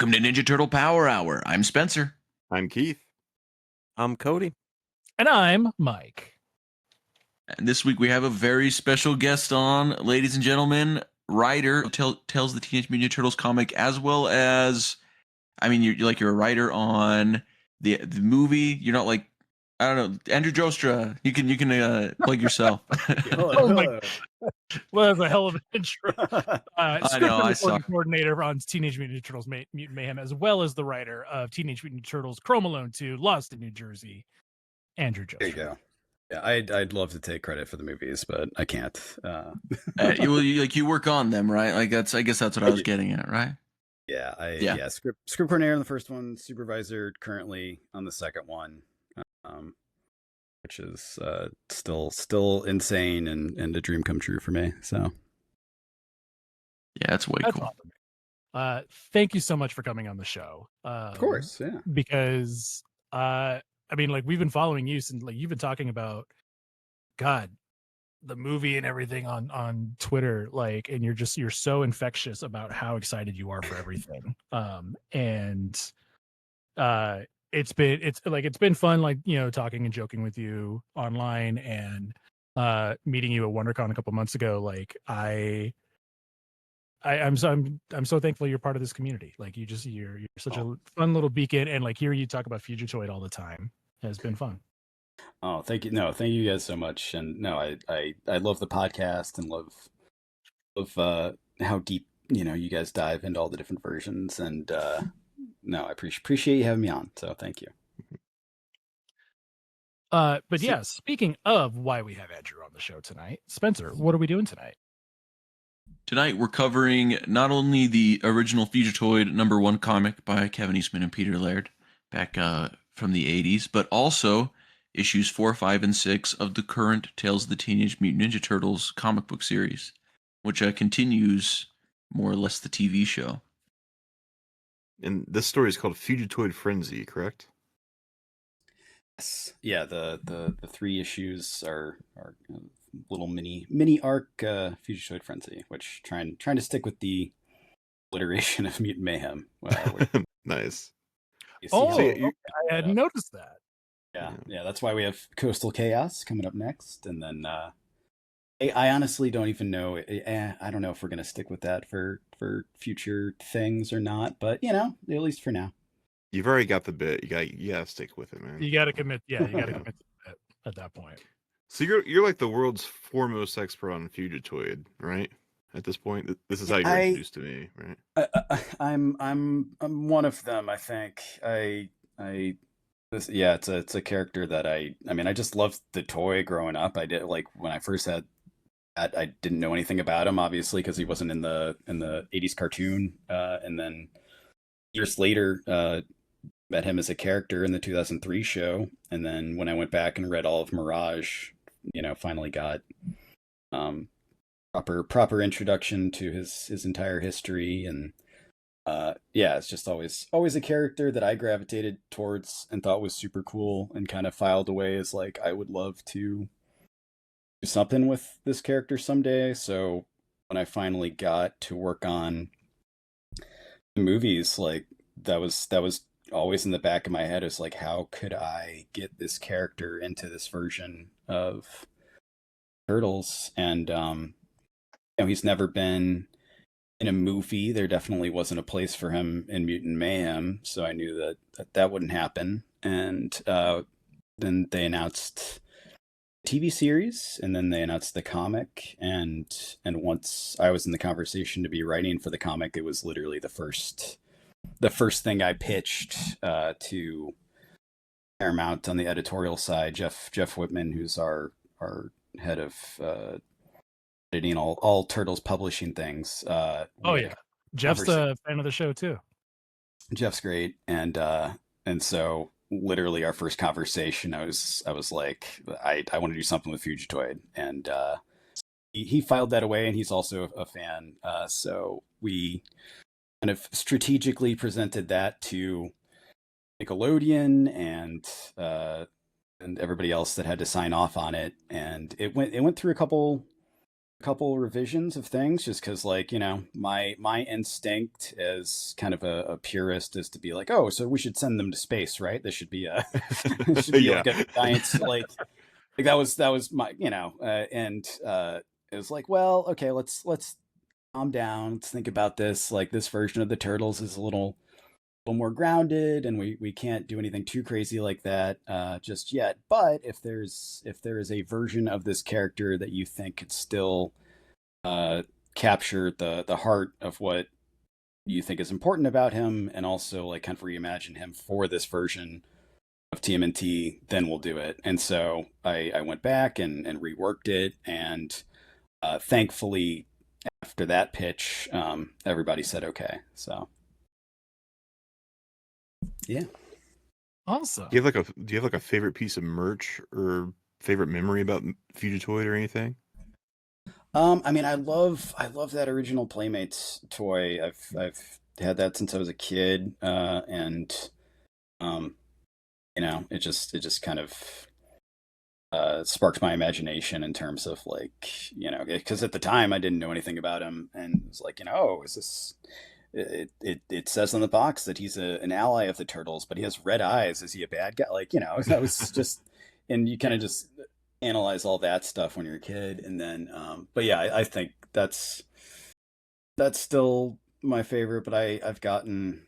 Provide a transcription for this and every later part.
Welcome to Ninja Turtle Power Hour. I'm Spencer. I'm Keith. I'm Cody. And I'm Mike. And this week we have a very special guest on, ladies and gentlemen, writer tells the Teenage Mutant Ninja Turtles comic, as well as, I mean, you're a writer on the movie. You're not like, I don't know, Andrew Joustra. You can plug yourself. Oh my! Well, that's a hell of an intro. I know. I saw. Coordinator on Teenage Mutant Ninja Turtles Mutant Mayhem, as well as the writer of Teenage Mutant Ninja Turtles Chrome Alone 2, Lost in New Jersey, Andrew Joustra. There you go. Yeah, I'd love to take credit for the movies, but I can't. You work on them, right? Like I guess that's what I was getting at, right? Yeah, script coordinator on the first one, supervisor currently on the second one, which is still insane and a dream come true for me. So yeah, that's way cool. Awesome. Thank you so much for coming on the show. Of course, yeah. Because I mean, like, we've been following you since, like, you've been talking about, God, the movie and everything on Twitter, like, and you're so infectious about how excited you are for everything. It's been fun, like, you know, talking and joking with you online, and meeting you at WonderCon a couple months ago. Like, I'm so thankful you're part of this community. Like, you're such a fun little beacon, and like hearing you talk about Fugitoid all the time has been fun. Oh, thank you. No, thank you guys so much. And no, I love the podcast and love how deep, you know, you guys dive into all the different versions. And no, I appreciate you having me on. So thank you. But yeah, speaking of why we have Andrew on the show tonight, Spencer, what are we doing tonight? Tonight we're covering not only the original Fugitoid #1 comic by Kevin Eastman and Peter Laird back from the 80s, but also issues 4, 5, and 6 of the current Tales of the Teenage Mutant Ninja Turtles comic book series, which continues more or less the TV show. And this story is called Fugitoid Frenzy, correct? Yes. Yeah, the 3 issues are little mini arc Fugitoid Frenzy, which trying to stick with the alliteration of Mutant Mayhem. Nice. I hadn't noticed that. Yeah, that's why we have Coastal Chaos coming up next, and then I honestly don't even know. I don't know if we're gonna stick with that for future things or not, but you know, at least for now. You've already got the bit. You gotta stick with it, man. You gotta commit. Yeah, you gotta commit to it at that point. So you're like the world's foremost expert on Fugitoid, right? At this point, this is how you're introduced to me, right? I'm one of them. I think it's a character that I mean, I just loved the toy growing up. I did, like, when I first had that, I didn't know anything about him, obviously, because he wasn't in the 80s cartoon, and then years later met him as a character in the 2003 show, and then when I went back and read all of Mirage, you know, finally got proper introduction to his entire history. And it's just always a character that I gravitated towards and thought was super cool, and kind of filed away as, like, I would love to do something with this character someday. So when I finally got to work on the movies, like, that was always in the back of my head. Is like, how could I get this character into this version of Turtles? And you know, he's never been in a movie. There definitely wasn't a place for him in Mutant Mayhem, so I knew that wouldn't happen. And then they announced TV series, and then they announced the comic, and once I was in the conversation to be writing for the comic, it was literally the first thing I pitched to Paramount on the editorial side. Jeff Whitman, who's our head of editing all Turtles publishing things. Jeff's a fan of the show too. Jeff's great, and so literally our first conversation, I was like, I want to do something with Fugitoid, and he filed that away, and he's also a fan. So we kind of strategically presented that to Nickelodeon and everybody else that had to sign off on it, and it went through a couple couple revisions of things just because, like, you know, my instinct as kind of a purist is to be like, oh, so we should send them to space, right? This should be a this should be Yeah. like a giant like that was my, you know, and it was like, well, okay, let's calm down, let's think about this. Like, this version of the Turtles is a little more grounded, and we can't do anything too crazy like that just yet. But if there is a version of this character that you think could still capture the heart of what you think is important about him, and also like kind of reimagine him for this version of TMNT, then we'll do it. And so I went back and reworked it, and thankfully after that pitch, everybody said okay. So yeah. Awesome. Do you have like a favorite piece of merch or favorite memory about Fugitoid or anything? I mean, I love that original Playmates toy. I've had that since I was a kid, and you know, it just kind of sparked my imagination in terms of, like, you know, because at the time I didn't know anything about him, and it was like, you know, oh, is this? It says on the box that he's an ally of the Turtles, but he has red eyes. Is he a bad guy? Like, you know, that was just, and you kind of just analyze all that stuff when you're a kid, and then, but yeah, I think that's still my favorite. But I've gotten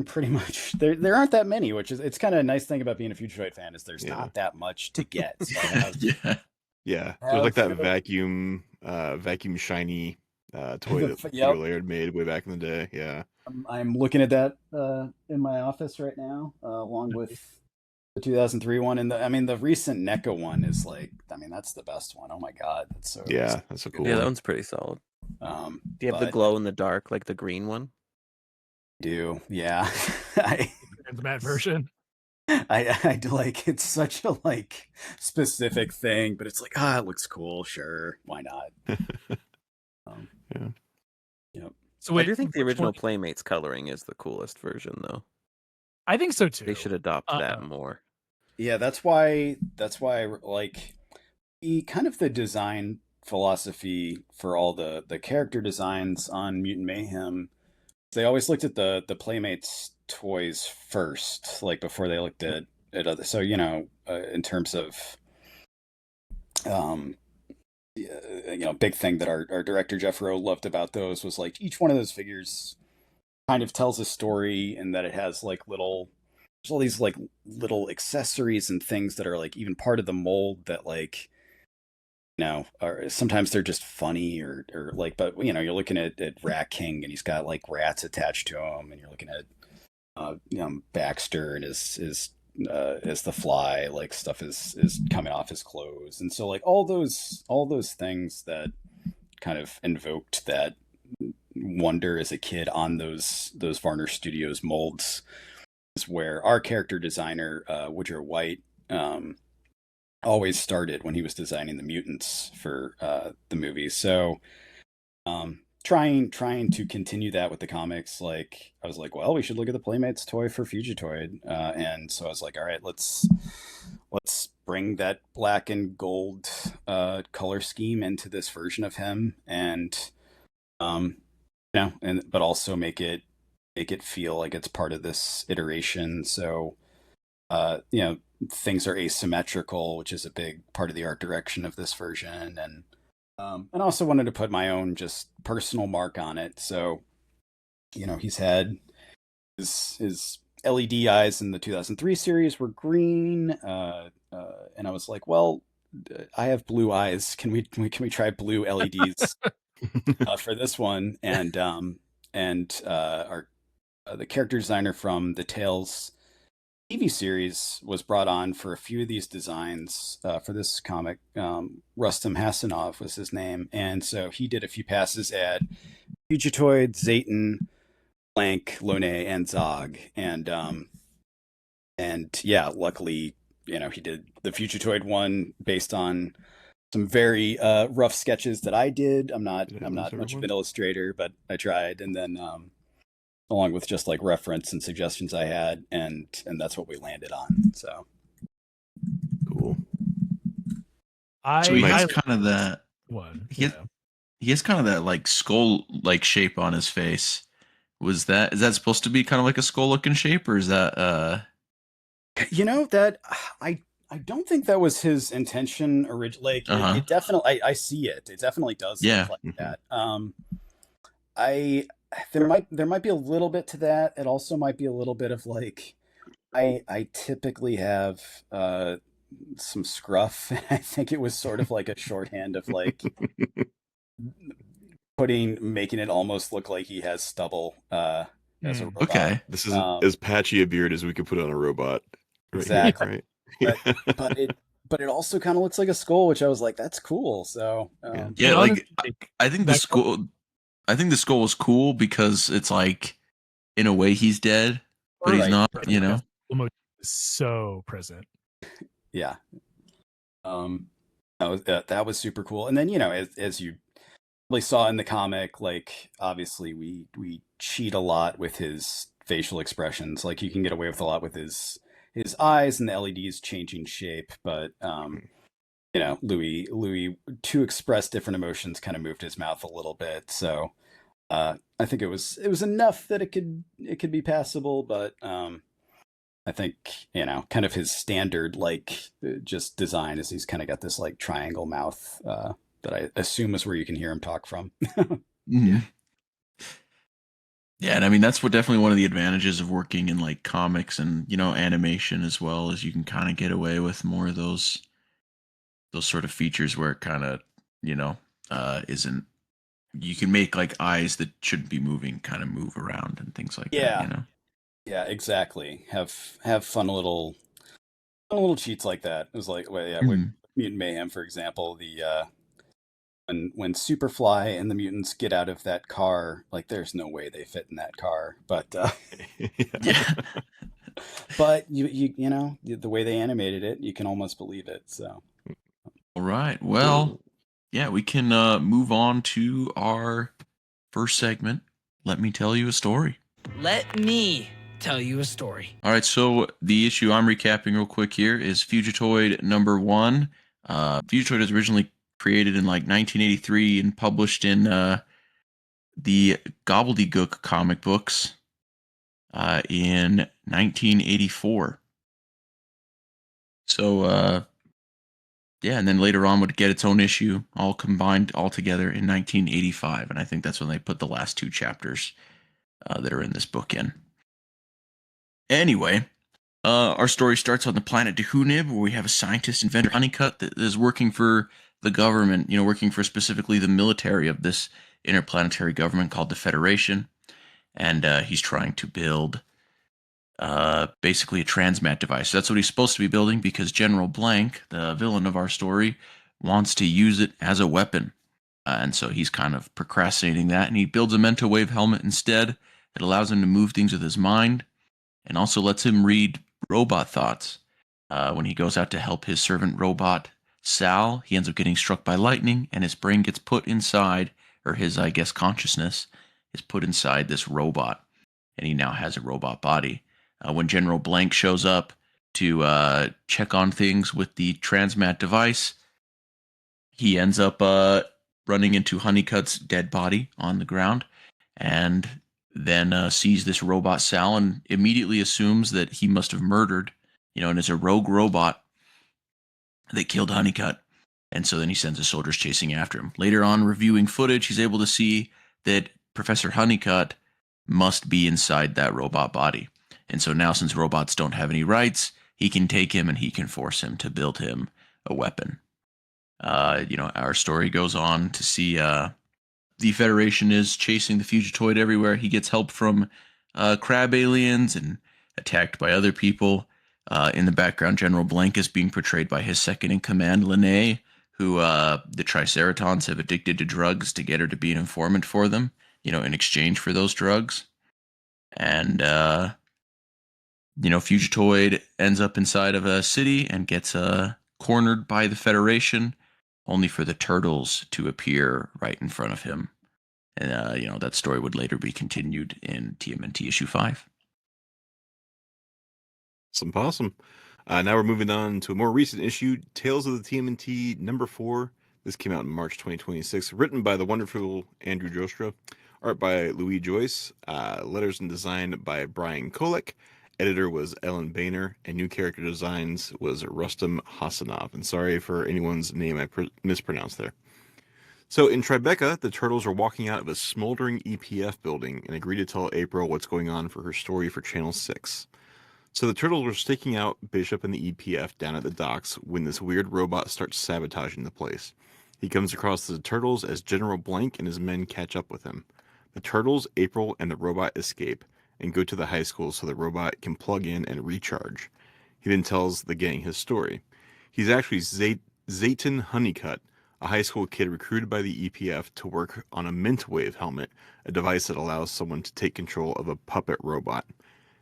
pretty much there aren't that many, which is, it's kind of a nice thing about being a Fugitoid fan, is there's not that much to get. So I have, Yeah. There's like that vacuum shiny toy that Peter Laird made way back in the day. Yeah. I'm looking at that in my office right now, along with the 2003 one, and the recent NECA one is like, I mean, that's the best one. Oh my god, that's so that's so cool. Yeah, that one's pretty solid. Do you have the glow in the dark, like the green one? Do, yeah. That version. I do, like, it's such a like specific thing, but it's like, it looks cool, sure, why not? Yeah. Yep. So I do think the original Playmates coloring is the coolest version, though. I think so too. They should adopt that more. Yeah, that's why like the design philosophy for all the character designs on Mutant Mayhem, they always looked at the Playmates toys first, like before they looked at other. So, you know, in terms of you know, big thing that our director Jeff Rowe loved about those was, like, each one of those figures kind of tells a story, and that it has like there's all these like little accessories and things that are like even part of the mold that, like, you know, are sometimes they're just funny or like, but, you know, you're looking at Rat King, and he's got like rats attached to him, and you're looking at you know, Baxter and his as the Fly, like, stuff is coming off his clothes, and so, like, all those things that kind of invoked that wonder as a kid on those Varner Studios molds is where our character designer Woodrow White always started when he was designing the mutants for the movies. So trying to continue that with the comics, like, I was like, well, we should look at the Playmates toy for Fugitoid, and so I was like, all right, let's bring that black and gold color scheme into this version of him, and you know, but also make it feel like it's part of this iteration. So you know, things are asymmetrical, which is a big part of the art direction of this version, and also wanted to put my own just personal mark on it. So, you know, he's had his LED eyes in the 2003 series were green, and I was like, well, I have blue eyes. Can we try blue LEDs for this one? And our the character designer from the Tales TV series was brought on for a few of these designs for this comic. Rustam Hasanov was his name, and so he did a few passes at Fugitoid, Zayton, Blank, Lone, and Zog, and yeah, luckily, you know, he did the Fugitoid one based on some very rough sketches that I did. I'm not much of an illustrator, but I tried, and then along with just like reference and suggestions I had, and that's what we landed on. So cool. So he has kind of that one. He he has kind of that like skull like shape on his face. Is that supposed to be kind of like a skull looking shape, or is that That I don't think that was his intention originally. Like uh-huh. it definitely I see it. It definitely does Yeah. look like that. I there might be a little bit to that. It also might be a little bit of like I typically have some scruff. I think it was sort of like a shorthand of like making it almost look like he has stubble as a robot. Okay. This is as patchy a beard as we could put on a robot. Right exactly. Here, right? But it also kind of looks like a skull, which I was like, that's cool. So yeah, like I think the that- skull. I think the skull is cool because it's like, in a way, he's dead, but he's Right. not. that You know. skull motif is so present. Yeah. That was super cool. And then as you really saw in the comic, like obviously we cheat a lot with his facial expressions. Like you can get away with a lot with his eyes and the LEDs changing shape, but Louis to express different emotions kind of moved his mouth a little bit. So I think it was enough that it could be passable, but I think kind of his standard like just design is he's kind of got this like triangle mouth that I assume is where you can hear him talk from. Yeah. Yeah, and I mean that's what definitely one of the advantages of working in like comics and animation as well, is you can kind of get away with more of those sort of features where it kind of isn't. You can make like eyes that shouldn't be moving kind of move around and things like that. Yeah, exactly. Have fun little cheats like that. It was like, well, yeah, with Mhm. Mutant Mayhem, for example, the when Superfly and the mutants get out of that car, like there's no way they fit in that car. But Yeah. but the way they animated it, you can almost believe it. So All right. Well, yeah, we can move on to our first segment. Let me tell you a story. Let me tell you a story. All right, so the issue I'm recapping real quick here is Fugitoid #1. Fugitoid was originally created in like 1983 and published in the Gobbledygook comic books in 1984. So yeah, and then later on would get its own issue, all combined all together in 1985, and I think that's when they put the last two chapters that are in this book in. Anyway, our story starts on the planet Dehunib, where we have a scientist inventor Honeycutt that is working for the government, working for specifically the military of this interplanetary government called the Federation, and he's trying to build basically a transmat device. That's what he's supposed to be building because General Blank, the villain of our story, wants to use it as a weapon. And so he's kind of procrastinating that, and he builds a Mentowave helmet instead that allows him to move things with his mind and also lets him read robot thoughts. When he goes out to help his servant robot, Sal, he ends up getting struck by lightning, and his brain gets put inside, or his, I guess, consciousness is put inside this robot, and he now has a robot body. When General Blank shows up to check on things with the transmat device, he ends up running into Honeycutt's dead body on the ground, and then sees this robot Sal and immediately assumes that he must have murdered, and is a rogue robot that killed Honeycutt. And so then he sends his soldiers chasing after him. Later on, reviewing footage, he's able to see that Professor Honeycutt must be inside that robot body. And so now, since robots don't have any rights, he can take him and he can force him to build him a weapon. Our story goes on to see the Federation is chasing the Fugitoid everywhere. He gets help from crab aliens and attacked by other people. In the background, General Blank is being portrayed by his second in command, Lene, who the Triceratons have addicted to drugs to get her to be an informant for them, in exchange for those drugs. And Fugitoid ends up inside of a city and gets cornered by the Federation, only for the turtles to appear right in front of him. And, that story would later be continued in TMNT issue 5. Some possum. Now we're moving on to a more recent issue, Tales of the TMNT #4, This came out in March 2026. Written by the wonderful Andrew Joustra. Art by Louis Joyce. Letters and design by Brian Kolek. Editor was Ellen Boehner. And new character designs was Rustam Hassanov. And sorry for anyone's name I mispronounced there. So in Tribeca, the turtles are walking out of a smoldering EPF building and agree to tell April what's going on for her story for Channel 6. So the turtles are staking out Bishop and the EPF down at the docks when this weird robot starts sabotaging the place. He comes across the turtles as General Blank and his men catch up with him. The turtles, April, and the robot escape and go to the high school so the robot can plug in and recharge. He then tells the gang his story. He's actually Zayton Honeycutt, a high school kid recruited by the EPF to work on a Mintwave helmet, a device that allows someone to take control of a puppet robot.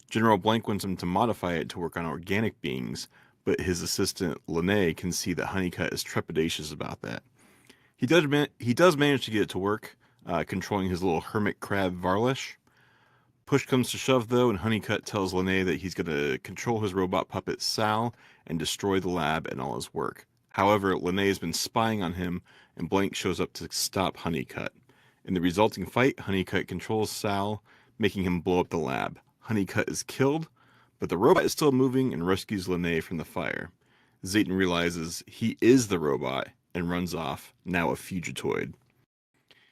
General Blank wants him to modify it to work on organic beings, but his assistant Lene can see that Honeycutt is trepidatious about that. He does manage to get it to work, controlling his little hermit crab Varlish. Push comes to shove, though, and Honeycutt tells Lene that he's going to control his robot puppet Sal and destroy the lab and all his work. However, Lene has been spying on him, and Blank shows up to stop Honeycutt. In the resulting fight, Honeycutt controls Sal, making him blow up the lab. Honeycutt is killed, but the robot is still moving and rescues Lene from the fire. Zayton realizes he is the robot and runs off, now a Fugitoid.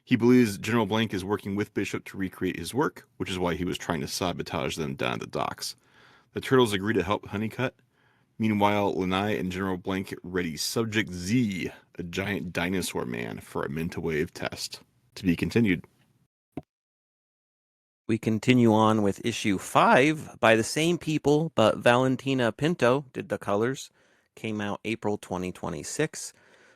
He believes General Blank is working with Bishop to recreate his work, which is why he was trying to sabotage them down at the docks. The turtles agree to help Honeycutt. Meanwhile, Lanai and General Blank ready Subject Z, a giant dinosaur man, for a Mintawave test. To be continued. We continue on with issue 5 by the same people, but Valentina Pinto did the colors. Came out April 2026.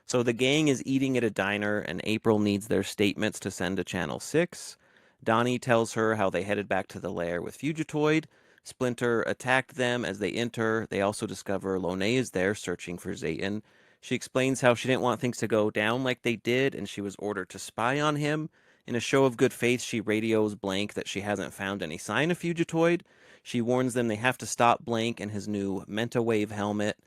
So the gang is eating at a diner, and April needs their statements to send to Channel 6. Donnie tells her how they headed back to the lair with Fugitoid. Splinter attacked them as they enter. They also discover Lone is there searching for Zayton. She explains how she didn't want things to go down like they did, and she was ordered to spy on him. In a show of good faith, she radios Blank that she hasn't found any sign of Fugitoid. She warns them they have to stop Blank and his new Mentawave helmet.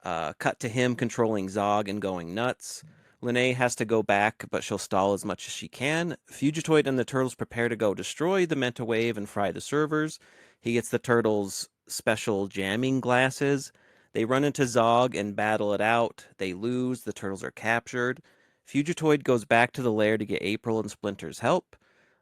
Cut to him controlling Zog and going nuts. Lene has to go back, but she'll stall as much as she can. Fugitoid and the turtles prepare to go destroy the Mentawave and fry the servers. He gets the turtles' special jamming glasses. They run into Zog and battle it out. They lose. The turtles are captured. Fugitoid goes back to the lair to get April and Splinter's help.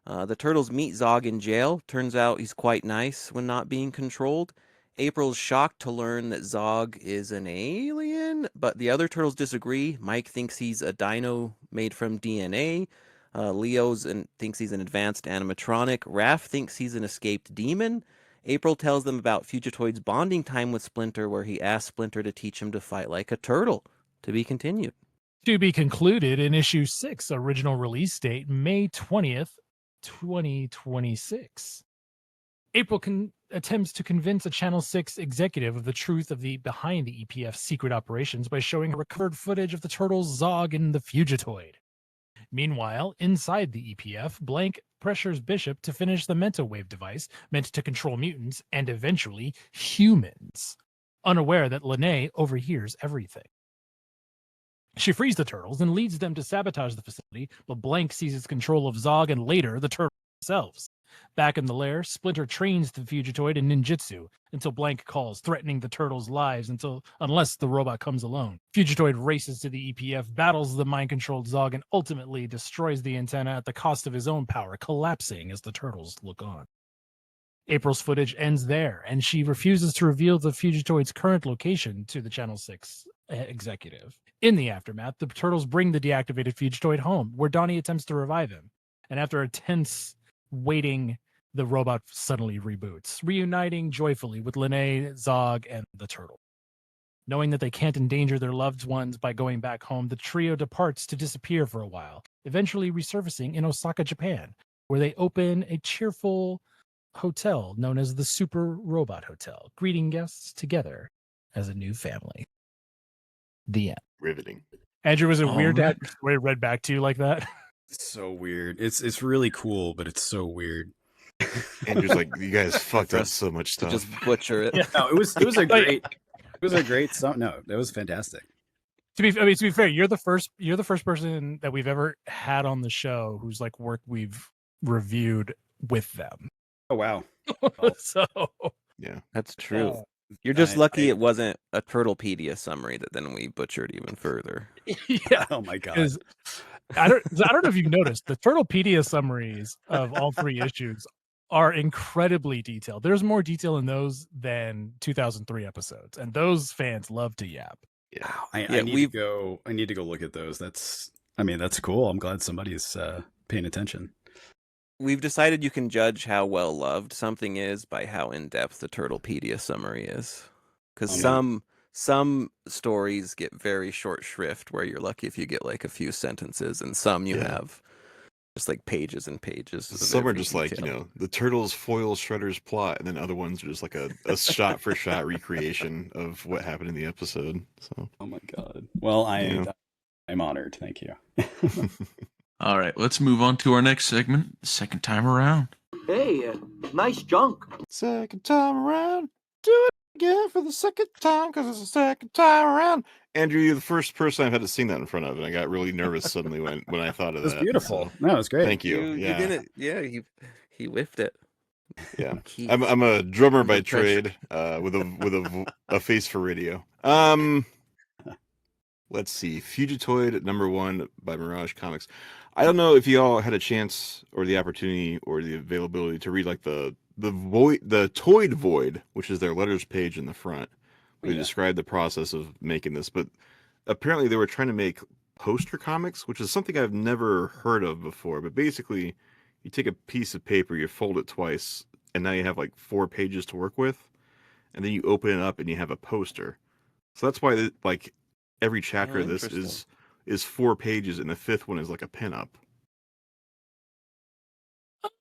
The turtles meet Zog in jail. Turns out he's quite nice when not being controlled. April's shocked to learn that Zog is an alien, but the other turtles disagree. Mike thinks he's a dino made from DNA. Thinks he's an advanced animatronic. Raph thinks he's an escaped demon. April tells them about Fugitoid's bonding time with Splinter, where he asks Splinter to teach him to fight like a turtle. To be continued. To be concluded in issue 6, original release date May 20th, 2026. April attempts to convince a Channel 6 executive of the truth of behind the EPF secret operations by showing her recovered footage of the turtles Zog and the Fugitoid. Meanwhile, inside the EPF, Blank pressures Bishop to finish the Mentawave device meant to control mutants and eventually humans, unaware that Lene overhears everything. She frees the turtles and leads them to sabotage the facility, but Blank seizes control of Zog and later the turtles themselves. Back in the lair, Splinter trains the Fugitoid in ninjutsu until Blank calls, threatening the turtles' lives unless the robot comes alone. Fugitoid races to the EPF, battles the mind-controlled Zog, and ultimately destroys the antenna at the cost of his own power, collapsing as the turtles look on. April's footage ends there, and she refuses to reveal the Fugitoid's current location to the Channel 6 executive. In the aftermath, the turtles bring the deactivated Fugitoid home, where Donnie attempts to revive him. And after a tense waiting, the robot suddenly reboots, reuniting joyfully with Lene, Zog, and the turtle. Knowing that they can't endanger their loved ones by going back home, the trio departs to disappear for a while, eventually resurfacing in Osaka, Japan, where they open a cheerful hotel known as the Super Robot Hotel, greeting guests together as a new family. The end. Riveting. Andrew, was it weird to have your story read back to you like that? So weird. It's really cool, but it's so weird. Andrew's like, you guys fucked up so much stuff. Just butcher it. Yeah, no, it was a great song. No, that was fantastic. To be fair, you're the first person that we've ever had on the show whose like work we've reviewed with them. Oh wow. Well, So Yeah. That's true. uh, You're just I- lucky I- it wasn't a Turtlepedia summary that then we butchered even further. yeah, Oh my god. because I don't know if you've noticed the Turtlepedia summaries of all 3 issues are incredibly detailed. There's more detail in those than 2003 episodes, and those fans love to yap. Yeah. Wow, I Yeah, need to go. I need to go look at those. That's cool. I'm glad somebody's paying attention. We've decided you can judge how well loved something is by how in depth the Turtlepedia summary is. Because Oh, some stories get very short shrift where you're lucky if you get like a few sentences, and some you Yeah. have just like pages and pages. Of Some are every just like, detail. the Turtles foil Shredder's plot, and then other ones are just like a shot for shot recreation of what happened in the episode. So Oh my god. Well, Yeah. I'm honored. Thank you. All right, let's move on to our next segment. Second time around. Hey, nice junk. second time around, do it again for the second time because it's the second time around. Andrew, you're the first person I've had to sing that in front of, and I got really nervous suddenly when I thought of It was that. beautiful. So, No, it was great. thank you. You Yeah, did it. Yeah, he whiffed it. yeah. Keith. I'm a drummer Under by pressure. trade, with a face for radio. Let's see, Fugitoid #1 by Mirage Comics. I don't know if you all had a chance or the opportunity or the availability to read like the Toid Void, which is their letters page in the front. They Yeah. describe the process of making this, but apparently they were trying to make poster comics, which is something I've never heard of before. But basically, you take a piece of paper, you fold it twice, and now you have like 4 pages to work with, and then you open it up and you have a poster. So that's why like every chapter Oh, of this interesting. is 4 pages, and the 5th one is like a pinup.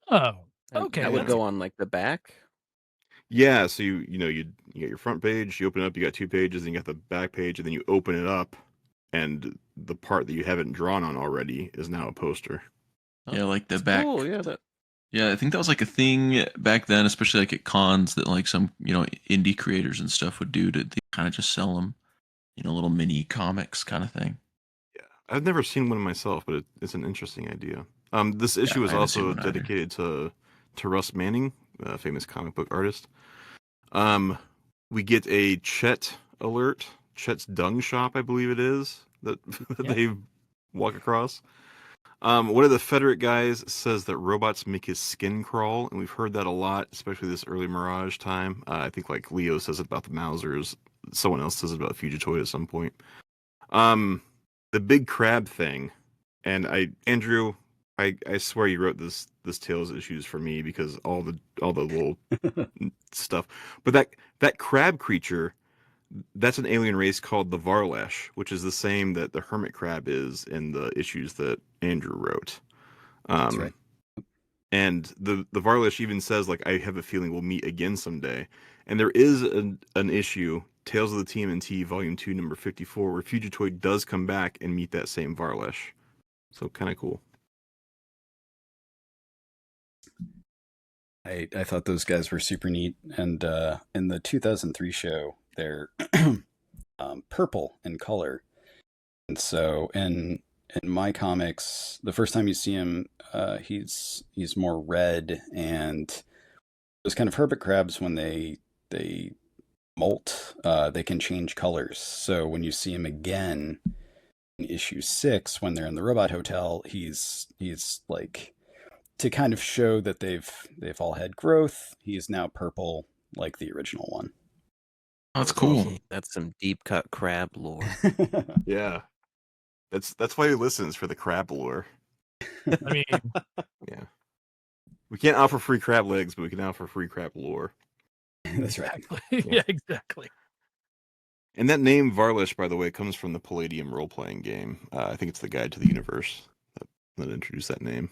Oh, And okay. that would that's- go on like the back. Yeah, so you get your front page, you open it up, you got 2 pages, and you got the back page, and then you open it up, and the part that you haven't drawn on already is now a poster. Yeah, like the That's back. cool. Yeah, that Yeah, I think that was like a thing back then, especially like at cons that like some indie creators and stuff would do to kind of just sell them, little mini comics kind of thing. Yeah, I've never seen one myself, but it's an interesting idea. This issue is I haven't seen also one either. dedicated to Russ Manning, a famous comic book artist. We get a Chet alert, Chet's dung shop, I believe it is, that Yeah. they walk across. One of the Federate guys says that robots make his skin crawl, and we've heard that a lot, especially this early Mirage time. I think like Leo says it about the Mausers. Someone else says it about Fugitoid at some point. The big crab thing, and Andrew, I swear you wrote this Tales issues for me because all the little stuff. But that crab creature, that's an alien race called the Varlesh, which is the same that the hermit crab is in the issues that Andrew wrote. That's right. And the Varlesh even says like, I have a feeling we'll meet again someday. And there is an issue, Tales of the TMNT Volume 2, number 54, where Fugitoid does come back and meet that same Varlesh. So kind of cool. I thought those guys were super neat, and in the 2003 show, they're purple in color, and so in my comics, the first time you see him, he's more red, and those kind of hermit crabs, when they molt, they can change colors. So when you see him again in issue 6, when they're in the robot hotel, he's like, to kind of show that they've all had growth, he is now purple like the original one. That's cool. That's some deep cut crab lore. Yeah. That's why he listens, for the crab lore. I mean, Yeah. We can't offer free crab legs, but we can offer free crab lore. That's right. exactly. Yeah, exactly. And that name Varlesh, by the way, comes from the Palladium role-playing game. I think it's the Guide to the Universe that introduced that name.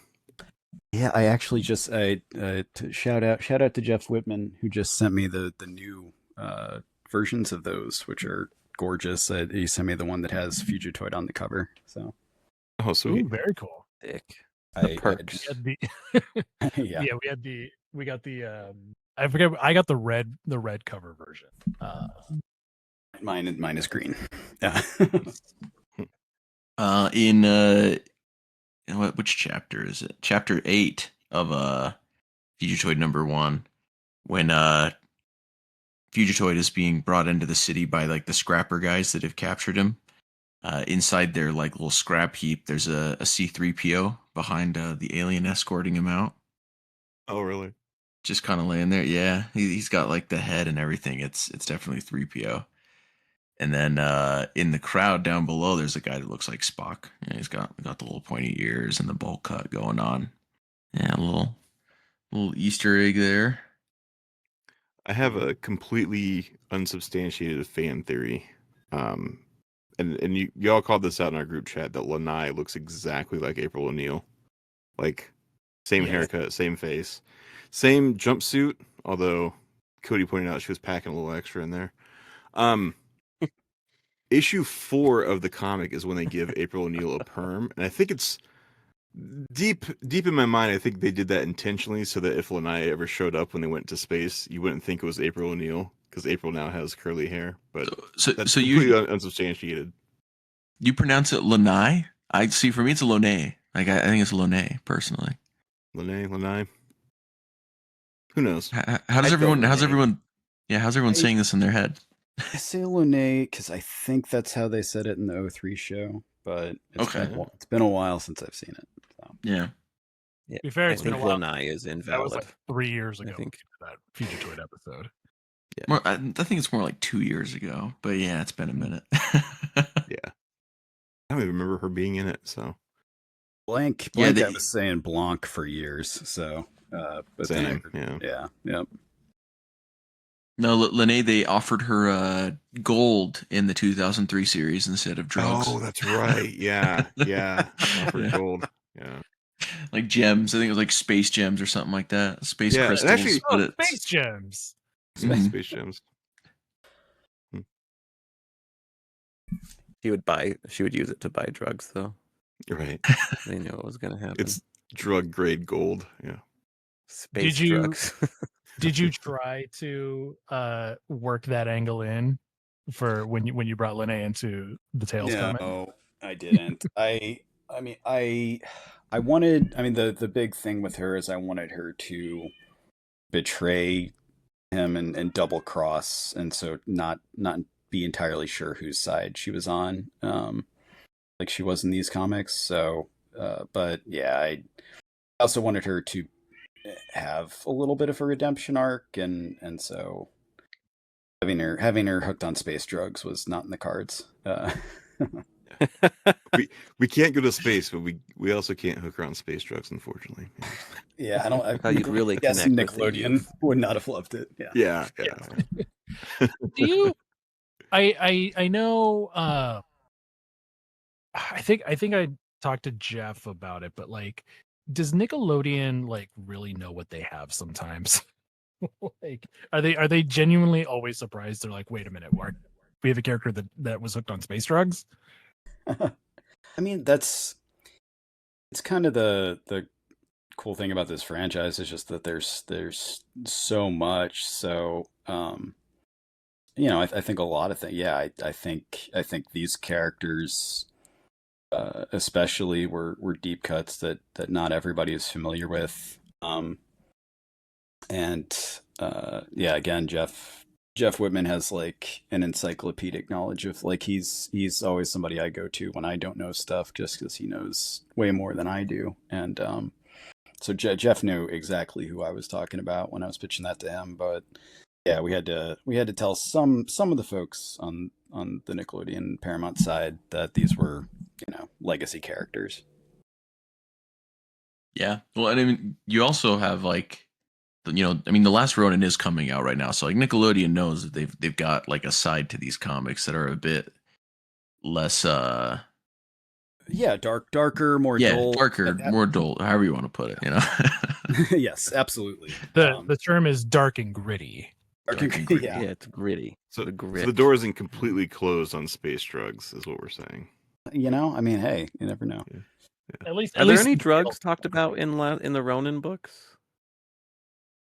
Yeah, I actually just shout out to Jeff Whitman, who just sent me the new versions of those, which are gorgeous. He sent me the one that has Fugitoid on the cover. So Oh, sweet. Ooh, very cool. Thick. I Perks. We had the, yeah. we got the I forget, I got the red cover version. Mine is green. Yeah. Which chapter is it? Chapter 8 of Fugitoid number 1, when Fugitoid is being brought into the city by like the scrapper guys that have captured him. Inside their like little scrap heap, there's a C3PO behind the alien escorting him out. Oh, really? Just kind of laying there. Yeah, he's got like the head and everything. It's definitely 3PO. And then in the crowd down below, there's a guy that looks like Spock. Yeah, he's got the little pointy ears and the bowl cut going on. Yeah, a little Easter egg there. I have a completely unsubstantiated fan theory. And you all called this out in our group chat that Lanai looks exactly like April O'Neil. Like, same Yeah. haircut, same face, same jumpsuit, although Cody pointed out she was packing a little extra in there. Issue 4 of the comic is when they give April O'Neil a perm, and I think it's deep in my mind. I think they did that intentionally so that if Lanai ever showed up when they went to space, you wouldn't think it was April O'Neil because April now has curly hair. But So that's so completely you unsubstantiated. you pronounce it Lanai? I see. For me, it's a Lonay. Like I think it's Lonay personally. Lanai. Who knows? How does I everyone? go How's Lanai. everyone? Yeah, how's everyone saying this in their head? I say Lune because I think that's how they said it in the 03 show, but Okay. it's been a while since I've seen it. So. Yeah. Yeah, To be fair, I it's been think a while. Lanai is That was invalid. like 3 years I ago. think. That Fugitoid episode. I think it's more like 2 years ago, but yeah, it's been a minute. Yeah. I don't even remember her being in it. So Blank, Yeah, I was saying Blanc for years. So, but same. then yep. No, Lene, they offered her gold in the 2003 series instead of drugs. Oh, that's right. Yeah. Offered Yeah. gold. Yeah. Like gems. I think it was like space gems or something like that. Space Yeah, and crystals. actually- but Oh, it's, Space Gems. Mhm. Space Gems. She would use it to buy drugs, though. Right. They knew what was going to happen. It's drug grade gold. Yeah. Space Did you- drugs. Did you try to work that angle in for when you brought Lene into the Tales comic? No, I didn't. I mean, I wanted. I mean, the big thing with her is I wanted her to betray him and double cross, and so not be entirely sure whose side she was on, like she was in these comics. So, but yeah, I also wanted her to have a little bit of a redemption arc, and so having her hooked on space drugs was not in the cards. We can't go to space, but we also can't hook her on space drugs, unfortunately. Yeah, I don't. How you'd really guess connect with the Nickelodeon youth. would not have loved it. Yeah. Yeah. Do you? I know. I think I talked to Jeff about it, but like, does Nickelodeon like really know what they have sometimes? Like, are they genuinely always surprised? They're like, wait a minute, we have a character that was hooked on space drugs. I mean, it's kind of the cool thing about this franchise is just that there's so much. So, I think a lot of things. Yeah, I think these characters, especially, were deep cuts that not everybody is familiar with. Again, Jeff Whitman has like an encyclopedic knowledge of like he's always somebody I go to when I don't know stuff just because he knows way more than I do. And so Jeff knew exactly who I was talking about when I was pitching that to him. But yeah, we had to tell some of the folks on the Nickelodeon Paramount side that these were legacy characters. Yeah. Well, and I mean, you also have like, the Last Ronin is coming out right now, so like Nickelodeon knows that they've got like a side to these comics that are a bit less darker, more dull. darker, more dull, however you want to put it, Yes, absolutely. The term is dark and gritty. Dark and gritty. Yeah, it's gritty. So The grit. the door isn't completely closed on space drugs, is what we're saying. I mean, hey, you never know. At least, Are there any drugs talked about in the Ronin books?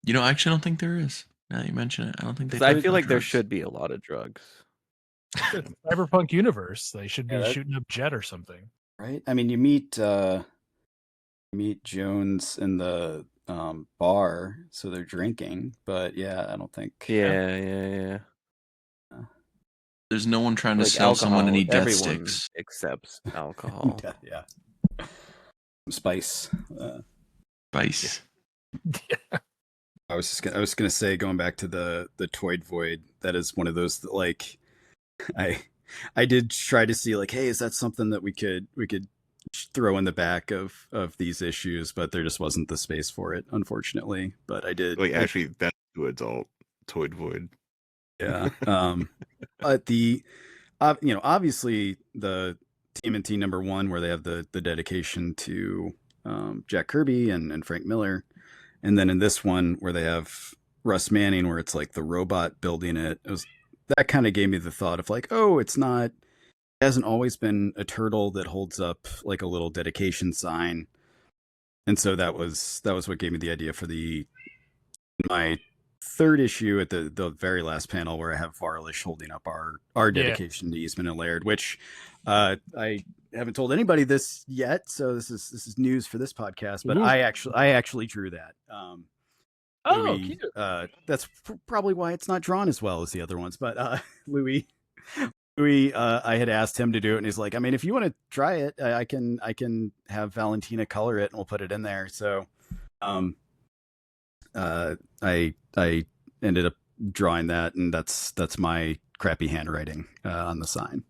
I actually don't think there is. Now that you mention it, I don't think they. Because I talk feel about like there drugs. should be a lot of drugs. It's a cyberpunk universe. They should be Yeah, shooting up jet or something. right. I mean, you meet Jones in the bar, so they're drinking. But yeah, I don't think. Yeah. There's no one trying to Like sell someone alcohol, any death everyone sticks. accepts alcohol. Yeah. Some spice. Spice. I was gonna say, going back to the Toid Void, that is one of those that, like, I did try to see, like, hey, is that something that we could throw in the back of these issues, but there just wasn't the space for it, unfortunately. But I did, Like, actually, that's too adult. Toid Void. yeah. But obviously the TMNT #1, where they have the dedication to Jack Kirby and Frank Miller, and then in this one where they have Russ Manning, where it's like the robot building it, that kind of gave me the thought of, like, oh, it hasn't always been a turtle that holds up like a little dedication sign. And so that was what gave me the idea for my third issue, at the very last panel, where I have Varlish holding up our dedication to Eastman and Laird, which I haven't told anybody this yet, so this is news for this podcast. But Ooh. I actually drew that. Louis, cute. That's probably why it's not drawn as well as the other ones. But Louis, I had asked him to do it, and he's like, I mean, if you want to try it, I can have Valentina color it, and we'll put it in there. So, I ended up drawing that, and that's my crappy handwriting on the sign.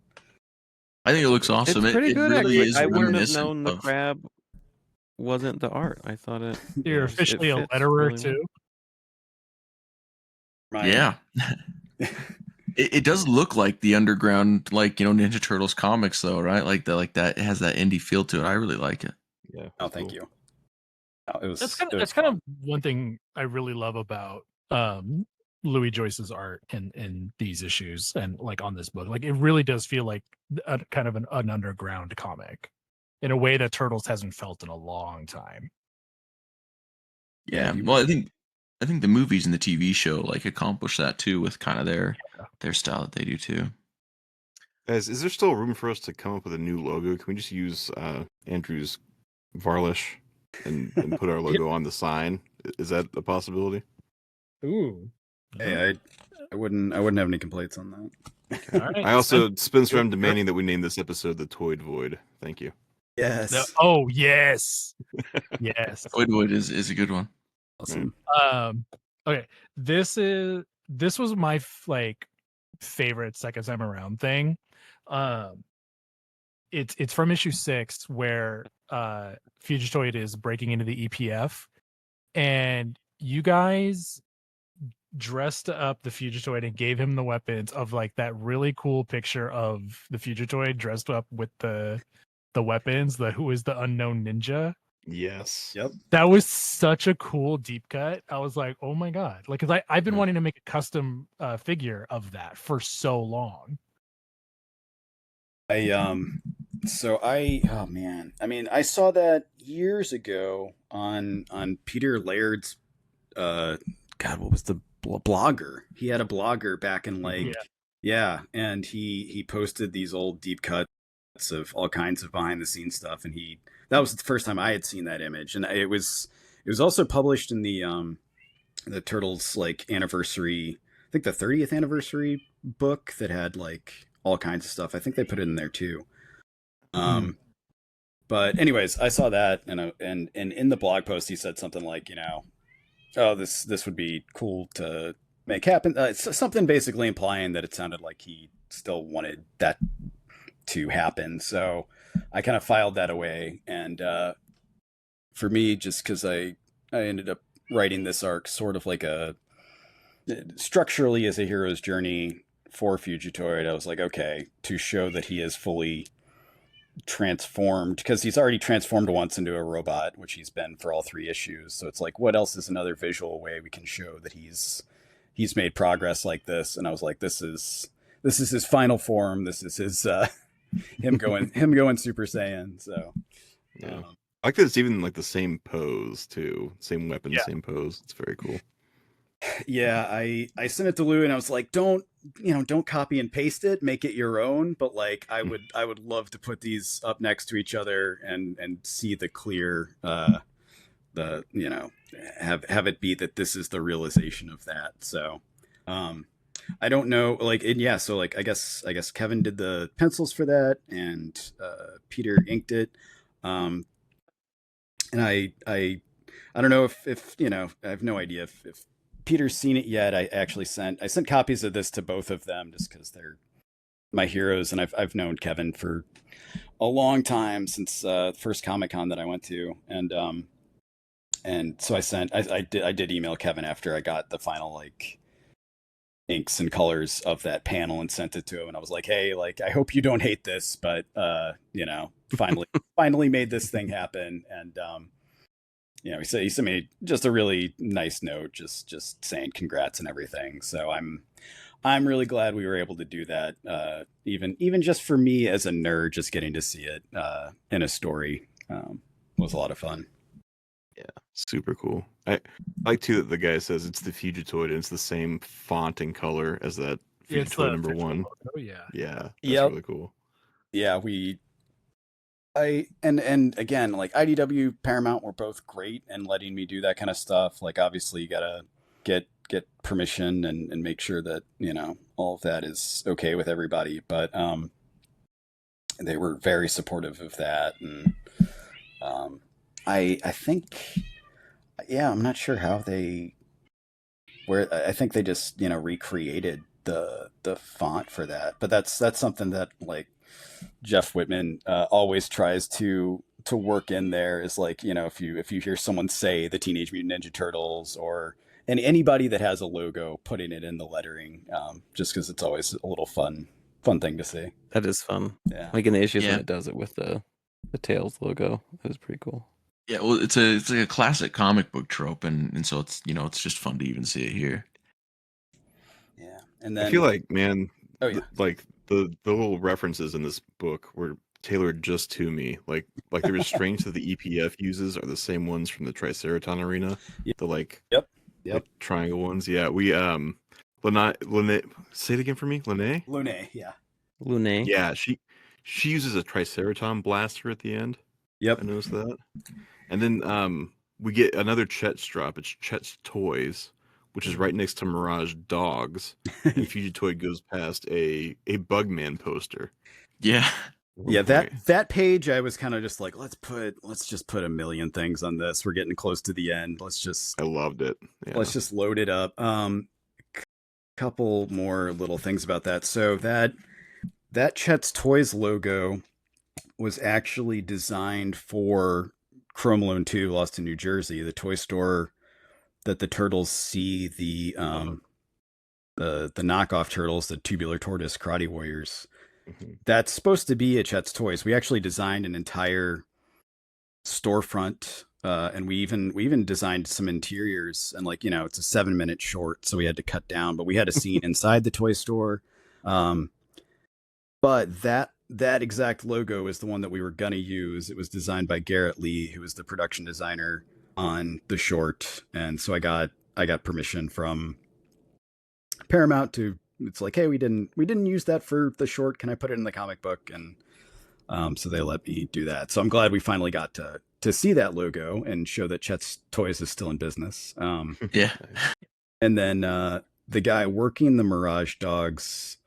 I think it looks awesome. It's pretty it good, really actually. is I wouldn't have reminiscent known the of- crab wasn't the art. I thought it. You're officially a letterer too. Yeah. It does look like the underground, like, Ninja Turtles comics, though, right? Like that. It has that indie feel to it. I really like it. Yeah. Oh, thank you. Oh, it was. That's kind of one thing I really love about Louis Joyce's art in these issues, and like on this book. Like, it really does feel like a kind of an underground comic in a way that Turtles hasn't felt in a long time. Yeah. Well, I think the movies and the TV show like accomplish that too, with kind of their style that they do too. Guys, is there still room for us to come up with a new logo? Can we just use Andrew's Varlish and put our logo on the sign? Is that a possibility? Ooh. Hey, I wouldn't have any complaints on that. All right. I also, Spencer, I'm demanding that we name this episode the Toid Void. Thank you. Yes. Oh yes. Yes. Toid Void is a good one. Awesome. Okay. This was my favorite second time around thing. It's from issue 6, where Fugitoid is breaking into the EPF, and you guys dressed up the Fugitoid and gave him the weapons of like that really cool picture of the Fugitoid dressed up with the weapons, who is the unknown ninja. Yes. Yep. That was such a cool deep cut. I was like, oh my god, like, because I've been wanting to make a custom figure of that for so long. Oh man, I mean, I saw that years ago on Peter Laird's God, what was the blogger? He had a blogger back in and he posted these old deep cuts of all kinds of behind the scenes stuff, and that was the first time I had seen that image, and it was also published in the Turtles anniversary, I think the 30th anniversary book that had like all kinds of stuff. I think they put it in there too. But anyways, I saw that, and in the blog post he said something like, oh, this would be cool to make happen. Something basically implying that it sounded like he still wanted that to happen. So I kind of filed that away, and for me, just because I ended up writing this arc sort of like structurally as a hero's journey for Fugitoid, I was like, okay, to show that he is fully transformed, because he's already transformed once into a robot, which he's been for all 3 issues. So it's like, what else is another visual way we can show that he's made progress like this? And I was like, this is his final form. This is his him going Super Saiyan. So yeah. I like that it's even like the same pose too, same weapon, same pose. It's very cool. Yeah, I sent it to Lou and I was like, don't copy and paste it, make it your own. But like, I would love to put these up next to each other and see the clear, the have it be that this is the realization of that. So, I don't know, like, and yeah, so like, I guess Kevin did the pencils for that, and Peter inked it, and I don't know if I have no idea if Peter's seen it yet. I sent copies of this to both of them just because they're my heroes, and I've known Kevin for a long time since the first Comic-Con that I went to, and so I did email Kevin after I got the final like inks and colors of that panel and sent it to him, and I was like, hey, like, I hope you don't hate this, but finally made this thing happen. And he sent me just a really nice note, just saying congrats and everything. So I'm really glad we were able to do that. Even just for me as a nerd, just getting to see it in a story was a lot of fun. Yeah, super cool. I like too that the guy says it's the Fugitoid and it's the same font and color as that It's Fugitoid the number official 1. logo, yeah. Yeah, that's Yep. really cool. Yeah, and again, like IDW, Paramount were both great in letting me do that kind of stuff. Like, obviously you gotta get permission and make sure that all of that is okay with everybody, but they were very supportive of that. And I think, yeah, I'm not sure how I think they just recreated the font for that, but that's something that like Jeff Whitman always tries to work in there, is like, if you hear someone say the Teenage Mutant Ninja Turtles, or anybody that has a logo, putting it in the lettering, just because it's always a little fun thing to see. That is fun. Yeah. Like in the issues Yeah. when it does it with the Tails logo. It was pretty cool. Yeah, well, it's like a classic comic book trope, and so it's it's just fun to even see it here. Yeah. And then I feel like, man, oh yeah, like the little references in this book were tailored just to me. Like the restraints that the EPF uses are the same ones from the Triceraton Arena. Yep. The like Yep. triangle ones. Yeah, we Lene, say it again for me. Lene? Lune, yeah. Lune. Yeah, she uses a Triceraton blaster at the end. Yep. I noticed that. And then we get another Chet's drop. It's Chet's Toys, which is right next to Mirage Dogs. And Fugitoid goes past a Bugman poster. Yeah. Yeah, that page, I was kind of just like, let's just put a million things on this. We're getting close to the end. I loved it. Yeah. Let's just load it up. Couple more little things about that. So that Chet's Toys logo was actually designed for Chrome Alone 2, Lost in New Jersey, the toy store that the turtles see the knockoff turtles, the Tubular Tortoise Karate Warriors. Mhm. That's supposed to be at Chet's Toys. We actually designed an entire storefront, and we even designed some interiors. And like, it's a 7-minute short, so we had to cut down. But we had a scene inside the toy store. But that exact logo is the one that we were gonna use. It was designed by Garrett Lee, who was the production designer on the short, and so I got permission from Paramount to. It's like, hey, we didn't use that for the short. Can I put it in the comic book? And so they let me do that. So I'm glad we finally got to see that logo and show that Chet's Toys is still in business. Yeah. And then the guy working the Mirage Dogs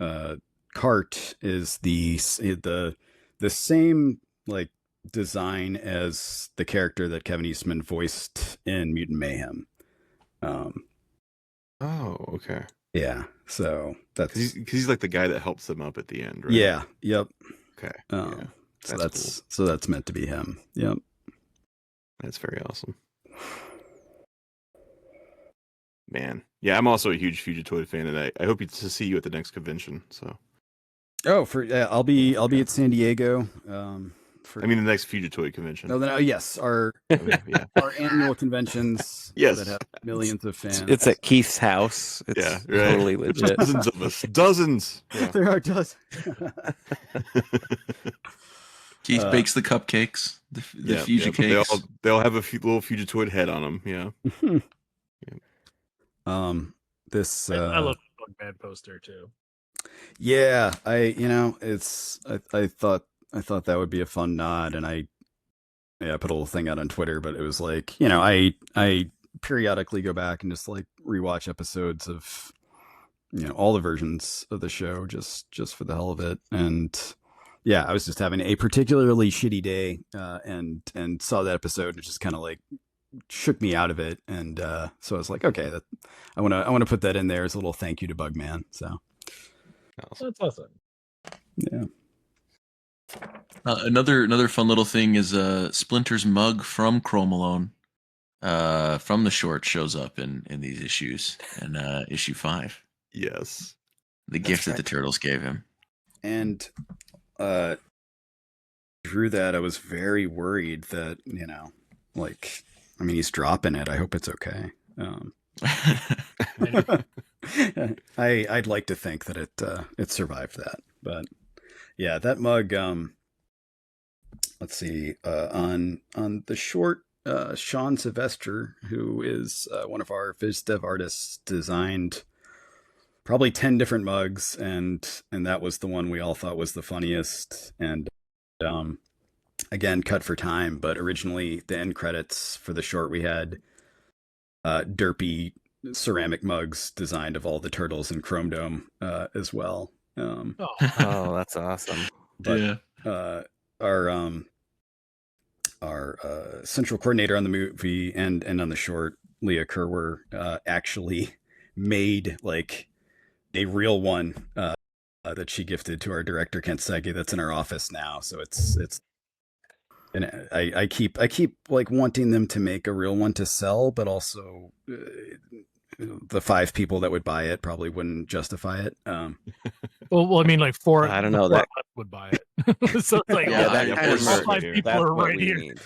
cart is the same like design as the character that Kevin Eastman voiced in Mutant Mayhem. Oh, okay. Yeah, so that's because he's like the guy that helps them up at the end, right? Yeah. Yep. Okay. Yeah. So That's that's meant to be him. Yep. That's very awesome. Man, yeah, I'm also a huge Fugitoid fan, and I hope to see you at the next convention. So. Oh, I'll be at San Diego. The next Fugitoid convention. No, yes, our annual conventions. Yes, that have millions of fans. It's at Keith's house. It's totally legit. Dozens of us. Dozens. Yeah. There are dozens. Keith bakes the cupcakes, the Fugi cakes. They all have a little Fugitoid head on them. Yeah. This I love the Bugman poster too. yeah, I thought that would be a fun nod, and I put a little thing out on Twitter, but it was like, I periodically go back and just like rewatch episodes of all the versions of the show just for the hell of it. And yeah, I was just having a particularly shitty day, and saw that episode and it just kind of like shook me out of it. And so I was like, okay, I want to put that in there as a little thank you to Bugman. So That's awesome. yeah. Another fun little thing is Splinter's mug from Chrome Alone from the short shows up in these issues, and issue 5. Yes. The gift that the turtles gave him. And drew that, I was very worried that, like, I mean, he's dropping it. I hope it's okay. I'd like to think that it survived that, but yeah, that mug. Let's see. On the short, Sean Sylvester, who is one of our VizDev artists, designed probably 10 different mugs, and that was the one we all thought was the funniest. And again, cut for time, but originally the end credits for the short, we had derpy ceramic mugs designed of all the turtles in Chrome Dome as well. Oh, that's awesome. But yeah. Our central coordinator on the movie and on the short, Leah Kerwer, actually made like a real one that she gifted to our director Kent Segi. That's in our office now. So it's and I keep like wanting them to make a real one to sell, but also the 5 people that would buy it probably wouldn't justify it. Well, I mean, like I don't know that would buy it. So it's like, yeah, that kind of all 5 people that's are what right we here. need.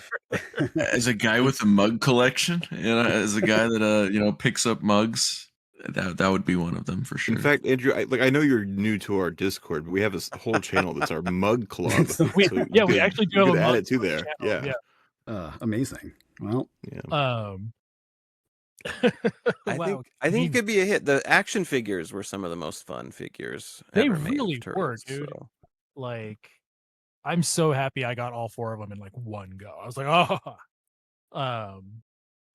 As a guy with a mug collection, as a guy that picks up mugs, that would be one of them for sure. In fact, Andrew, I know you're new to our Discord, but we have this whole channel that's our mug club. We actually do have a add mug it to there. channel, Yeah. Amazing. Well, yeah. I Wow. think it could be a hit. The action figures were some of the most fun figures. They ever made of really were, turtles, dude. so. Like, I'm so happy I got all 4 of them in like one go. I was like, oh. I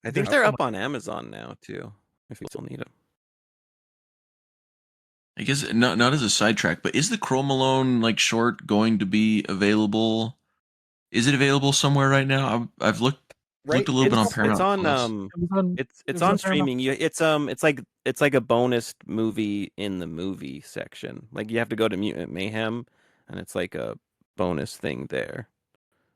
think There's they're so up on Amazon now too, if you still need them. I guess not as a sidetrack, but is the Chrome Alone like short going to be available? Is it available somewhere right now? I've looked a little bit on Paramount. It's on Plus. it's on streaming. It's like a bonus movie in the movie section. Like you have to go to Mutant Mayhem, and it's like a bonus thing there.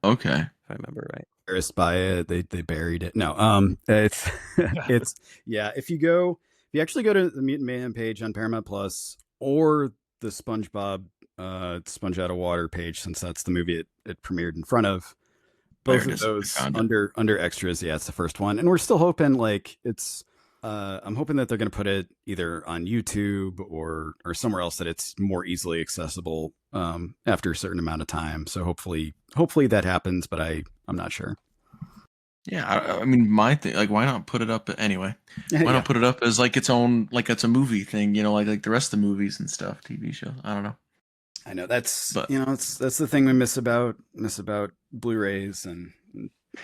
Okay. If I remember right. embarrassed by it. They buried it. No, it's it's yeah. If you actually go to the Mutant Mayhem page on Paramount Plus or the SpongeBob Sponge Out of Water page, since that's the movie it premiered in front of, both of those under extras. Yeah, it's the first one, and we're still hoping like it's. I'm hoping that they're going to put it either on YouTube or somewhere else that it's more easily accessible after a certain amount of time. So hopefully that happens, but I'm not sure. Yeah, I mean, my thing, like, why not put it up anyway? Why not put it up as like its own, like it's a movie thing, like the rest of the movies and stuff, TV shows. I don't know. I know that's the thing we miss about Blu-rays and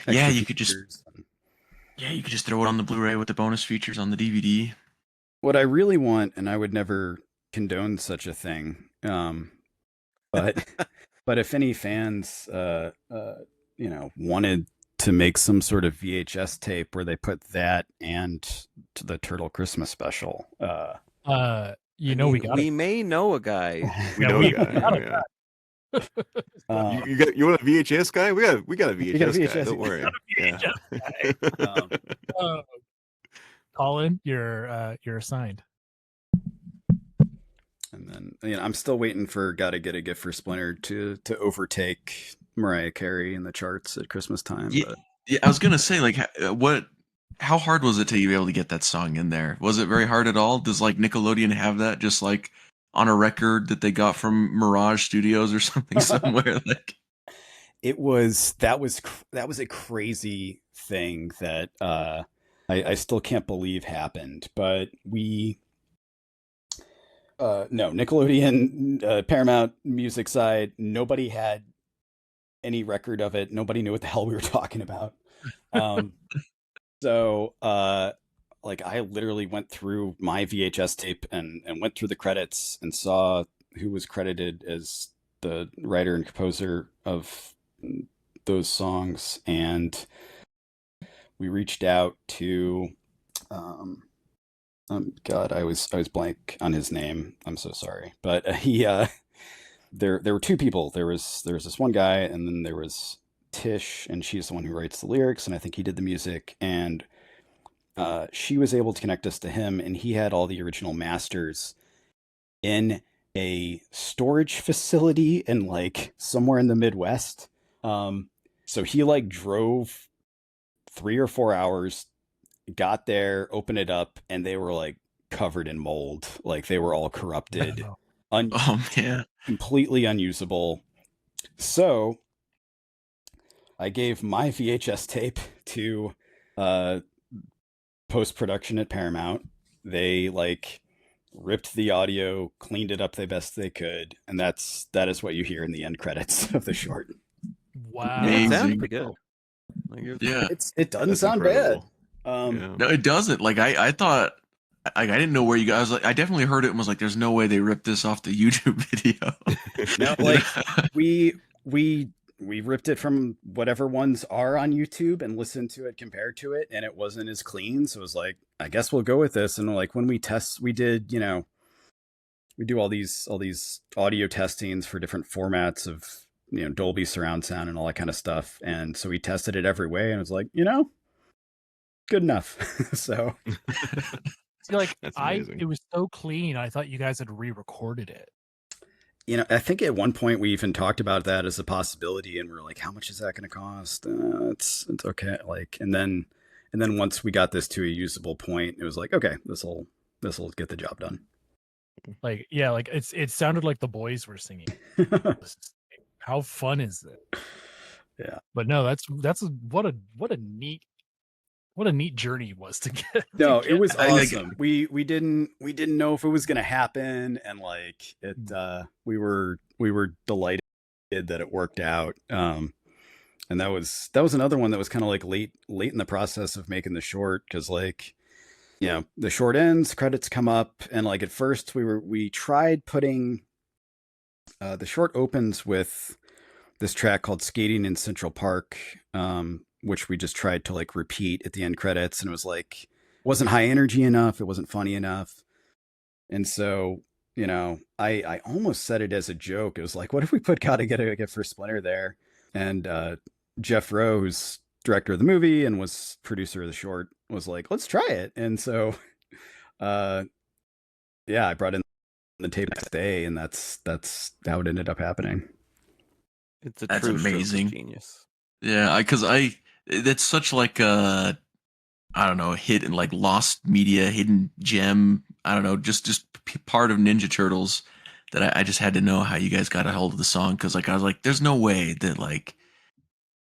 yeah, you could just throw it on the Blu-ray with the bonus features on the DVD. What I really want, and I would never condone such a thing, but if any fans wanted to make some sort of VHS tape where they put that and to the Turtle Christmas special, we may know a guy. We know a guy. You want a VHS guy? We got a VHS guy. Don't worry. Colin, you're assigned. And then I'm still waiting for "Gotta Get a Gift for Splinter" to overtake Mariah Carey in the charts at Christmas time. Yeah, I was gonna say, like, how hard was it to be able to get that song in there? Was it very hard at all? Does like Nickelodeon have that just like on a record that they got from Mirage Studios or something somewhere? Like, that was a crazy thing that I still can't believe happened. But no, Nickelodeon, Paramount Music side, nobody had any record of it. Nobody knew what the hell we were talking about. Um, so, like, I literally went through my VHS tape and went through the credits and saw who was credited as the writer and composer of those songs. And we reached out to, God, I was blank on his name. I'm so sorry, but there were two people. There was this one guy, and then there was Tish, and she's the one who writes the lyrics, and I think he did the music. And she was able to connect us to him, and he had all the original masters in a storage facility in like somewhere in the Midwest. So he like drove 3 or 4 hours, got there, opened it up, and they were like covered in mold. Like they were all corrupted, Oh man. completely unusable. So I gave my VHS tape to post-production at Paramount. They like ripped the audio, cleaned it up the best they could, and that is what you hear in the end credits of the short. Wow. Yeah, it sounds Amazing. pretty good. Like, Yeah. It doesn't That's sound incredible. bad. Yeah. No, it doesn't. Like I thought, I didn't know where you guys. Like, I definitely heard it and was like, "There's no way they ripped this off the YouTube video." No, like we ripped it from whatever ones are on YouTube and listened to it compared to it, and it wasn't as clean. So it was like, I guess we'll go with this. And like when we test, we did, we do all these audio testings for different formats of Dolby surround sound and all that kind of stuff. And so we tested it every way, and it was like, good enough. So See, like That's amazing. it was so clean. I thought you guys had re-recorded it. I think at one point we even talked about that as a possibility, and we're like, how much is that going to cost? It's okay. Like, and then once we got this to a usable point, it was like, okay, this will get the job done. Like, yeah, like it sounded like the boys were singing. How fun is it? Yeah. But no, that's what a neat journey it was to get. No, to it was that. awesome. We didn't know if it was going to happen, and like it, we were delighted that it worked out. And that was another one that was kind of like late in the process of making the short, because like, the short ends, credits come up, and like at first we tried putting the short opens with this track called Skating in Central Park, which we just tried to like repeat at the end credits, and it was like, wasn't high energy enough, it wasn't funny enough. And so, I almost said it as a joke. It was like, what if we put Gotta Get a Gift for Splinter there? And Jeff Rowe, who's director of the movie and was producer of the short, was like, let's try it. And so I brought in the tape next day, and that's how it ended up happening. It's a That's true stroke of amazing. genius. Yeah, because that's such like a, I don't know, hidden, like lost media, hidden gem. I don't know, just part of Ninja Turtles that I just had to know how you guys got a hold of the song, because like I was like, there's no way that like,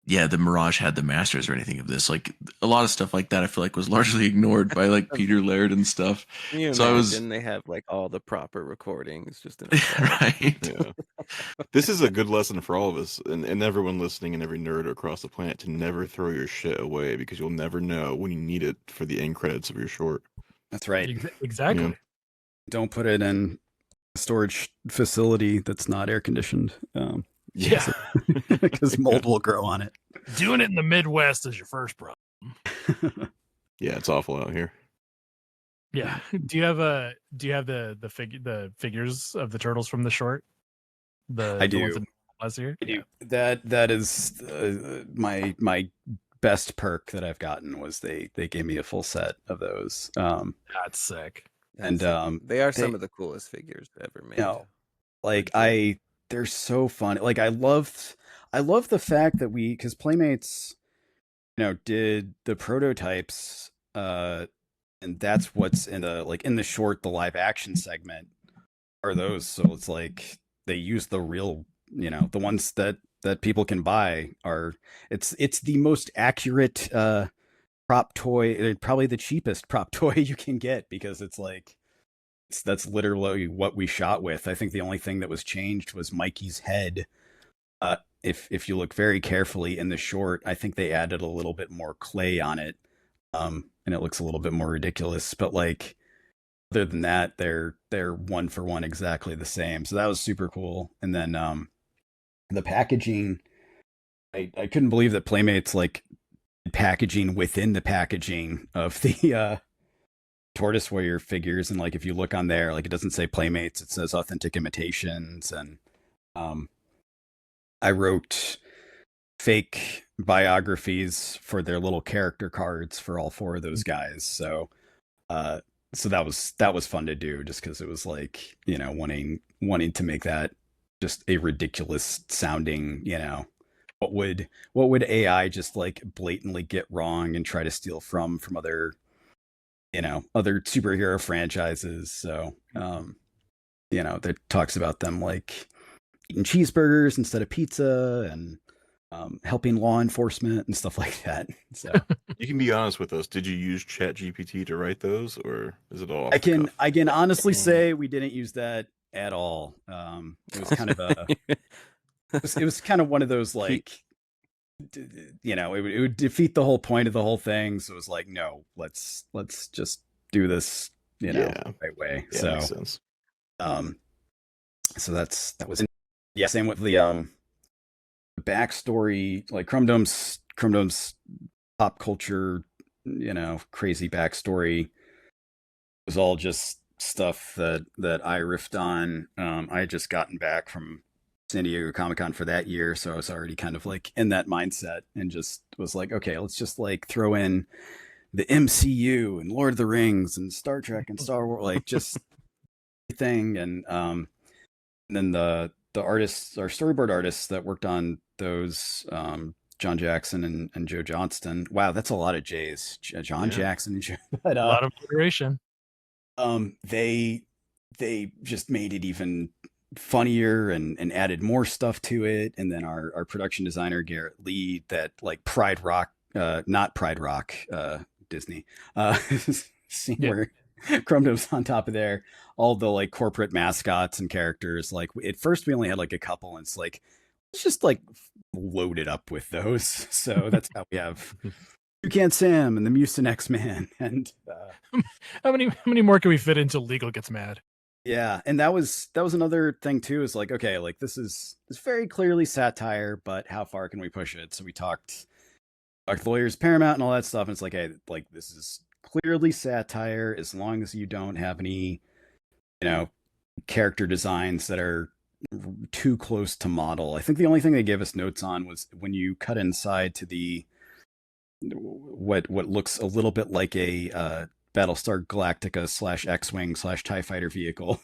yeah, the Mirage had the masters or anything of this. Like a lot of stuff like that, I feel like was largely ignored by like Peter Laird and stuff. Can you So I was imagine they have like all the proper recordings just in a vault? right. Yeah. This is a good lesson for all of us and everyone listening and every nerd across the planet to never throw your shit away, because you'll never know when you need it for the end credits of your short. That's right. Exactly. Yeah. Don't put it in a storage facility that's not air conditioned. Yeah. Because mold will grow on it. Doing it in the Midwest is your first problem. Yeah, it's awful out here. Yeah. Do you have the figures of the turtles from the short? I do. The ones in last year? Yeah. That is my best perk that I've gotten was they gave me a full set of those. That's sick. And they are some of the coolest figures ever made. Like they're so fun. Like I love the fact that because Playmates, did the prototypes, and that's what's in the short, the live action segment are those. So it's like they use the real, the ones that people can buy are, it's the most accurate prop toy, probably the cheapest prop toy you can get, because it's like that's literally what we shot with. I think the only thing that was changed was Mikey's head. If you look very carefully in the short, I think they added a little bit more clay on it, and it looks a little bit more ridiculous. But like, other than that, they're one for one exactly the same. So that was super cool. And then the packaging, I couldn't believe that Playmates like packaging within the packaging of the Tortoise Warrior figures. And like, if you look on there, like, it doesn't say Playmates, it says Authentic Imitations. And I wrote fake biographies for their little character cards for all 4 of those guys. So that was fun to do, just because it was like, you know, wanting to make that just a ridiculous sounding, you know, what would AI just like blatantly get wrong and try to steal from other, you know, other superhero franchises. So you know, that talks about them like eating cheeseburgers instead of pizza, and helping law enforcement and stuff like that. So You can be honest with us. Did you use ChatGPT to write those, or is it all off I the cuff? can honestly say we didn't use that at all. It was kind of it was kind of one of those like, you know, it would defeat the whole point of the whole thing. So it was like, no, let's just do this, you know, Yeah. the right way. Yeah, So makes sense. so that was, yeah, same with the backstory, like Chrome Dome's pop culture, you know, crazy backstory was all just stuff that I riffed on. I had just gotten back from San Diego Comic-Con for that year, so I was already kind of like in that mindset, and just was like, okay, let's just like throw in the MCU and Lord of the Rings and Star Trek and Star Wars, like just everything. And then the artists, our storyboard artists that worked on those, John Jackson and Joe Johnston. Wow, that's a lot of J's. John Yeah. Jackson and Joe. But, A lot of iteration. they just made it even funnier and added more stuff to it. And then our production designer Garrett Lee, that like Pride Rock, not Pride Rock, Disney, scene where Chrome Dome's on top of there, all the like corporate mascots and characters. Like at first we only had like a couple, and it's like, let's just like load it up with those. So that's how we have Toucan Sam and the Mucin X-Man. And How many more can we fit until Legal gets mad? yeah, and that was another thing too, is like, okay, like this is very clearly satire, but how far can we push it? So we talked lawyers, Paramount, and all that stuff, and it's like, hey, like this is clearly satire, as long as you don't have any, you know, character designs that are too close to model. I think the only thing they gave us notes on was when you cut inside to the what looks a little bit like a Battlestar Galactica / X-Wing / TIE fighter vehicle.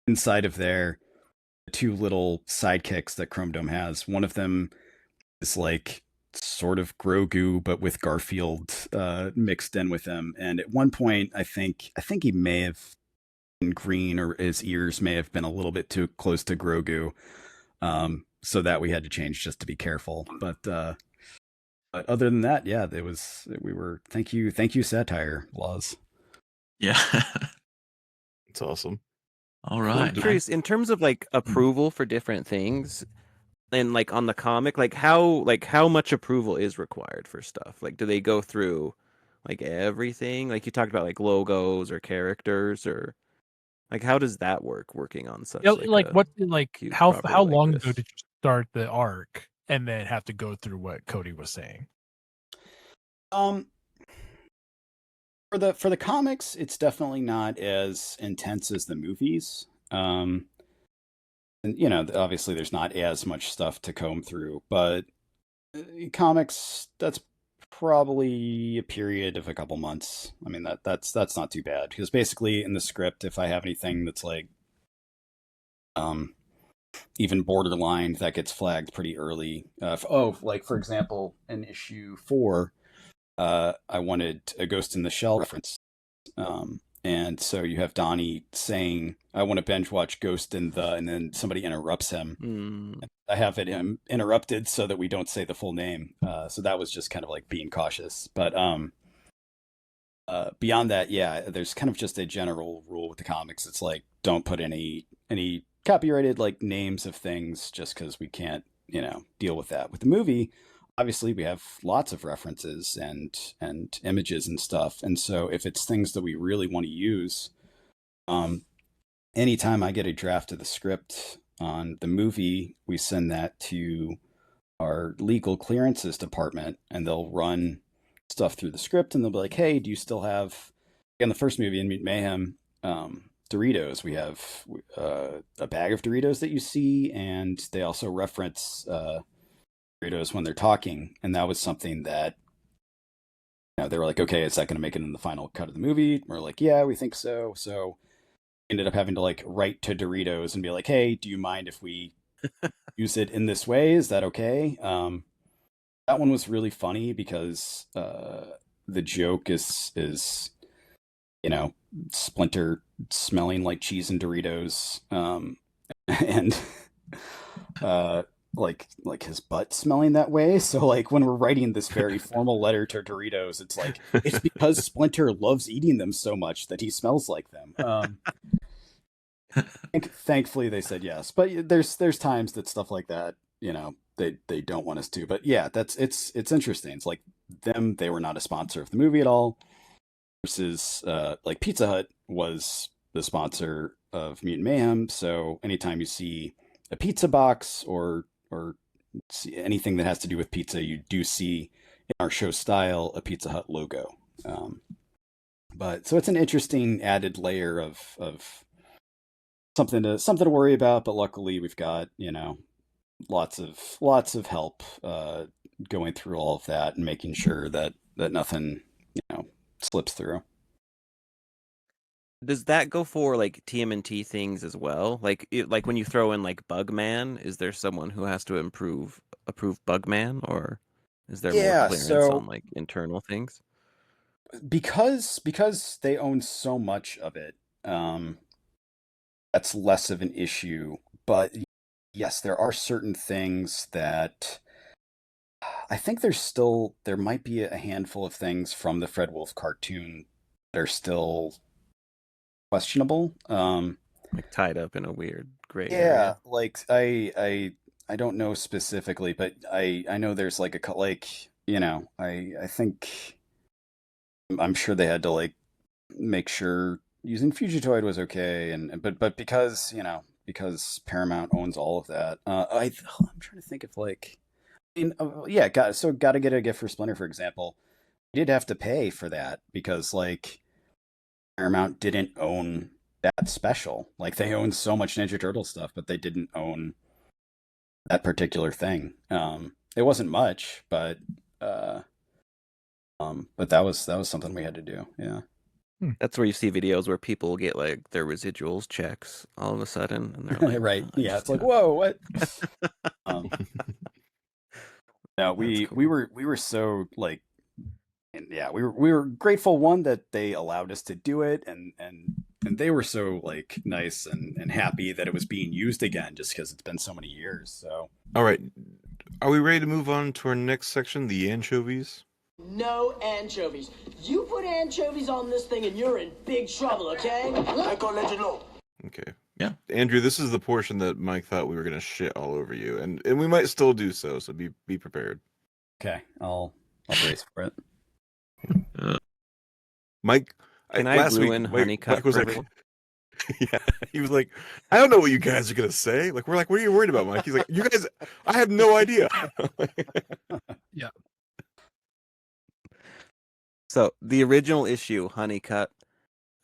Inside of there, the 2 little sidekicks that Chrome Dome has. One of them is like sort of Grogu, but with Garfield mixed in with him. And at one point, I think he may have been green, or his ears may have been a little bit too close to Grogu. So that we had to change just to be careful. But other than that, yeah, thank you satire laws. Yeah. It's awesome. All Well, I'm right. curious, in terms of like approval for different things, and like on the comic, like how much approval is required for stuff? Like, do they go through like everything? Like you talked about like logos or characters, or like how does that working on such Yeah, like what like huge how property like long this? ago did you start the arc and then have to go through what Cody was saying? For the comics, it's definitely not as intense as the movies. And you know, obviously there's not as much stuff to comb through, but comics, that's probably a period of a couple months. I mean, that's not too bad, because basically in the script, if I have anything that's like even borderline, that gets flagged pretty early. Like for example, in issue 4, I wanted a Ghost in the Shell reference, And so you have Donnie saying, "I want to binge watch Ghost in the," and then somebody interrupts him. I have it interrupted so that we don't say the full name. So that was just kind of like being cautious. But beyond that, yeah, there's kind of just a general rule with the comics. It's like, don't put any copyrighted like names of things just because we can't, deal with that. With the movie, obviously we have lots of references and images and stuff. And so if it's things that we really want to use, anytime I get a draft of the script on the movie, we send that to our legal clearances department, and they'll run stuff through the script, and they'll be like, "Hey, do you still have?" In the first movie, in Meat Mayhem, Doritos. We have a bag of Doritos that you see, and they also reference Doritos when they're talking, and that was something that they were like, "Okay, is that going to make it in the final cut of the movie?" We're like, "Yeah, we think so." So ended up having to like write to Doritos and be like, "Hey, do you mind if we use it in this way? Is that okay?" That one was really funny because the joke is Splinter smelling like cheese and Doritos, and like his butt smelling that way. So like when we're writing this very formal letter to Doritos, it's like it's because Splinter loves eating them so much that he smells like them. Thankfully they said yes, but there's times that stuff like that, they don't want us to. But yeah, it's interesting. It's like they were not a sponsor of the movie at all, versus like Pizza Hut was the sponsor of Mutant Mayhem. So anytime you see a pizza box or see anything that has to do with pizza, you do see in our show style a Pizza Hut logo. But so it's an interesting added layer of something to worry about. But luckily we've got lots of help going through all of that and making sure that nothing slips through. Does that go for like TMNT things as well? Like like when you throw in like Bugman, is there someone who has to approve Bugman, or is there more clearance So on like internal things? because they own so much of it, that's less of an issue. But yes, there are certain things that I think there might be a handful of things from the Fred Wolf cartoon that are still questionable. Like tied up in a weird gray Yeah, area. like I don't know specifically, but I know there's like I think I'm sure they had to like make sure using Fugitoid was okay, and but because Paramount owns all of that, I'm trying to think of like, yeah, got to get a gift for Splinter, for example. We did have to pay for that because like Paramount didn't own that special. Like they own so much Ninja Turtle stuff, but they didn't own that particular thing. It wasn't much, but that was something we had to do. Yeah. That's where you see videos where people get like their residuals checks all of a sudden, and they're like, Right. "Oh, I Yeah. just It's like, got-" whoa, what? um, no, That's we cool. were so like, and yeah, we were grateful, one, that they allowed us to do it, and they were so like nice and happy that it was being used again, just because it's been so many years. So All right. Are we ready to move on to our next section, the anchovies? No anchovies. You put anchovies on this thing and you're in big trouble, okay? Okay. Yeah. Andrew, this is the portion that Mike thought we were gonna shit all over you, and we might still do so. So be prepared. okay, I'll brace for it. Mike, Can I last ruin week, Honeycut Mike was for like, everyone? yeah, he was like, I don't know what you guys are gonna say. Like, we're like, what are you worried about, Mike? He's like, you guys, I have no idea. Yeah. So the original issue, Honeycut,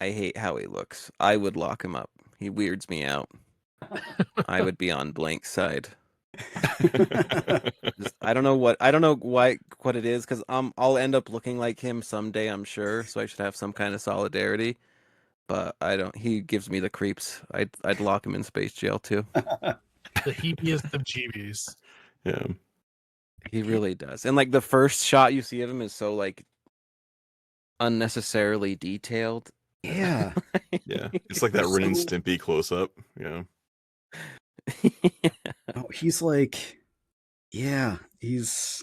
I hate how he looks. I would lock him up. He weirds me out. I would be on Blank's side. I don't know what it is, because I'll end up looking like him someday, I'm sure. So I should have some kind of solidarity. But I don't. He gives me the creeps. I'd lock him in space jail too. The heapiest of GBs. Yeah. He really does. And like the first shot you see of him is so like unnecessarily detailed, Yeah. Yeah, it's like that Ren and So- Stimpy close up. Yeah, Oh, he's like, yeah, he's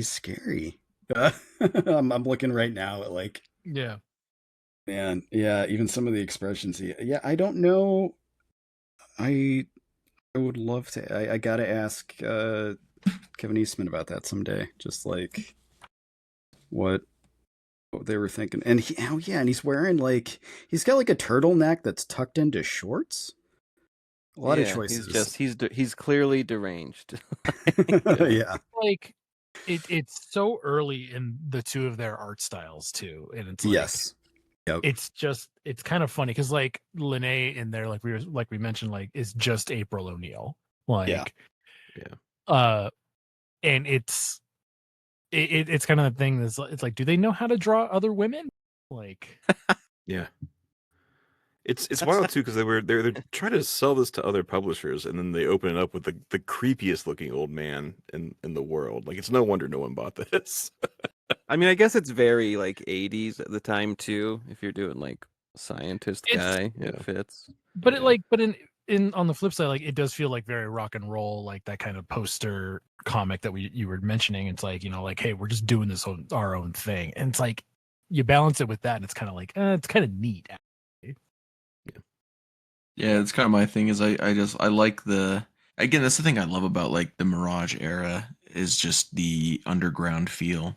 scary. I'm looking right now at like, Yeah. man, yeah, even some of the expressions. Yeah, I don't know. I I would love to. I gotta ask Kevin Eastman about that someday. Just like what they were thinking. And oh yeah, and he's wearing like he's got like a turtleneck that's tucked into shorts. A lot of Yeah, he's choices. just he's clearly deranged. Yeah. Like it's so early in the two of their art styles too, and it's like Yes. Yep. it's kind of funny because like Lene in there, like we mentioned, like is just April O'Neil, like Yeah. and it's kind of the thing that's it's like, do they know how to draw other women? Like, yeah. It's wild too because they're trying to sell this to other publishers and then they open it up with the creepiest looking old man in the world. Like it's no wonder no one bought this. I mean, I guess it's very like 80s at the time too. If you're doing like scientist It's- guy, Yeah. it fits. but Yeah. it like, but in on the flip side, like it does feel like very rock and roll, like that kind of poster comic that you were mentioning. It's like, you know, like, hey, we're just doing this on our own thing, and it's like you balance it with that, and it's kind of like it's kind of neat. Yeah, it's kind of my thing. Is I like the again. That's the thing I love about like the Mirage era is just the underground feel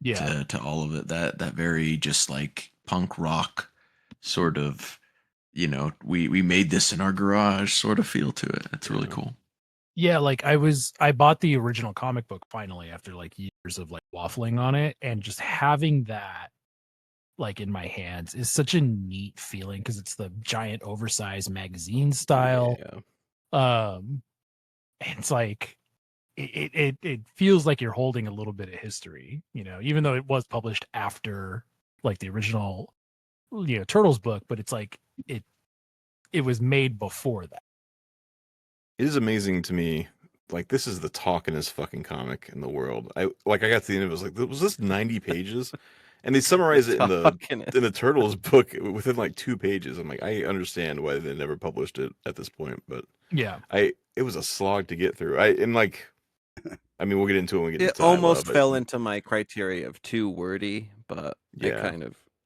Yeah, to all of it. That very just like punk rock sort of, you know, we made this in our garage sort of feel to it. It's really Yeah. cool. yeah. Like I bought the original comic book finally after like years of like waffling on it, and just having that like in my hands is such a neat feeling because it's the giant oversized magazine style. Yeah. And it's like it feels like you're holding a little bit of history, you know, even though it was published after like the original, you know, Turtles book, but it's like it was made before that. It is amazing to me. Like this is the talkingest fucking comic in the world. I got to the end of it, I was like, was this 90 pages? And they summarize it in the Turtles book within like 2 pages. I'm like, I understand why they never published it at this point, but Yeah. it was a slog to get through. I mean, we'll get into it when we get It into I almost Love It. fell into my criteria of too wordy, but Yeah.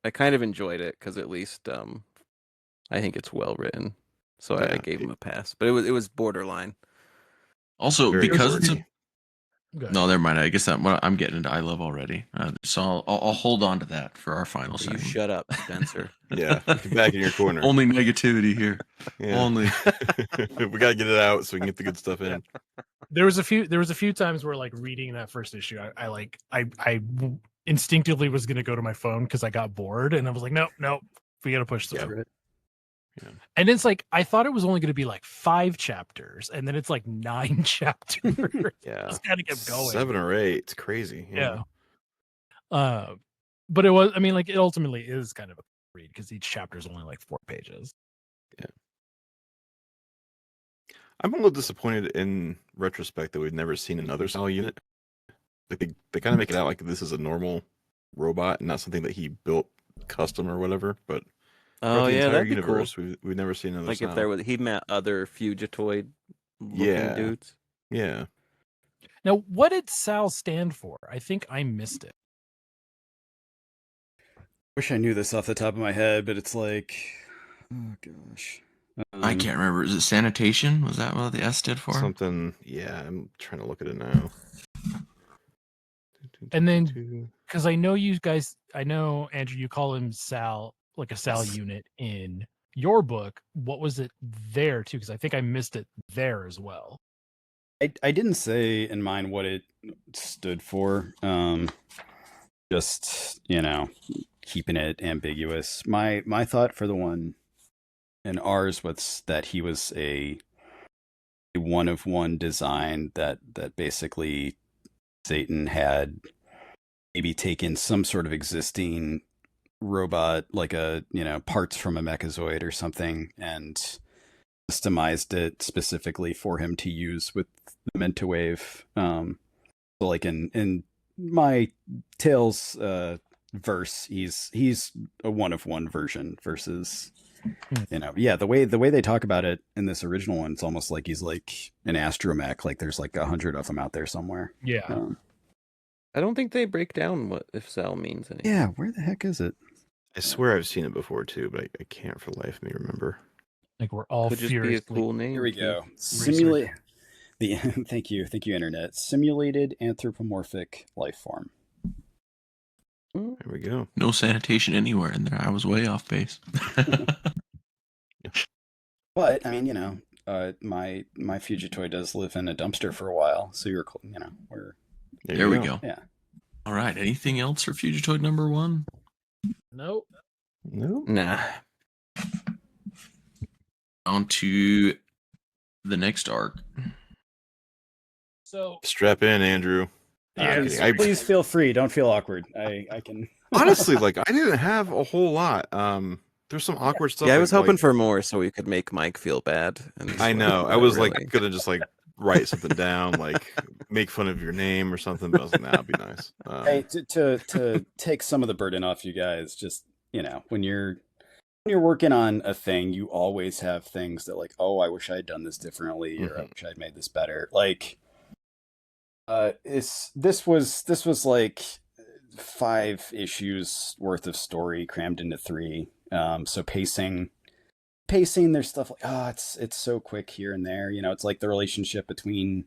I kind of enjoyed it because at least I think it's well written. So I Yeah. gave him a pass, but it was borderline. Also, Very because it's wordy. no, never mind. I guess I'm getting into I Love already. So I'll hold on to that for our final You segment. shut up, Spencer. Yeah, get back in your corner. Only negativity here. Yeah. Only. We gotta get it out so we can get the good stuff in. There was a few times where like reading that first issue, I instinctively was gonna go to my phone because I got bored, and I was like, nope, we gotta push through. Yeah. And it's like I thought it was only gonna be like 5 chapters, and then it's like 9 chapters. Yeah. Just gotta get going. 7 or 8. It's crazy. Yeah. But it was, I mean, like it ultimately is kind of a read because each chapter is only like 4 pages. I'm a little disappointed in retrospect that we've never seen another style unit. Like they kind of make it out like this is a normal robot and not something that he built custom or whatever. But Oh throughout the yeah, entire that'd be universe, cool. we've never seen another Like style. if there was he met other Fugitoid looking Yeah. dudes. Yeah. Now, what did Sal stand for? I think I missed it. Wish I knew this off the top of my head, but it's like, oh gosh. I can't remember. Is it sanitation? Was that what the S stood for? Something. Yeah, I'm trying to look at it now. And then, because I know you guys, I know Andrew, you call him Sal, like a Sal unit in your book. What was it there too? Because I think I missed it there as well. I didn't say in mine what it stood for. Just, you know, keeping it ambiguous. My thought for the one in ours was that he was a one of one design that basically Satan had maybe taken some sort of existing robot, like a, you know, parts from a Mechazoid or something, and customized it specifically for him to use with the Mentawave. So like in my Tales verse. He's a one of one version versus Hmm. the way they talk about it in this original one, it's almost like he's like an astromech, like there's like 100 of them out there somewhere. Yeah. I don't think they break down what if Zal means anything. Yeah, where the heck is it? I swear I've seen it before too, but I can't for the life of me remember. Like we're all Could just be a furiously cool name. Here we Keith. go. Simulate the thank you internet. Simulated anthropomorphic life form. There we go. No sanitation anywhere in there. I was way off base. But I mean, my Fugitoid does live in a dumpster for a while, so we're There we go. yeah. All right. Anything else for Fugitoid number 1? Nope. No. Nah. On to the next arc. So Strap in, Andrew. Yeah, Please feel free. Don't feel awkward. I can Honestly, like I didn't have a whole lot. There's some awkward stuff. Yeah, I was like, hoping for more so we could make Mike feel bad. And I know. I not was really. like gonna just like write something down, like make fun of your name or something. But I was like, nah, that'd be nice. hey, to take some of the burden off you guys. Just when you're working on a thing, you always have things that like, oh, I wish I had done this differently, or I wish I'd made this better. Like, this was like 5 issues worth of story crammed into 3. So pacing, there's stuff like, it's so quick here and there. It's like the relationship between,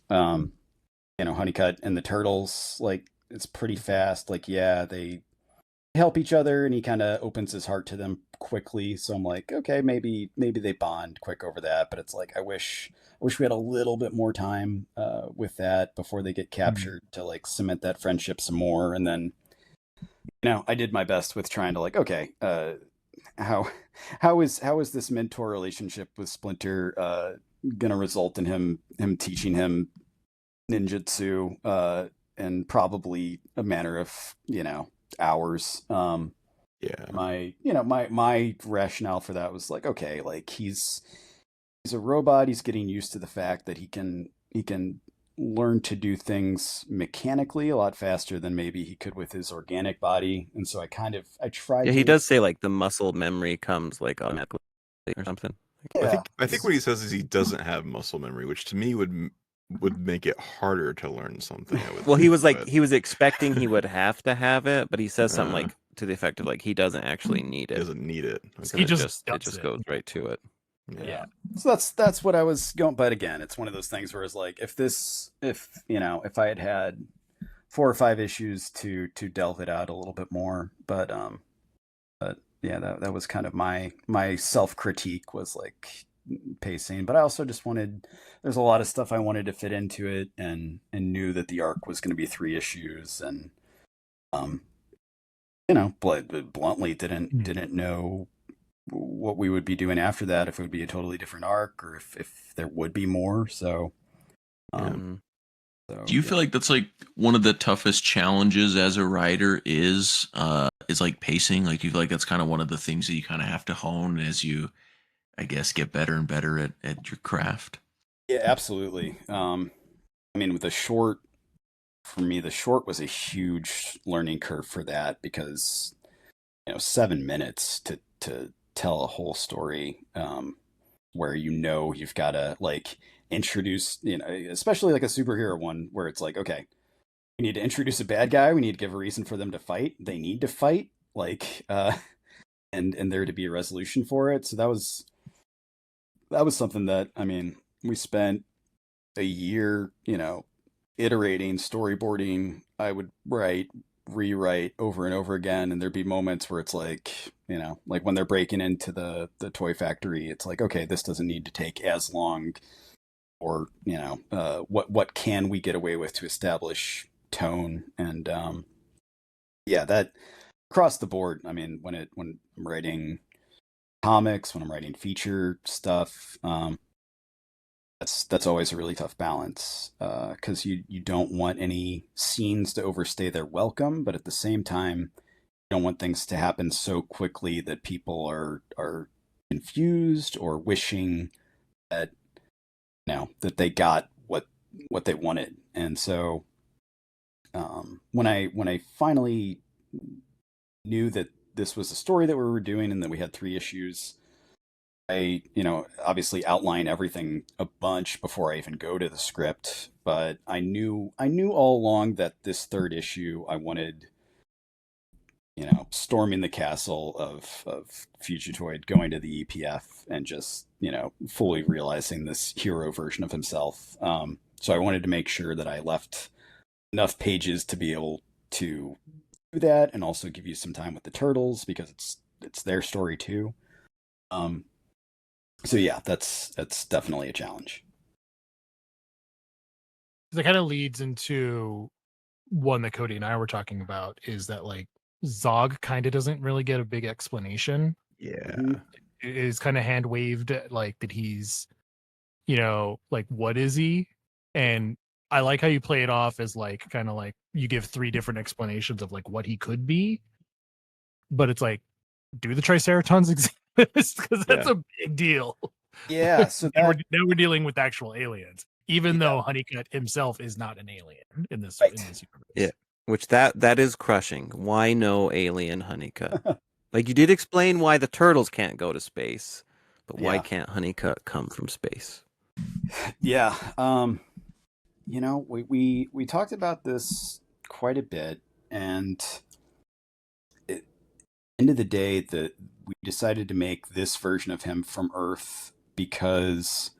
Honeycutt and the turtles. Like, it's pretty fast. Like, yeah, they help each other, and he kind of opens his heart to them quickly. So I'm like, okay, maybe they bond quick over that. But it's like, I wish we had a little bit more time with that before they get captured to like cement that friendship some more. And then, I did my best with trying to like, okay, how is this mentor relationship with Splinter gonna result in him teaching him ninjutsu in probably a matter of hours. yeah. My rationale for that was like, okay, like he's a robot. He's getting used to the fact that he can learn to do things mechanically a lot faster than maybe he could with his organic body. And so I tried. Yeah, he does say like the muscle memory comes like automatically or something. Yeah. I think what he says is he doesn't have muscle memory, which to me would make it harder to learn something. I would Well, he think, was like but he was expecting he would have to have it, but he says something like to the effect of like he doesn't actually need he it. doesn't need it. So He it just it does just it. goes right to it. Yeah. So that's what I was going. But again, it's one of those things where it's like, if I had 4 or 5 issues to delve it out a little bit more, but yeah, that was kind of my self critique was like pacing. But I also just there's a lot of stuff I wanted to fit into it, and knew that the arc was going to be 3 issues, and bluntly didn't know what we would be doing after that, if it would be a totally different arc, or if there would be more. So, Mhm. Do you feel like that's like one of the toughest challenges as a writer is like pacing? Like, do you feel like that's kind of one of the things that you kind of have to hone as you, I guess, get better and better at your craft? Yeah, absolutely. I mean, with the short, for me, the short was a huge learning curve for that, because 7 minutes to tell a whole story, where you've got to like introduce, especially like a superhero one, where it's like, okay, we need to introduce a bad guy, we need to give a reason for them to fight, they need to fight, like and there to be a resolution for it. So that was something that, I mean, we spent a year iterating, storyboarding. I would rewrite over and over again, and there'd be moments where it's like, like when they're breaking into the toy factory, it's like, okay, this doesn't need to take as long, or what can we get away with to establish tone. And yeah, that across the board. I mean, when I'm writing comics, when I'm writing feature stuff, that's always a really tough balance, because you don't want any scenes to overstay their welcome, but at the same time, you don't want things to happen so quickly that people are confused or wishing that that they got what they wanted. And so when I finally knew that this was a story that we were doing and that we had 3 issues, I, obviously outline everything a bunch before I even go to the script, but I knew all along that this 3rd issue I wanted, storming the castle of Fugitoid, going to the EPF and just, fully realizing this hero version of himself. So I wanted to make sure that I left enough pages to be able to do that and also give you some time with the turtles because it's their story too. So yeah, that's definitely a challenge. That kind of leads into one that Cody and I were talking about, is that like Zog kind of doesn't really get a big explanation. Yeah. It is kind of hand waved like that he's, like what is he? And I like how you play it off as like kind of like you give 3 different explanations of like what he could be, but it's like, do the Triceratons exist? Because that's a big deal. Yeah, so now we're dealing with actual aliens, even though Honeycutt himself is not an alien in this universe. Yeah, which that is crushing. Why no alien Honeycutt? Like, you did explain why the turtles can't go to space, but why can't Honeycutt come from space? Yeah, we talked about this quite a bit, and at the end of the day, we decided to make this version of him from Earth because,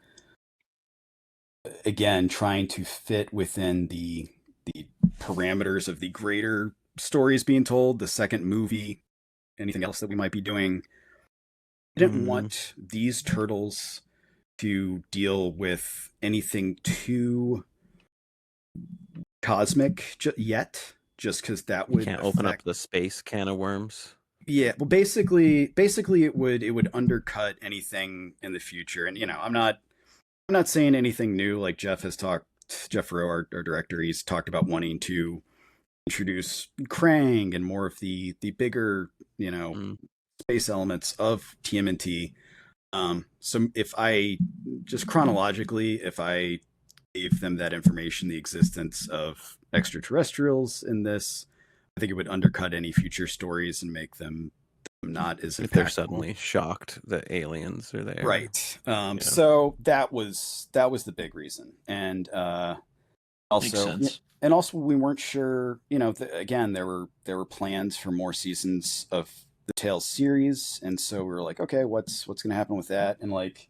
again, trying to fit within the parameters of the greater stories being told, the 2nd movie, anything else that we might be doing. I didn't want these turtles to deal with anything too cosmic yet, just because that would can't open up the space can of worms. Yeah, well, basically, it would undercut anything in the future, and I'm not saying anything new. Like Jeff Rowe, our director, he's talked about wanting to introduce Krang and more of the bigger, space elements of TMNT. So if I just chronologically, if I gave them that information, the existence of extraterrestrials in this, I think it would undercut any future stories and make them not as impactful. If they're suddenly shocked that aliens are there, right? So that was the big reason, and also, we weren't sure. Again, there were plans for more seasons of the Tales series, and so we were like, okay, what's going to happen with that? And like,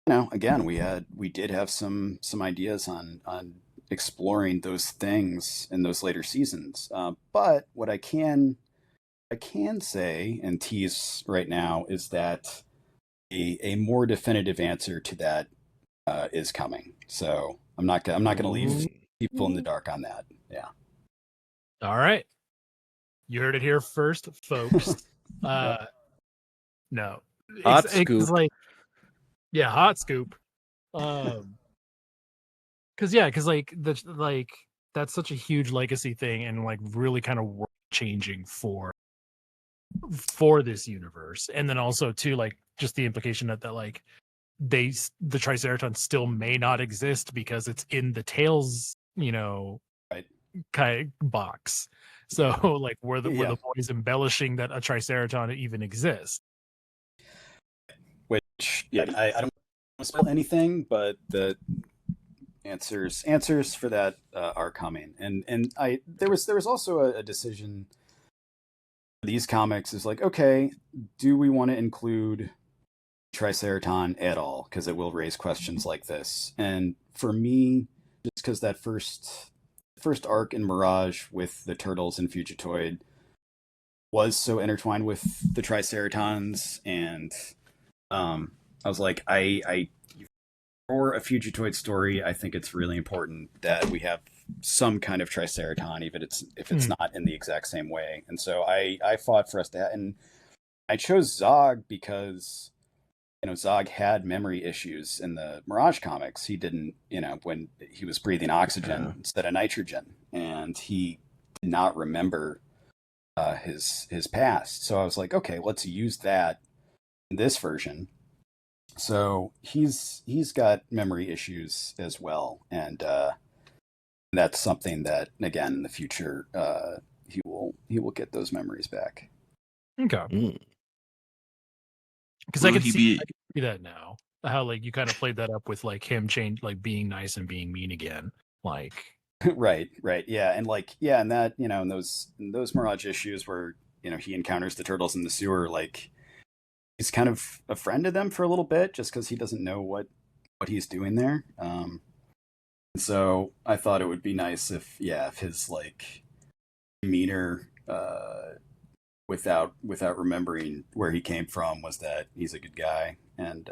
again, we did have some ideas on exploring those things in those later seasons. But what I can say and tease right now is that a more definitive answer to that is coming. So I'm not going to leave people in the dark on that. Yeah. All right. You heard it here first, folks. No. Hot scoop. Like, yeah, hot scoop. Because like that's such a huge legacy thing and like really kind of world changing for this universe, and then also too like just the implication that like the Triceratons still may not exist because it's in the Tales, kind of box. So like were the boys embellishing that a Triceraton even exists? Which I don't want to spoil anything, but the answers for that are coming, and there was also a decision. These comics is like, okay, do we want to include Triceraton at all? Because it will raise questions like this. And for me, just because that first arc in Mirage with the Turtles and Fugitoid was so intertwined with the Triceratons, and I was like, for a Fugitoid story, I think it's really important that we have some kind of Triceraton, even if it's not in the exact same way. And so I fought for us to have, and I chose Zog because Zog had memory issues in the Mirage comics. He didn't, when he was breathing oxygen instead of nitrogen, and he did not remember his past. So I was like, okay, let's use that in this version. So he's got memory issues as well, and that's something that, again, in the future, he will get those memories back. Okay. Mm. Because I Will could he see be- that now. How like you kind of played that up with like him change like being nice and being mean again. Like Right, yeah, and and that in those Mirage issues where he encounters the turtles in the sewer, like he's kind of a friend to them for a little bit, just because he doesn't know what he's doing there. And so I thought it would be nice if his like demeanor, without remembering where he came from, was that he's a good guy, and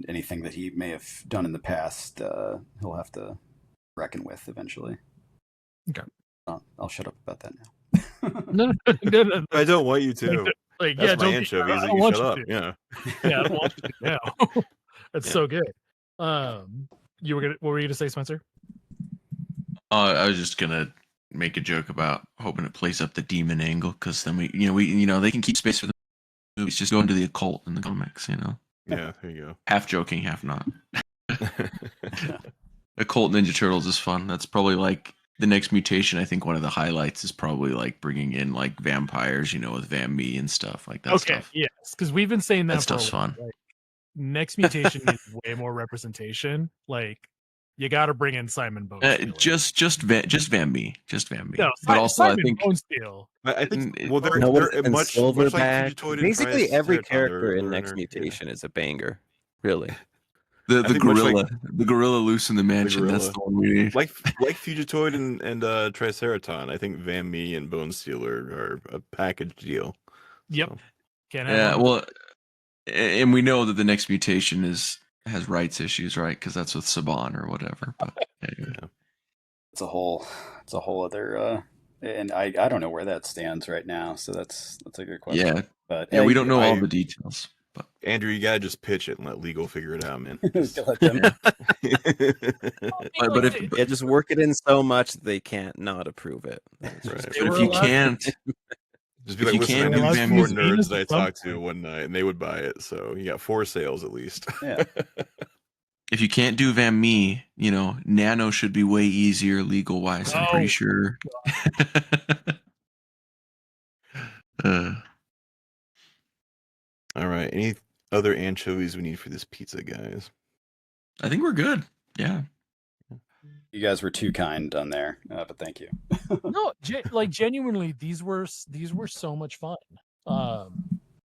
anything that he may have done in the past, he'll have to reckon with eventually. Okay. I'll shut up about that now. no. I don't want you to. Like That's yeah, my don't anchovies. I That don't you want shut you up. to. Yeah. Yeah, I don't want you to now. That's Yeah. so good. You were what were you to say, Spencer? I was just gonna make a joke about hoping it plays up the demon angle, because then we they can keep space for the movies, just go into the occult in the comics. Yeah. There you Half joking, half not. go. Occult Ninja Turtles is fun. That's probably like the next mutation. I think one of the highlights is probably like bringing in like vampires, with Van Me and stuff like that. Okay, Stuff. yes, because we've been saying that That for a stuff's while. fun. Like, next mutation needs way more representation. Like you got to bring in Simon Bone. Just Van Me, No, but also Simon I think Bone Steel. I think. Well, No, what they're and much like Silverback. Fugitoid and Basically, every Triceratops, character in they're Next her- Mutation is a banger. Really. the I think much gorilla, the gorilla loose in the mansion. That's gorilla. the one we need. like Fugitoid and Triceratops. I think Van Me and Bone Steel are a package deal. Yep. So. Can't have Yeah, one. well, and we know that the next mutation has rights issues, right? Because that's with Saban or whatever. But anyway. Yeah. It's a whole other, and I don't know where that stands right now. So that's a good question. Yeah, But yeah, we don't know all I- the details. But Andrew, you gotta just pitch it and let legal figure it out, man. Just- Let them- but if Yeah, just work it in so much that they can't not approve it. That's just- Right. They but were if you allowed- can't, Just be If like, you listen, I can't knew do these Van four Mee's nerds Venus that I at some talked to point. one night, and they would buy it. So you got 4 sales at least. Yeah. if you can't do Van Me, Nano should be way easier legal wise. I'm pretty Oh. sure. All right. Any other anchovies we need for this pizza, guys? I think we're good. Yeah. You guys were too kind on there, but thank you. No, like genuinely, these were so much fun.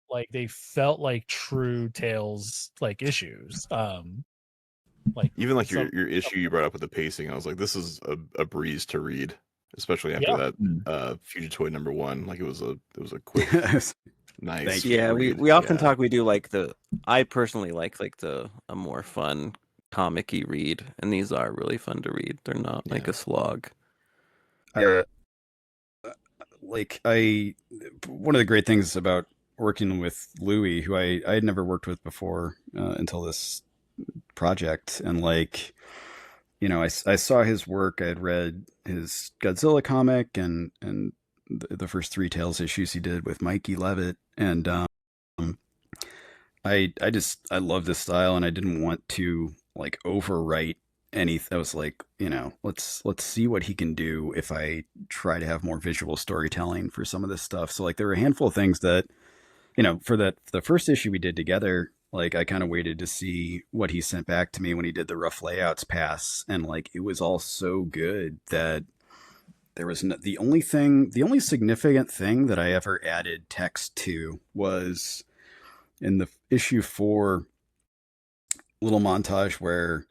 Like they felt like true Tales like issues. Like Even like some- your issue you brought up with the pacing, I was like, this is a breeze to read, especially after Yeah. that Fugitoid #1. Like it was a quick, nice. Thank Yeah, read. we often Yeah. talk. We do like I personally like a more fun comic-y read, and these are really fun to read. They're not like Yeah. a slog. One of the great things about working with Louis, who I had never worked with before until this project, and I saw his work. I had read his Godzilla comic and the first 3 Tales issues he did with Mikey Levitt, and I love this style, and I didn't want to like overwrite anything. I was like, let's see what he can do if I try to have more visual storytelling for some of this stuff. So like there were a handful of things that, for the first issue we did together, like I kind of waited to see what he sent back to me when he did the rough layouts pass, and like it was all so good that there was the only significant thing that I ever added text to was in the issue 4 little montage where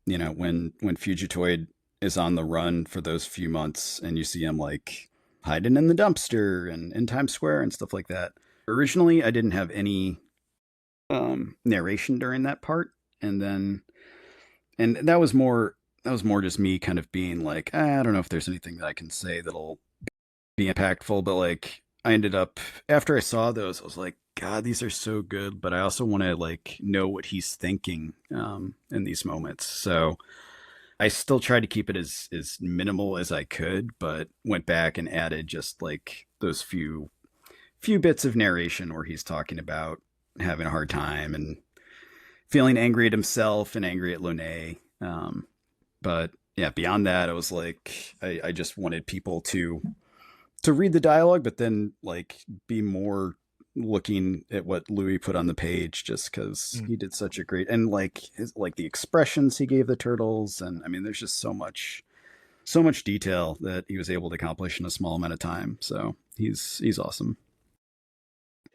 when Fugitoid is on the run for those few months, and you see him like hiding in the dumpster and in Times Square and stuff like that. Originally, I didn't have any narration during that part, and that was more just me kind of being like, I don't know if there's anything that I can say that'll be impactful, but like I ended up, after I saw those, I was like, God, these are so good, but I also want to like know what he's thinking in these moments. So I still tried to keep it as minimal as I could, but went back and added just like those few bits of narration where he's talking about having a hard time and feeling angry at himself and angry at Lone. But yeah, beyond that, I was like, I just wanted people to read the dialogue, but then like be more looking at what Louis put on the page, just because he did such a great, and like the expressions he gave the turtles, and I mean, there's just so much detail that he was able to accomplish in a small amount of time. So he's awesome.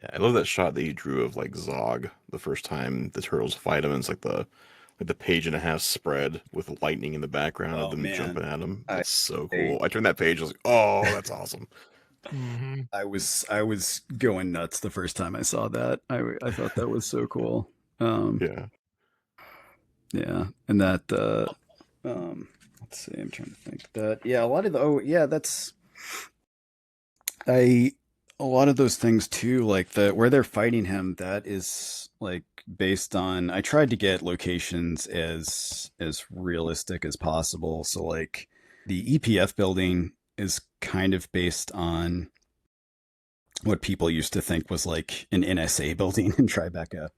Yeah, I love that shot that you drew of like Zog the first time the turtles fight him. And it's like the page and a half spread with lightning in the background of Oh, them man. jumping at him. I- That's so cool. I turned that page. I was like, oh, that's awesome. Mm-hmm. I was going nuts the first time I saw that. I thought that was so cool. Yeah. Yeah, and that let's see, I'm trying to think that yeah, a lot of that's a lot of those things too, like the where they're fighting him, that is like based on, I tried to get locations as realistic as possible. So like the EPF building is kind of based on what people used to think was like an NSA building in Tribeca.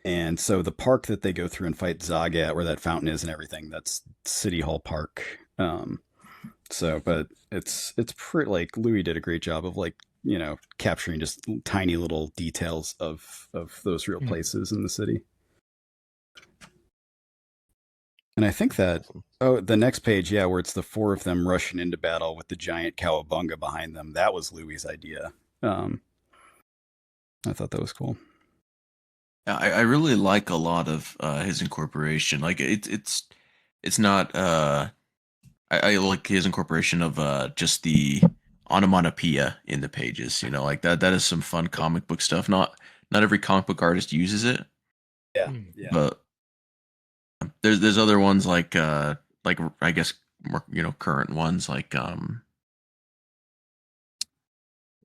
And so the park that they go through and fight Zog at, where that fountain is and everything, that's City Hall Park. But it's pretty, like Louis did a great job of like, capturing just tiny little details of those real places in the city. And I think that the next page, yeah, where it's the four of them rushing into battle with the giant cowabunga behind them, that was Louis's idea. I thought that was cool. I really like a lot of his incorporation. Like it's not I like his incorporation of just the onomatopoeia in the pages. Like that is some fun comic book stuff. Not every comic book artist uses it, Yeah. but there's other ones like I guess more, current ones like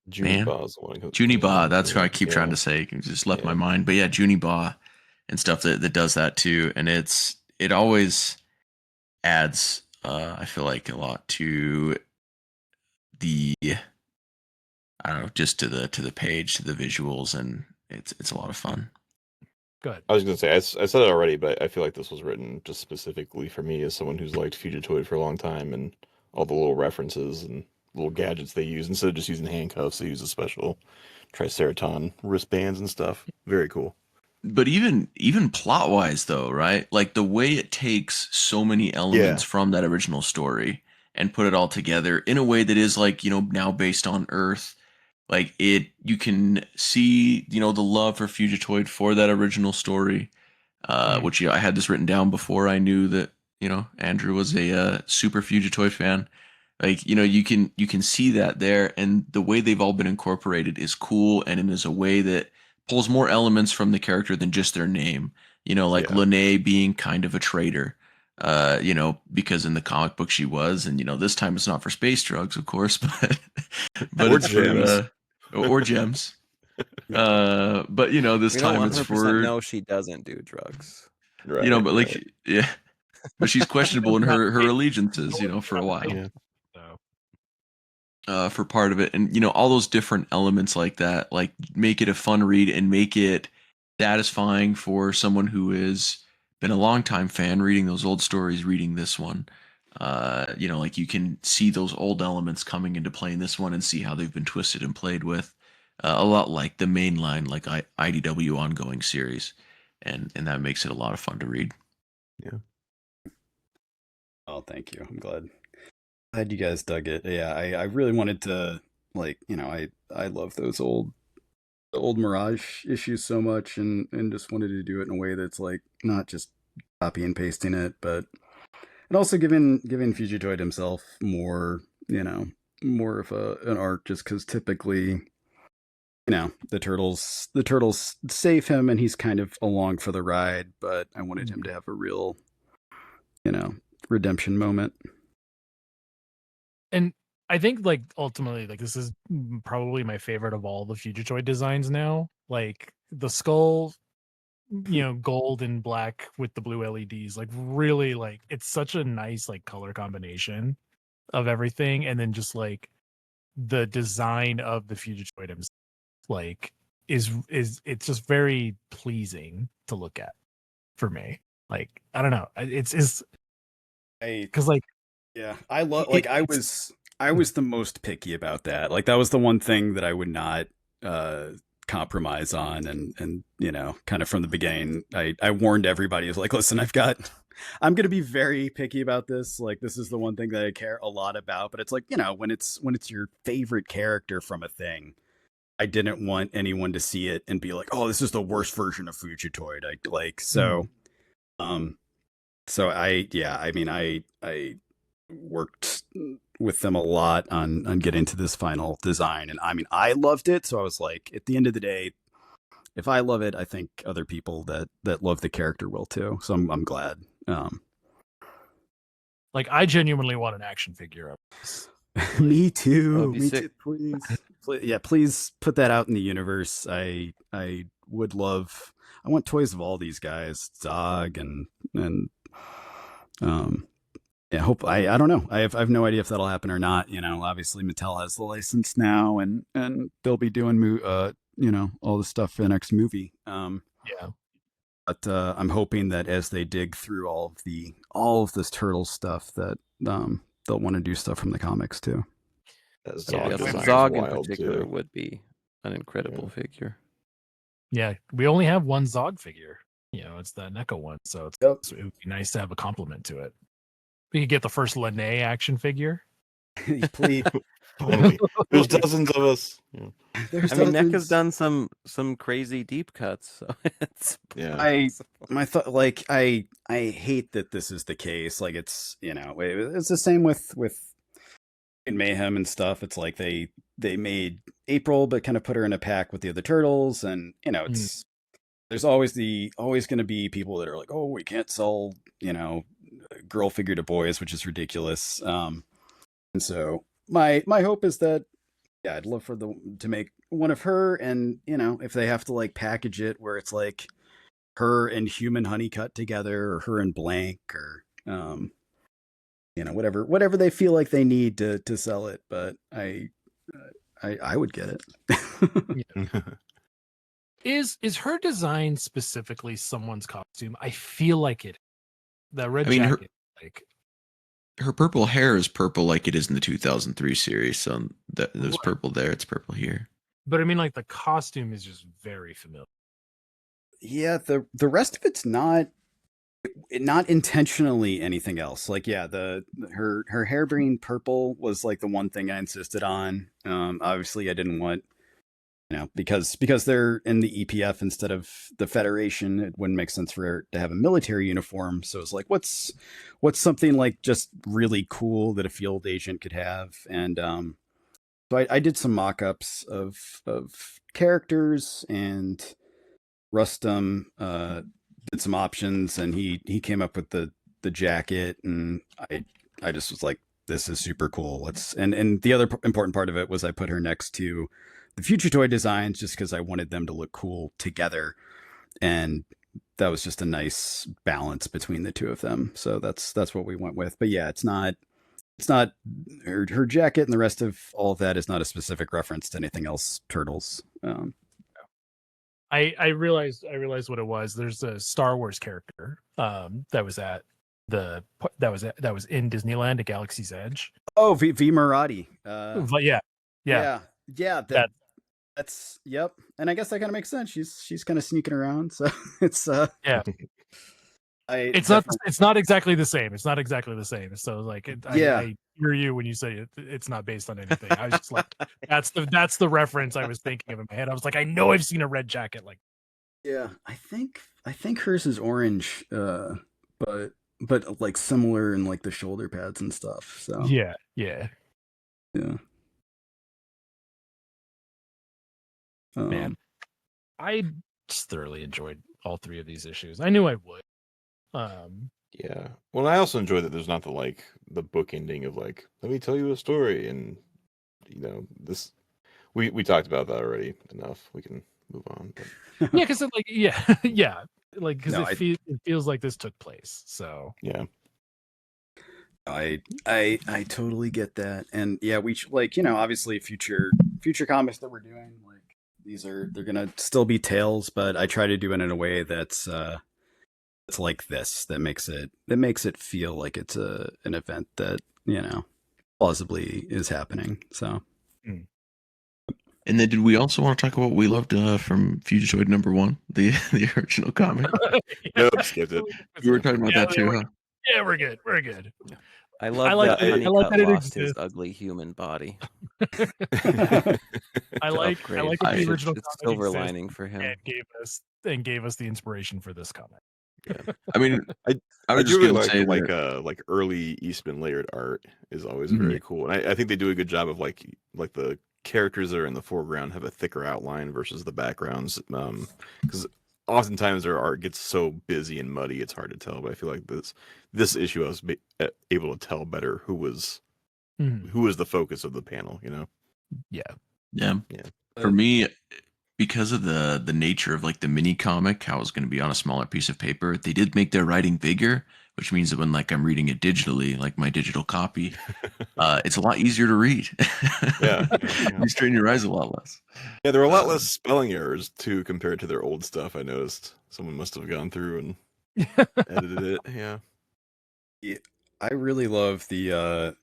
Juniba is the one. Juniba, that's what I keep trying to say. It just left my mind. But yeah, Juniba and stuff that does that too. And it always adds I feel like a lot to the, I don't know, just to the page, to the visuals, and it's a lot of fun. Good. I was gonna say I said it already, but I feel like this was written just specifically for me as someone who's liked Fugitoid for a long time, and all the little references and little gadgets they use instead of just using handcuffs, they use a special Triceraton wristbands and stuff. Very cool. But even plot wise though, right? Like the way it takes so many elements from that original story and put it all together in a way that is like, now based on Earth. Like you can see, the love for Fugitoid for that original story, which I had this written down before I knew that, Andrew was a super Fugitoid fan. Like, you can see that there, and the way they've all been incorporated is cool, and it is a way that pulls more elements from the character than just their name. Like Lene being kind of a traitor, because in the comic book she was, and this time it's not for space drugs, of course, but or it's gems. Or gems. But this We time don't it's 100% for know she doesn't do drugs. Right, but like yeah, but she's questionable in her allegiances, for a while. Yeah. For part of it, and all those different elements like that, like make it a fun read and make it satisfying for someone who has been a longtime fan reading those old stories, reading this one. Like you can see those old elements coming into play in this one and see how they've been twisted and played with, a lot like the mainline, like IDW ongoing series, and that makes it a lot of fun to read. Yeah. Oh, thank you. I'm glad you guys dug it. Yeah, I really wanted to, like, I love those old Mirage issues so much, and just wanted to do it in a way that's like not just copy and pasting it, but and also giving Fugitoid himself more, more of an arc, just because typically, the turtles save him and he's kind of along for the ride, but I wanted him to have a real, redemption moment. And I think like ultimately, like this is probably my favorite of all the Fugitoid designs now. Like the skull, gold and black with the blue LEDs, like really, like it's such a nice like color combination of everything, and then just like the design of the Fugitoid himself, like is it's just very pleasing to look at for me. Like I don't know, it's Because like, yeah, I love like I was the most picky about that. Like that was the one thing that I would not compromise on, and kind of from the beginning, I warned everybody. I was like, listen, I'm going to be very picky about this. Like this is the one thing that I care a lot about. But it's like when it's your favorite character from a thing, I didn't want anyone to see it and be like, oh, this is the worst version of Fugitoid. So I worked with them a lot on getting to this final design, and I mean I loved it. So I was like, at the end of the day, if I love it, I think other people that love the character will too. So I'm glad. like I genuinely want an action figure of this. Me too. That would be Me sick. too. Please put that out in the universe. I would love. I want toys of all these guys, Zog and yeah. Hope I don't know. I have no idea if that'll happen or not. Obviously Mattel has the license now, and they'll be doing all the stuff for the next movie. Yeah. But I'm hoping that as they dig through all of this turtle stuff, that they'll want to do stuff from the comics too. That Yeah, design is Zog in wild, particular too. would be an incredible figure. Yeah, we only have one Zog figure. It's the NECA one, so it would be nice to have a complement to it. We could get the first Lene action figure. Please. Finally. There's dozens of us. Yeah. There's I mean, dozens. NECA's done some crazy deep cuts, so it's Yeah. I hate that this is the case. Like it's it's the same with in Mayhem and stuff. It's like they made April but kind of put her in a pack with the other turtles, and it's there's always going to be people that are like, oh, we can't sell girl figure to boys, which is ridiculous. And so my hope is that I'd love for to make one of her, and if they have to like package it where it's like her and Human Honeycut together, or her and Blank, or whatever they feel like they need to sell it. But I would get it. Is her design specifically someone's costume? I feel like it. The red jacket, her purple hair is purple like it is in the 2003 series. So there's purple there. It's purple here. But I mean, like the costume is just very familiar. Yeah, the rest of it's not intentionally anything else. Like, yeah, her hair being purple was like the one thing I insisted on. Obviously, I didn't want because they're in the EPF instead of the Federation, it wouldn't make sense for her to have a military uniform. So it's like, what's something like just really cool that a field agent could have? And so I did some mock-ups of characters, and Rustum did some options, and he came up with the jacket, and I just was like, this is super cool. And the other important part of it was I put her next to the Fugitoid designs just because I wanted them to look cool together, and that was just a nice balance between the two of them. So that's what we went with. But yeah, it's not her jacket, and the rest of all of that is not a specific reference to anything else Turtles. I realized what it was. There's a Star Wars character that was in Disneyland at Galaxy's Edge. Oh, V Murati. But yeah. That's yep. And I guess that kind of makes sense. She's kind of sneaking around, so it's yeah. It's not exactly the same. It's not exactly the same. So like, I hear you when you say it's not based on anything. I was just like, that's the reference I was thinking of in my head. I was like, I know I've seen a red jacket like. Yeah, I think hers is orange, but like similar in like the shoulder pads and stuff. So yeah. Man, I just thoroughly enjoyed all three of these issues. I knew I would. Yeah. Well, I also enjoy that there's not the book ending of like, let me tell you a story, and this we talked about that already enough. We can move on. But... yeah, because because it feels like this took place. So yeah. I totally get that, and yeah, we obviously future comics that we're doing, like they're gonna still be tales, but I try to do it in a way that's like this that makes it feel like it's an event that, you know, plausibly is happening. So And then, did we also want to talk about what we loved from Fugitoid #1, the original comic? Nope, skipped it. We were talking about that too, huh? Yeah, we're good. We're good. I love like that that- I like Honeycutt that it lost his exists. ugly human body. I to like upgrade. that the It's- original it's comic silver exists lining for him. and gave us the inspiration for this comic. I mean, I I was do just really gonna like say like that, like early Eastman layered art is always Mhm. very cool, and I think they do a good job of like the characters that are in the foreground have a thicker outline versus the backgrounds, because oftentimes their art gets so busy and muddy it's hard to tell. But I feel like this issue I was able to tell better who was the focus of the panel. You know? Yeah. yeah. Yeah. For me, because of the nature of like the mini comic, how it's going to be on a smaller piece of paper, they did make their writing bigger, which means that when like I'm reading it digitally, like my digital copy, it's a lot easier to read. Yeah. You strain your eyes a lot less. Yeah, there are a lot less spelling errors too compared to their old stuff. I noticed someone must have gone through and edited it. Yeah. I really love the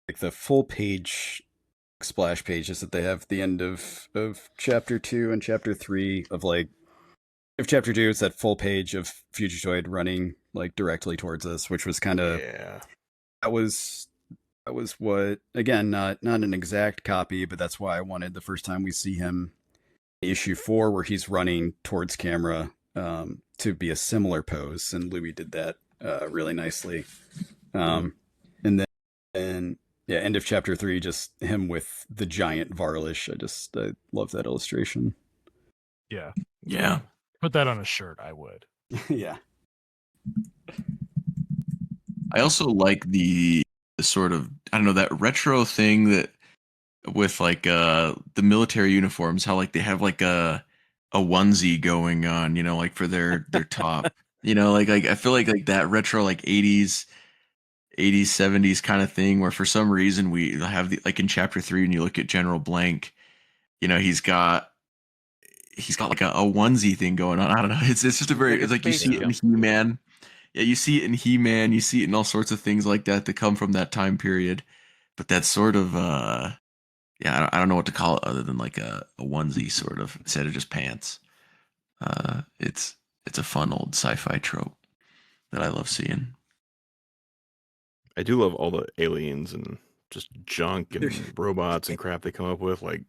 like the full page splash pages that they have at the end of chapter 2 and chapter 3 of like, if chapter 2 is that full page of Fugitoid running like directly towards us, which was kind of that was what, again, not an exact copy, but that's why I wanted the first time we see him issue 4 where he's running towards camera to be a similar pose, and Louis did that really nicely. And then yeah, end of chapter 3, just him with the giant Varlish. I love that illustration. Yeah. Yeah. Put that on a shirt, I would. Yeah. I also like the sort of, I don't know, that retro thing that with like the military uniforms, how like they have like a onesie going on, you know, like for their top, you know, like I feel like that retro like 80s 70s kind of thing, where for some reason we have the, like in chapter 3 when you look at General Blank, you know, he's got like a onesie thing going on. I don't know, it's just a very, Like a it's like you space see it in He-Man. Yeah, you see it in He-Man, you see it in all sorts of things like that come from that time period. But that's sort of yeah, I don't know what to call it other than like a onesie sort of instead of just pants. It's a fun old sci-fi trope that I love seeing. I do love all the aliens and just junk and robots and crap they come up with. Like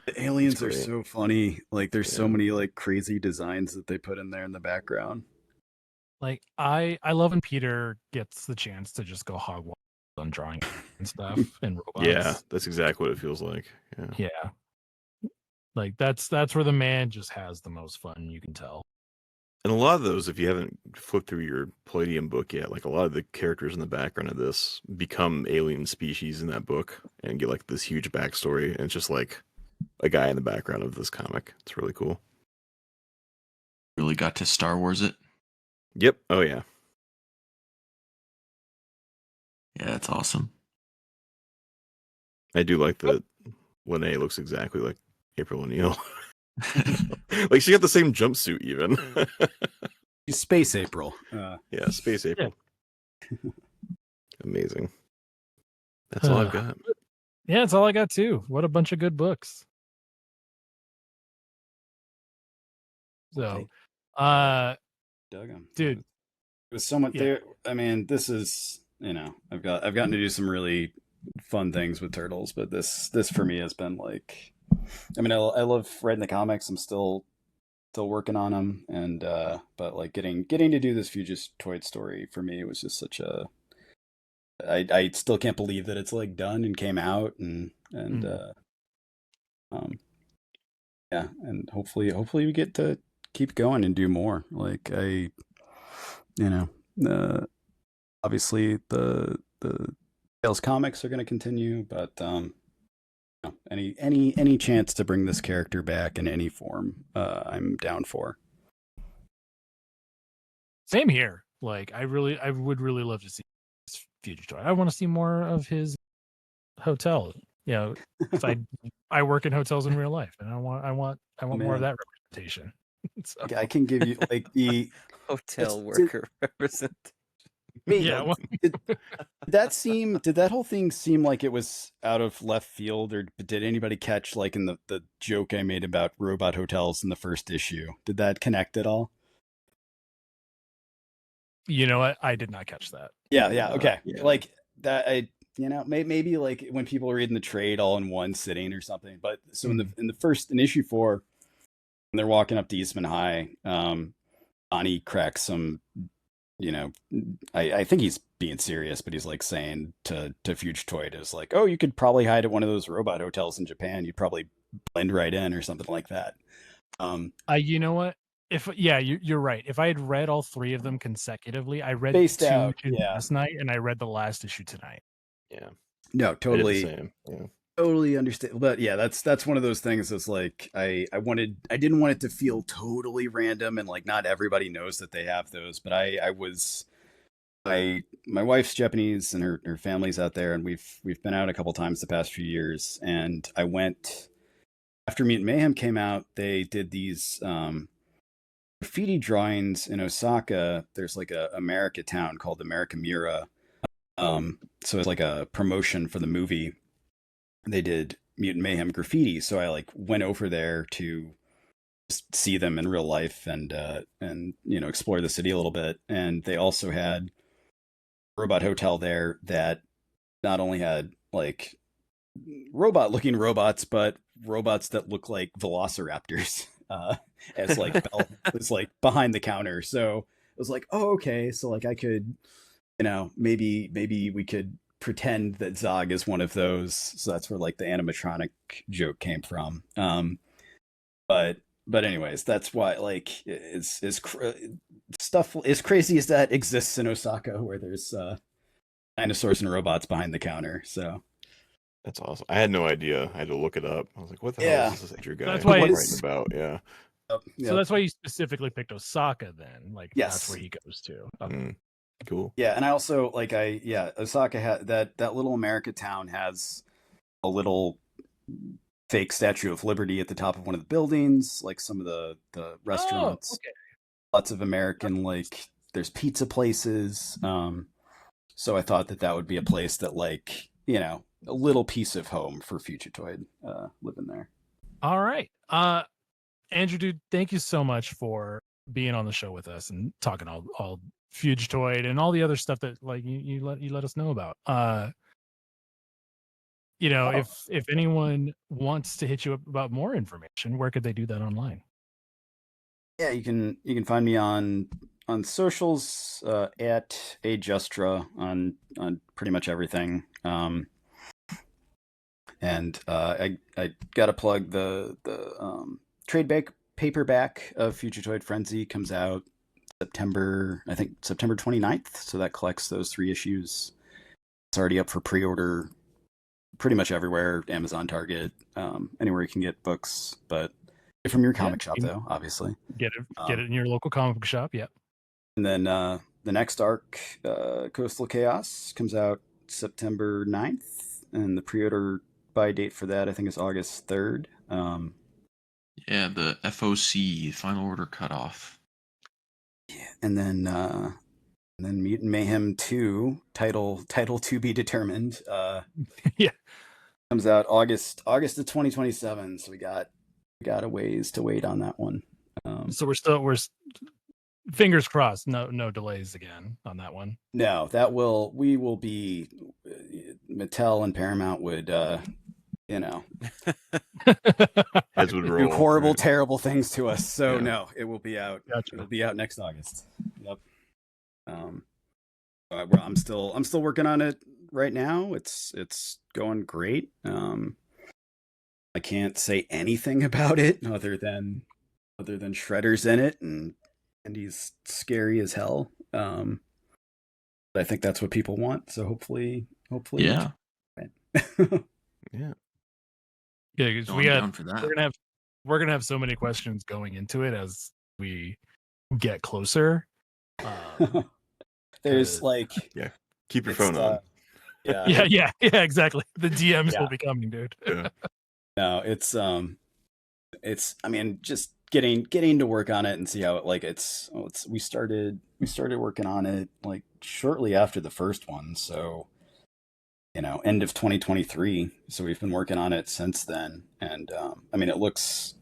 the aliens are great. so funny. Like there's so many like crazy designs that they put in there in the background. Like I love when Peter gets the chance to just go hog wild on drawing and stuff and robots. Yeah, that's exactly what it feels like. Yeah. Like that's where the man just has the most fun, you can tell. And a lot of those, if you haven't flipped through your Palladium book yet, like a lot of the characters in the background of this become alien species in that book and get like this huge backstory. And it's just like a guy in the background of this comic. It's really cool. Really got to Star Wars it. Yep. Oh yeah. Yeah, it's awesome. I do like that Lene looks exactly like April O'Neil. Like she got the same jumpsuit even. She's Space April. Yeah, Space April. Amazing. That's all I've got. Yeah, that's all I got too. What a bunch of good books. So, Dug 'em. dude, It was so much Yeah. there. I mean, this is, you know, I've gotten to do some really fun things with turtles, but this for me has been like, I mean, I love reading the comics. I'm still working on them, and but like getting to do this Fugitoid story for me was just such a, I still can't believe that it's like done and came out, and yeah, and hopefully we get to keep going and do more. Like obviously the Tales comics are going to continue, but any chance to bring this character back in any form, I'm down for. Same here. Like I would really love to see this Fugitoid. I want to see more of his hotel. You know, 'cause I work in hotels in real life, and I want more of that representation. So, I can give you like the Hotel It's- worker representation. yeah, well, did that whole thing seem like it was out of left field, or did anybody catch like in the joke I made about robot hotels in the first issue? Did that connect at all? you know what? I did not catch that. Yeah, okay. Yeah. Like that, maybe like when people are reading the trade all in one sitting or something. But so in issue 4, when they're walking up to Eastman High, Bonnie cracks some, I think he's being serious, but he's like saying to Fugitoid is like, oh, you could probably hide at one of those robot hotels in Japan. You'd probably blend right in or something like that. You know what? You're right. If I had read all 3 of them consecutively, I read Spaced 2 out, issues yeah. last night, and I read the last issue tonight. Yeah. No, I did the totally. same. Yeah. Totally understand, but yeah, that's one of those things that's like I didn't want it to feel totally random, and like not everybody knows that they have those, but my wife's Japanese and her family's out there, and we've been out a couple times the past few years, and I went after Mutant Mayhem came out. They did these graffiti drawings in Osaka. There's like a America town called America Mira, so it's like a promotion for the movie. They did Mutant Mayhem graffiti, so I like went over there to see them in real life and explore the city a little bit. And they also had a robot hotel there that not only had like robot looking robots, but robots that look like velociraptors as like was like behind the counter. So it was like, oh, okay, so like I could, maybe we could pretend that Zog is one of those. So that's where like the animatronic joke came from. But anyways, that's why like stuff as crazy as that exists in Osaka, where there's dinosaurs and robots behind the counter. So That's awesome. I had no idea. I had to look it up. I was like, what the hell is this Andrew guy That's why writing it's- about? Yeah. So that's why you specifically picked Osaka then. Like Yes. that's where he goes to. Cool. Yeah, and I also like Osaka had that little America town has a little fake Statue of Liberty at the top of one of the buildings, like some of the restaurants. Oh, okay. Lots of American, like there's pizza places. So I thought that would be a place that like, a little piece of home for Fugitoid living there. All right. Andrew, dude, thank you so much for being on the show with us and talking all Fugitoid and all the other stuff that like you let us know about. If anyone wants to hit you up about more information, where could they do that online? Yeah, you can find me on socials at Joustra on pretty much everything. And I gotta plug the trade paperback of Fugitoid Frenzy comes out September 29th. So that collects those 3 issues. It's already up for pre-order pretty much everywhere, Amazon, Target, anywhere you can get books, but get from your comic shop though, obviously. Get it in your local comic book shop, yeah. And then the next arc, Coastal Chaos, comes out September 9th, and the pre-order buy date for that I think is August 3rd. Yeah, the FOC final order cutoff. And then Mutant Mayhem 2 title to be determined. Yeah, comes out August of 2027. So we got a ways to wait on that one. so we're fingers crossed. No delays again on that one. No, we will be Mattel and Paramount would As would do roll. horrible, right? terrible things to us. So Yeah. no, it will be out. Gotcha. It'll be out next August. Yep. I'm still working on it right now. It's going great. I can't say anything about it other than Shredder's in it and he's scary as hell. But I think that's what people want. So hopefully. Yeah. Yeah. Yeah, because So I'm down for that. we're gonna have so many questions going into it as we get closer. There's like Keep your it's, phone on. Yeah. Yeah, exactly. The DMs Yeah. will be coming, dude. Yeah. No, it's I mean, just getting to work on it and see how it like we started working on it like shortly after the first one, so end of 2023. So we've been working on it since then, and I mean, it looks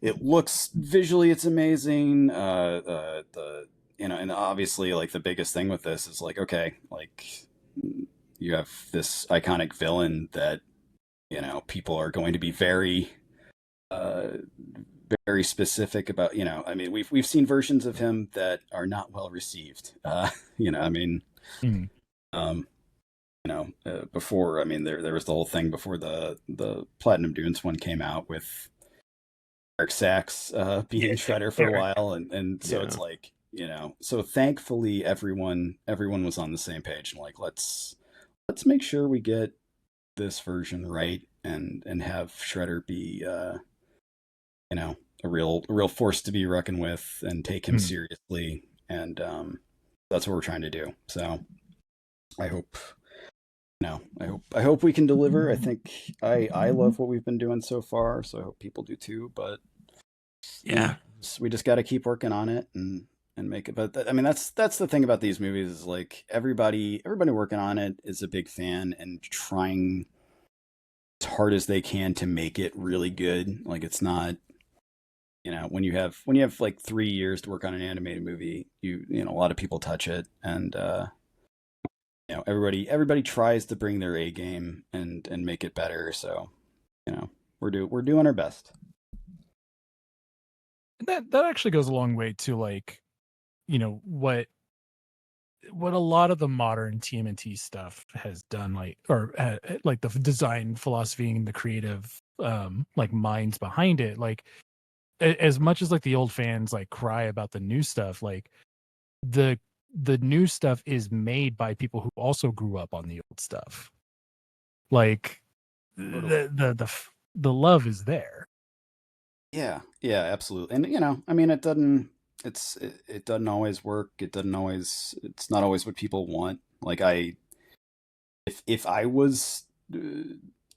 visually, it's amazing. The and obviously, like, the biggest thing with this is like, okay, like, you have this iconic villain that people are going to be very very specific about. I mean, we've seen versions of him that are not well received. I mean, Mhm. before, I mean, there was the whole thing before the Platinum Dunes one came out with Eric Sachs being Shredder for a while, and so it's like, so thankfully everyone was on the same page, and like, let's make sure we get this version right, and have Shredder be a real force to be reckoned with, and take him seriously, and that's what we're trying to do. So I hope I hope we can deliver. I think I love what we've been doing so far, so I hope people do too. But Yeah. we just got to keep working on it and make it. But I mean, that's the thing about these movies, is like, everybody working on it is a big fan and trying as hard as they can to make it really good. Like, it's not, when you have like 3 years to work on an animated movie, a lot of people touch it, and everybody tries to bring their A game and make it better. So, we're doing our best. That actually goes a long way to, like, what a lot of the modern TMNT stuff has done, like, or like the design philosophy and the creative like minds behind it. Like, as much as like the old fans like cry about the new stuff, like the new stuff is made by people who also grew up on the old stuff. Like, the love is there. Yeah, absolutely. And I mean, it doesn't always work. It's not always what people want. Like, if I was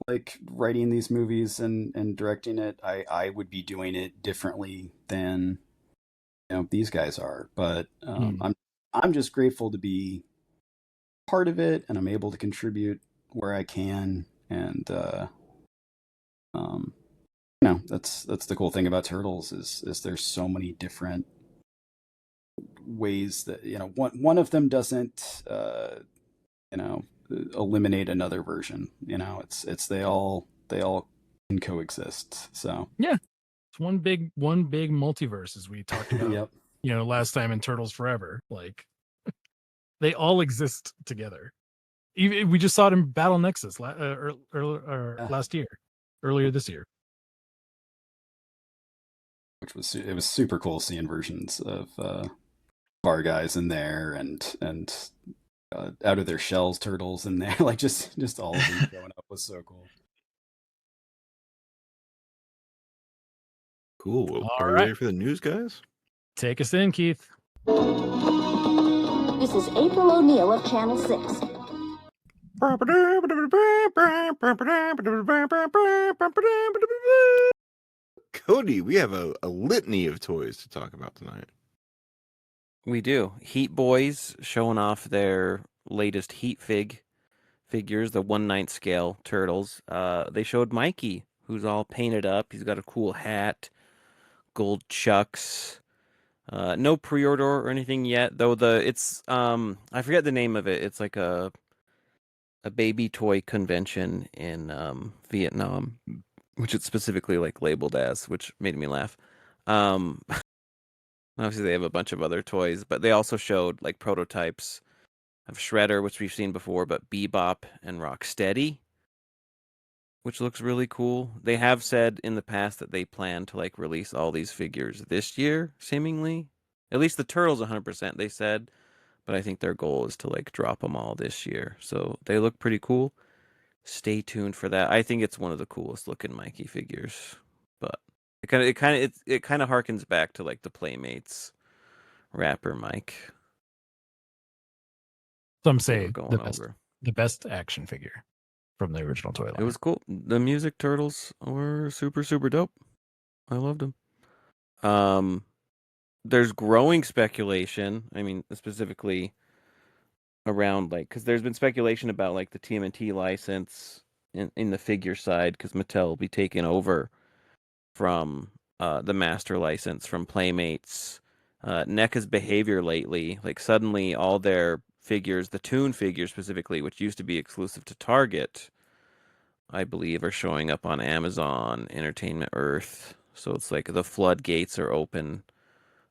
like writing these movies and directing it, I would be doing it differently than these guys are. But I'm just grateful to be part of it, and I'm able to contribute where I can. And that's the cool thing about Turtles, is there's so many different ways that one of them doesn't eliminate another version. It's they all can coexist. So Yeah, it's one big multiverse, as we talked about. Yep. Last time in Turtles Forever. Like, they all exist together. Even we just saw it in Battle Nexus last year, earlier this year. Which was super cool seeing versions of bar guys in there, and out of their shells turtles in there. Like, just all of them showing up was so cool. Cool. Well, All are we right. ready for the news, guys? Take us in, Keith. This is April O'Neil of Channel 6. Cody, we have a litany of toys to talk about tonight. We do. Heat Boys showing off their latest Heat figures, the 1/9 scale turtles. They showed Mikey, who's all painted up. He's got a cool hat, gold chucks. No pre-order or anything yet, though. It's I forget the name of it. It's like a baby toy convention in Vietnam, which it's specifically like labeled as, which made me laugh. Obviously they have a bunch of other toys, but they also showed like prototypes of Shredder, which we've seen before, but Bebop and Rocksteady, which looks really cool. They have said in the past that they plan to like release all these figures this year, seemingly. At least the Turtles 100%, they said, but I think their goal is to like drop them all this year. So they look pretty cool. Stay tuned for that. I think it's one of the coolest looking Mikey figures, but it kind of harkens back to like the Playmates rapper Mike. Some say going over. the best action figure from the original toy line. It was cool. The music Turtles were super, super dope. I loved them. There's growing speculation. I mean, specifically around like because there's been speculation about like the TMNT license in the figure side because Mattel will be taking over from the master license from Playmates. NECA's behavior lately, like suddenly all their figures, the Toon figures specifically, which used to be exclusive to Target, I believe, are showing up on Amazon, Entertainment Earth. So it's like the floodgates are open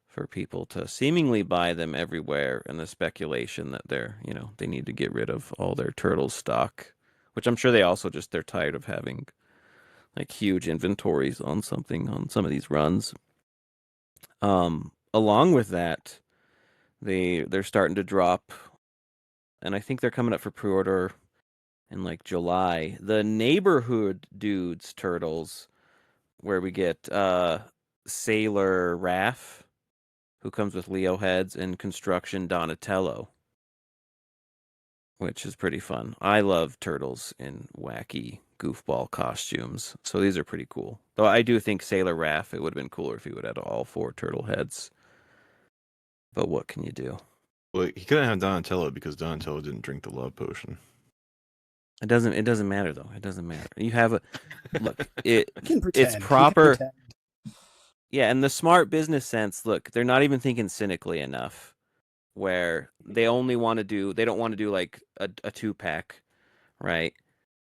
for people to seemingly buy them everywhere, and the speculation that they need to get rid of all their Turtles stock, which I'm sure they're tired of having like huge inventories on some of these runs. Along with that, they're starting to drop, and I think they're coming up for pre-order in like July. The Neighborhood Dudes Turtles, where we get Sailor Raph, who comes with Leo heads, and Construction Donatello, which is pretty fun. I love turtles in wacky goofball costumes, so these are pretty cool. Though I do think Sailor Raph, it would have been cooler if he would have had all 4 turtle heads. But what can you do? Well, he couldn't have Donatello because Donatello didn't drink the love potion. It doesn't matter though. It doesn't matter. You have a look. He can pretend. It's He can proper. pretend. Yeah, in the smart business sense, look, they're not even thinking cynically enough. Where they don't want to do like a 2-pack, right?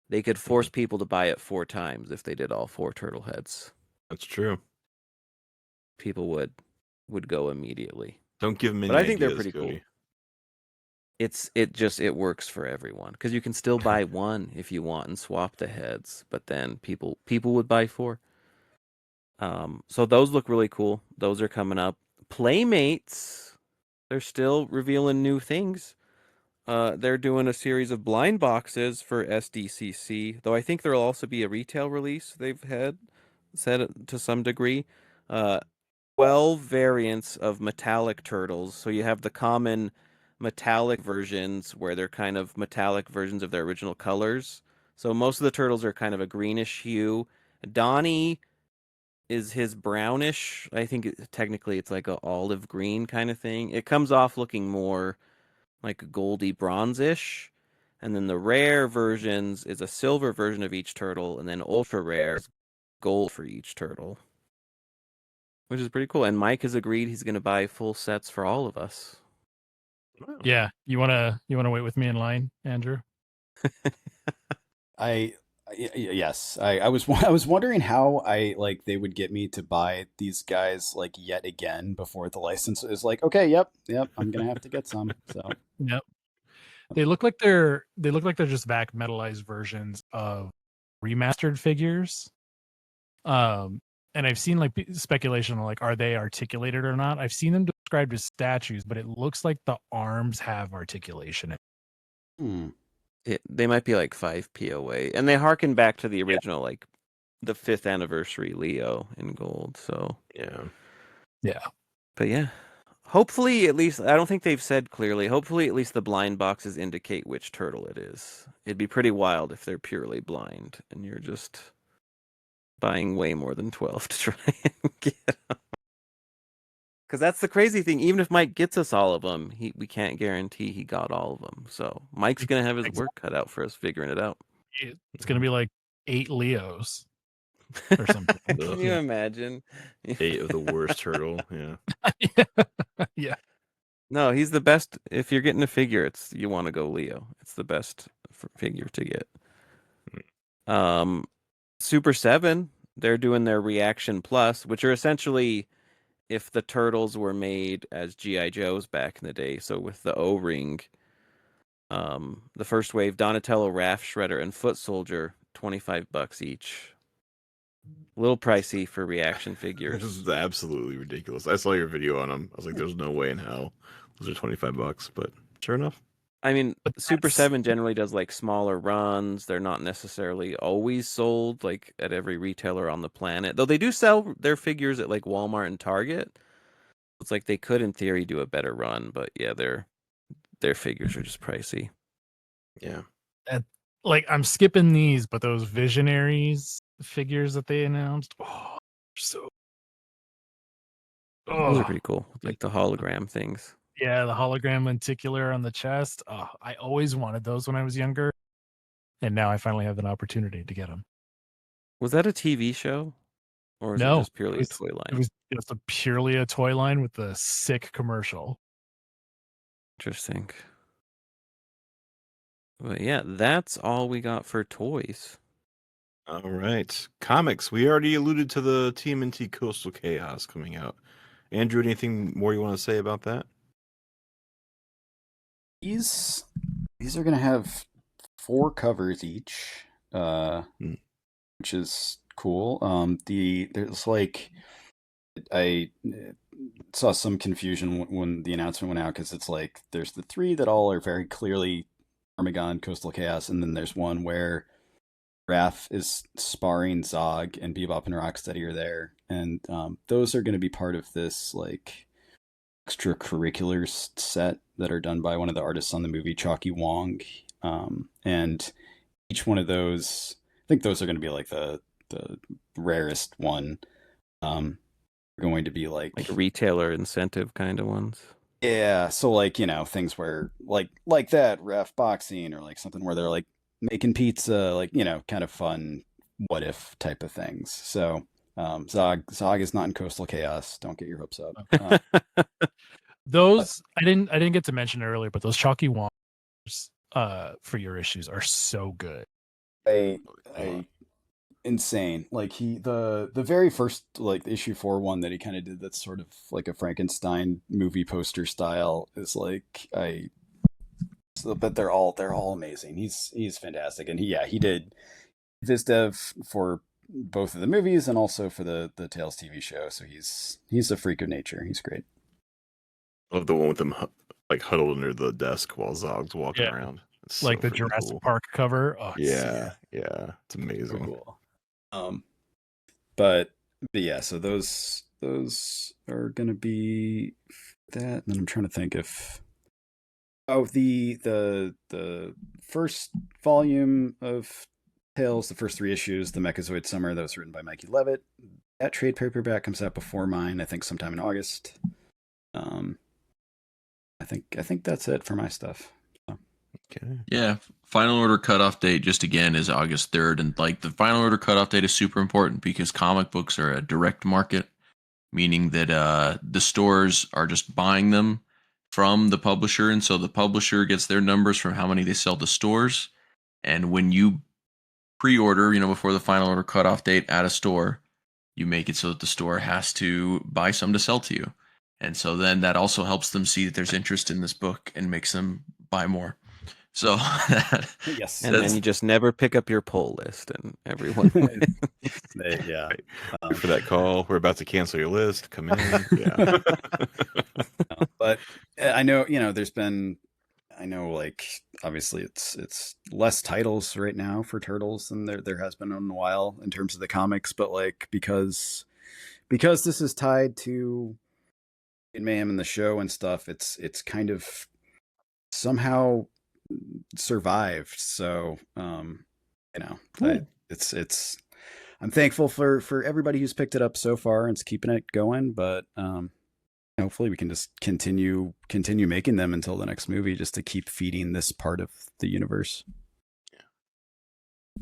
They could force people to buy it 4 times if they did all 4 turtle heads. That's true. People would go immediately. Don't give them any But I think they're ideas, pretty Cody. cool. It works for everyone because you can still buy 1 if you want and swap the heads, but then people would buy 4. So those look really cool. Those are coming up. Playmates, they're still revealing new things. They're doing a series of blind boxes for SDCC, though I think there'll also be a retail release they've said to some degree. 12 variants of metallic turtles. So you have the common metallic versions where they're kind of metallic versions of their original colors. So most of the turtles are kind of a greenish hue. Donnie is his brownish. I think technically it's like a olive green kind of thing. It comes off looking more like goldy bronze-ish. And then the rare versions is a silver version of each turtle, and then ultra rare is gold for each turtle, which is pretty cool. And Mike has agreed he's going to buy full sets for all of us. Yeah, you wanna wait with me in line, Andrew? Yes, I was wondering how they would get me to buy these guys like yet again before the license is like, okay, yep, I'm gonna have to get some. So Yep. They look like they're just back metalized versions of remastered figures. And I've seen like speculation on like, are they articulated or not? I've seen them described as statues, but it looks like the arms have articulation. They might be like 5 POA, and they harken back to the original, like the 5th anniversary Leo in gold. So yeah. But yeah, hopefully at least I don't think they've said clearly. Hopefully at least the blind boxes indicate which turtle it is. It'd be pretty wild if they're purely blind and you're just buying way more than 12 to try and get them. Because that's the crazy thing. Even if Mike gets us all of them, we can't guarantee he got all of them. So Mike's gonna have his work cut out for us figuring it out. It's gonna be like 8 Leos or something. Can you imagine? 8 of the worst turtle. Yeah. Yeah. No, he's the best. If you're getting a figure, you want to go Leo. It's the best figure to get. Super 7, they're doing their Reaction Plus, which are essentially if the turtles were made as G.I. Joes back in the day. So with the O-ring, the first wave, Donatello, Raph, Shredder, and Foot Soldier, $25 each. A little pricey for reaction figures. This is absolutely ridiculous. I saw your video on them. I was like, there's no way in hell. Those are $25, but sure enough. I mean, Super 7 generally does like smaller runs. They're not necessarily always sold like at every retailer on the planet. Though they do sell their figures at like Walmart and Target. It's like they could in theory do a better run, but yeah, their figures are just pricey. Yeah. Like I'm skipping these, but those Visionaries figures that they announced, so Those are Oh, pretty cool. Like the hologram things. yeah, the hologram lenticular on the chest. Oh, I always wanted those when I was younger, and now I finally have an opportunity to get them. Was that a TV show? Or is it No, just purely a toy it line? was just purely a toy line with a sick commercial. Interesting. But yeah, that's all we got for toys. All right. Comics. We already alluded to the TMNT Coastal Chaos coming out. Andrew, anything more you want to say about that? These are gonna have 4 covers each, which is cool. There's like I saw some confusion when the announcement went out because it's like there's the 3 that all are very clearly Armagon, Coastal Chaos, and then there's one where Raph is sparring Zog and Bebop and Rocksteady are there, and those are going to be part of this like extracurriculars set that are done by one of the artists on the movie, Chalky Wong, and each one of those, I think those are going to be like the rarest one. Going to be like retailer incentive kind of ones. Yeah, so like, things where like that ref boxing or like something where they're like making pizza, like, kind of fun what if type of things. So Zog is not in Coastal Chaos. Don't get your hopes up. Those I didn't get to mention earlier, but those chalky wanders for your issues are so good. Insane. Like the very first like issue 4 that he kind of did that's sort of like a Frankenstein movie poster style is like but they're all amazing. He's fantastic, and he did this dev for both of the movies and also for the Tales TV show. So he's a freak of nature. He's great. I love the one with him like huddled under the desk while Zog's walking around. It's like so the Jurassic cool. Park cover. Oh, yeah, it's amazing. So cool. But yeah, so those are gonna be that. And then I'm trying to think if the first volume of Tales, the first 3 issues, the Mechazoid Summer, that was written by Mikey Levitt. That trade paperback comes out before mine, I think sometime in August. I think that's it for my stuff. So. Okay. Yeah, final order cutoff date just again is August 3rd, and like the final order cutoff date is super important because comic books are a direct market, meaning that the stores are just buying them from the publisher, and so the publisher gets their numbers from how many they sell to stores, and when you pre-order, before the final order cutoff date at a store, you make it so that the store has to buy some to sell to you, and so then that also helps them see that there's interest in this book and makes them buy more. So yes, and then you just never pick up your poll list, and everyone wins. Yeah. For that call, we're about to cancel your list. Come in. Yeah. But I know, like obviously it's less titles right now for Turtles than there has been in a while in terms of the comics, but like because this is tied to Mayhem and the show and stuff, it's kind of somehow survived. So it's I'm thankful for everybody who's picked it up so far and is keeping it going, but hopefully we can just continue making them until the next movie, just to keep feeding this part of the universe.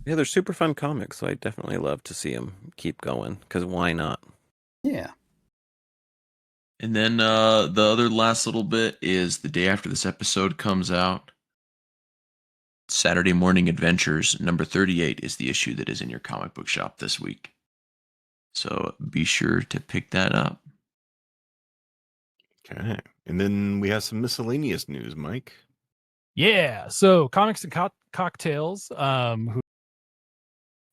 Yeah, they're super fun comics, so I definitely love to see them keep going, because why not? Yeah. And then the other last little bit is the day after this episode comes out, Saturday Morning Adventures number 38 is the issue that is in your comic book shop this week. So be sure to pick that up. Okay. And then we have some miscellaneous news, Mike. Yeah. So Comics and Cocktails, who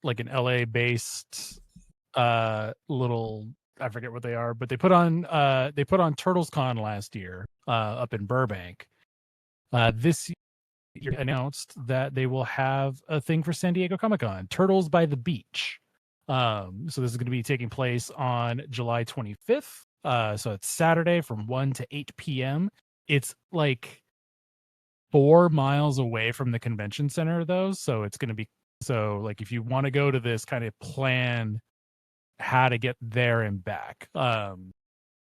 like an LA based little, I forget what they are, but they put on Turtles Con last year up in Burbank. This year announced that they will have a thing for San Diego Comic-Con, Turtles by the Beach. So this is going to be taking place on July 25th. So it's Saturday from 1 to 8 p.m. It's like 4 miles away from the convention center though. So it's going to be, so like if you want to go to this, kind of plan how to get there and back.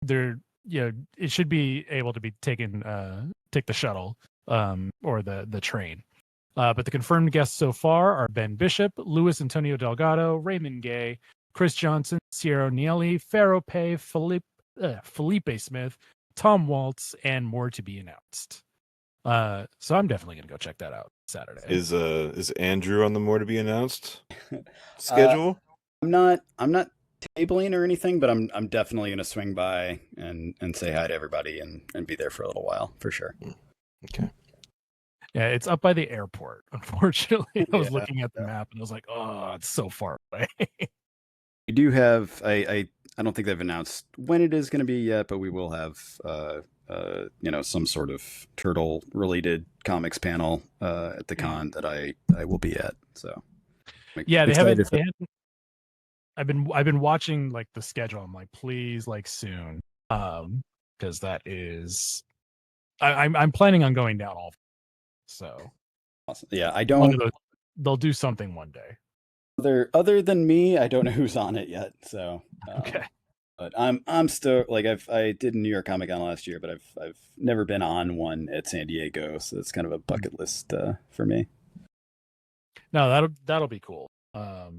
it should be able to be taken, take the shuttle, or the train. But the confirmed guests so far are Ben Bishop, Luis Antonio Delgado, Raymond Gay, Chris Johnson, Sierra Nieli, Pharaoh Pay, Felipe Smith, Tom Waltz, and more to be announced. So I'm definitely gonna go check that out Saturday. Is Andrew on the more to be announced schedule? I'm not tabling or anything, but I'm definitely gonna swing by and say hi to everybody and be there for a little while for sure. Okay. Yeah, it's up by the airport. Unfortunately, I was Yeah. looking at the map and I was like, "Oh, it's so far away." We do have I don't think they've announced when it is going to be yet, but we will have some sort of turtle related comics panel at the con that I will be at. So Yeah, they excited haven't. for- They haven't. I've been watching like the schedule. I'm like, please, like soon, because that is. I'm planning on going down all. So awesome. Yeah, I one don't. of those, they'll do something one day. Other than me, I don't know who's on it yet. So Okay. But I'm still like I did New York Comic Con last year, but I've never been on one at San Diego, so it's kind of a bucket list for me. No, that'll be cool. I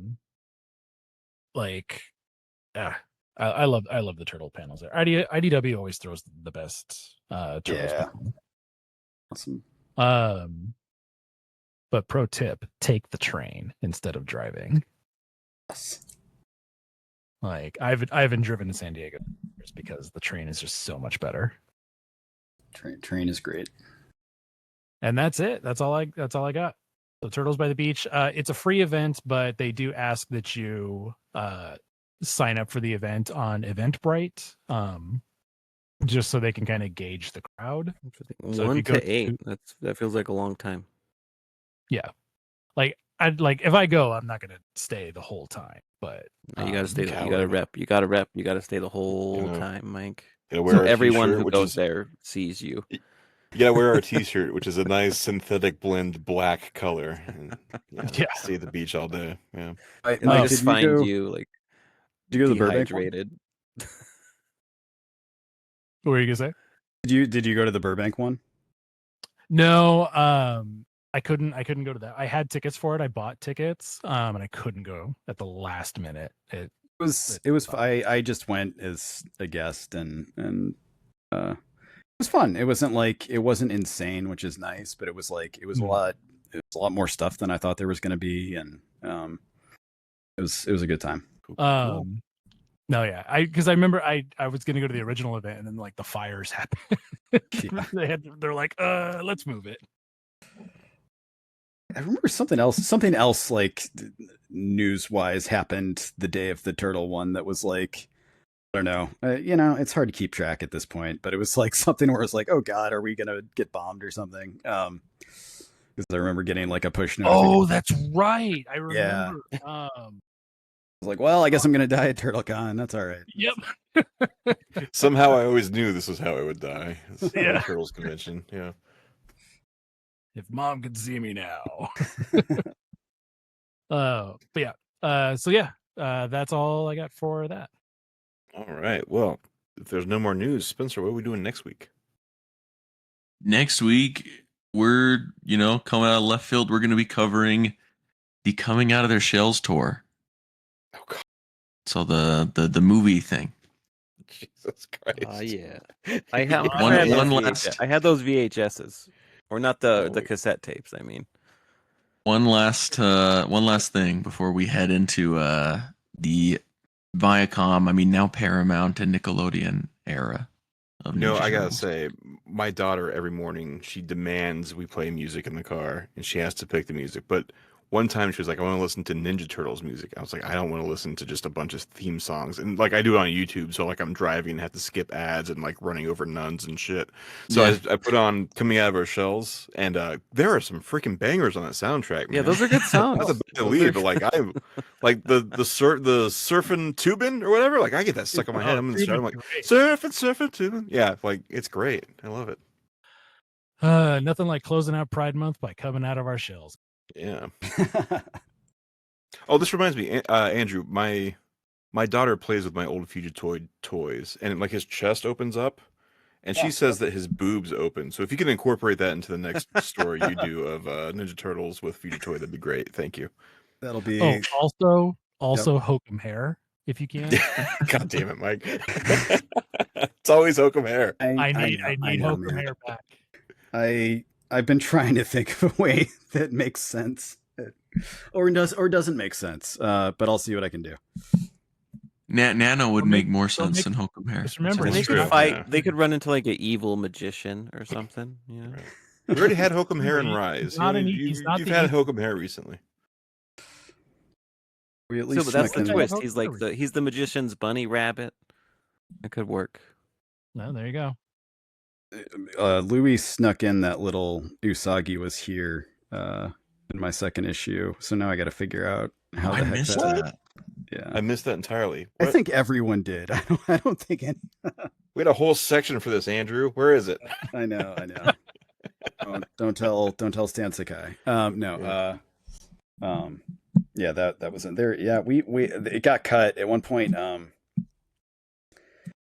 love the turtle panels there. IDW always throws the best turtles. Yeah. Panel. Awesome. But pro tip: take the train instead of driving. Yes. Like I haven't driven to San Diego because the train is just so much better. Train is great. And that's it. That's all I got. So Turtles by the Beach. It's a free event, but they do ask that you sign up for the event on Eventbrite, just so they can kind of gauge the crowd. So 1 to 8. That feels like a long time. Yeah, like if I go, I'm not gonna stay the whole time. But you gotta stay. You gotta rep. You gotta rep. You gotta stay the whole time, Mike. So everyone who goes there sees you. You gotta wear our T-shirt, which is a nice synthetic blend black color. And, stay at the beach all day. Yeah. I just find you like. Did you go to the Burbank dehydrated? What were you gonna say? Did you go to the Burbank one? No, I couldn't go to that. I had tickets for it. I bought tickets, and I couldn't go at the last minute. It was. I just went as a guest, and it was fun. It wasn't insane, which is nice, but it was a lot. It was a lot more stuff than I thought there was going to be, and it was a good time. No, yeah, because I remember I was gonna go to the original event, and then like the fires happened. They're like, let's move it. I remember something else like news wise happened the day of the turtle one that was like, I don't know, it's hard to keep track at this point, but it was like something where it's like, oh god, are we gonna get bombed or something? Because I remember getting like a push notification. Oh, that's right. I remember. Yeah. I was like, well, I guess I'm gonna die at TurtleCon. That's all right. Yep. Somehow I always knew this was how I would die. Yeah. Turtles convention. Yeah. If mom could see me now. But yeah. So yeah, that's all I got for that. All right. Well, if there's no more news, Spencer, what are we doing next week? Next week, we're, coming out of left field. We're going to be covering the Coming Out of Their Shells tour. Oh, God. So the movie thing. Jesus Christ. Yeah. I had last. I had those VHSs, or not the cassette tapes. I mean, one last thing before we head into the Viacom. I mean, now Paramount and Nickelodeon era. I gotta say, my daughter every morning she demands we play music in the car, and she has to pick the music. But one time she was like, "I want to listen to Ninja Turtles music." I was like, "I don't want to listen to just a bunch of theme songs." And like I do it on YouTube, so like I'm driving and have to skip ads and like running over nuns and shit. So I put on Coming Out of Our Shells, and there are some freaking bangers on that soundtrack. Man. Yeah, those are good songs. Not to believe, but like I like the surfing tubing or whatever. Like I get that stuck in my head. I'm in the shower, I'm like surfing tubing. Yeah, like it's great. I love it. Nothing like closing out Pride Month by Coming Out of Our Shells. Yeah. Oh, this reminds me, Andrew. My My daughter plays with my old Fugitoid toys, and like his chest opens up, and she says that his boobs open. So if you can incorporate that into the next story you do of Ninja Turtles with Fugitoid, that'd be great. Thank you. That'll be. Oh, also Hokum hair, if you can. God damn it, Mike. It's always Hokum hair. I need know, Hokum man. hair back. I've been trying to think of a way that makes sense, or doesn't make sense. But I'll see what I can do. Nano would make more sense than Hokum hair. Just remember, That's They true, could fight. yeah. They could run into like an evil magician or something. You know? Right. We already had Hokum hair and Rise. He's not You've the had evil- Hokum hair recently. We at So, least but that's snuck the in- twist. Hokum He's the magician's bunny rabbit. It could work. No, there you go. Louis snuck in that little Usagi was here in my second issue, so now I got to figure out how I the heck missed that. that. Yeah, I missed that entirely. I What? think everyone did. I don't think any. We had a whole section for this, Andrew. Where is it? I know. Don't tell Stan Sakai. No. Yeah, that wasn't there. Yeah, we it got cut at one point.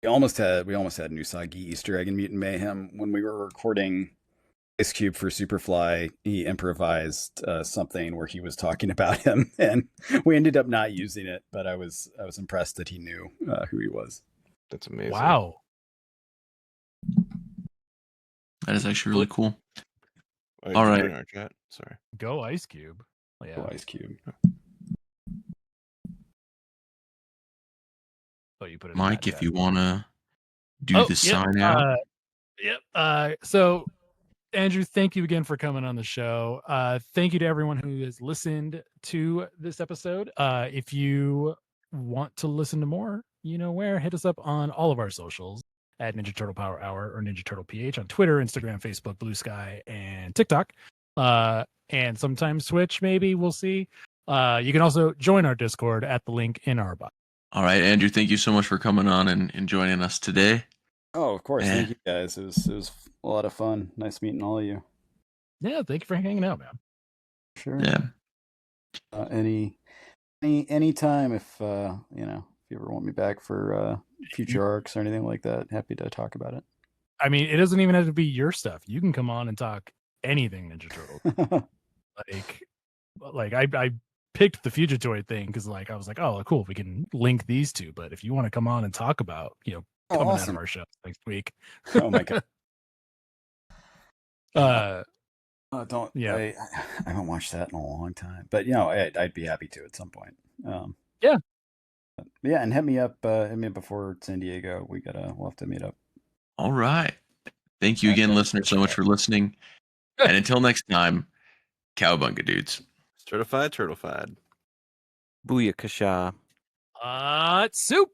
We almost had an Usagi Easter egg in Mutant Mayhem when we were recording Ice Cube for Superfly. He improvised something where he was talking about him, and we ended up not using it. But I was impressed that he knew who he was. That's amazing. Wow. That is actually really cool. Oh, All you right. put it in our chat. Sorry. Go Ice Cube. Oh, yeah. Oh, Ice Cube. Oh, you put it in Mike, that if chat. you want to do the sign out. So, Andrew, thank you again for coming on the show. Thank you to everyone who has listened to this episode. If you want to listen to more, you know where. Hit us up on all of our socials at Ninja Turtle Power Hour or Ninja Turtle PH on Twitter, Instagram, Facebook, Blue Sky, and TikTok. And sometimes Twitch, maybe. We'll see. You can also join our Discord at the link in our bio. All right, Andrew, thank you so much for coming on and joining us today. Oh, of course. Yeah. Thank you guys. It was a lot of fun. Nice meeting all of you. Yeah, thank you for hanging out, man. Sure. Yeah. Any time if if you ever want me back for future arcs or anything like that, happy to talk about it. I mean, it doesn't even have to be your stuff. You can come on and talk anything Ninja Turtle. I picked the Fugitoid thing because I was like, oh, cool, we can link these two. But if you want to come on and talk about coming out of our show next week, Oh my god. don't. Yeah. I haven't watched that in a long time, but I'd be happy to at some point. Yeah. Yeah, and hit me up before San Diego. We'll have to meet up. All right. Thank you again, listeners, so much for listening. And until next time, cowabunga, dudes. Certified, turtlefied. Booyakasha. Soup.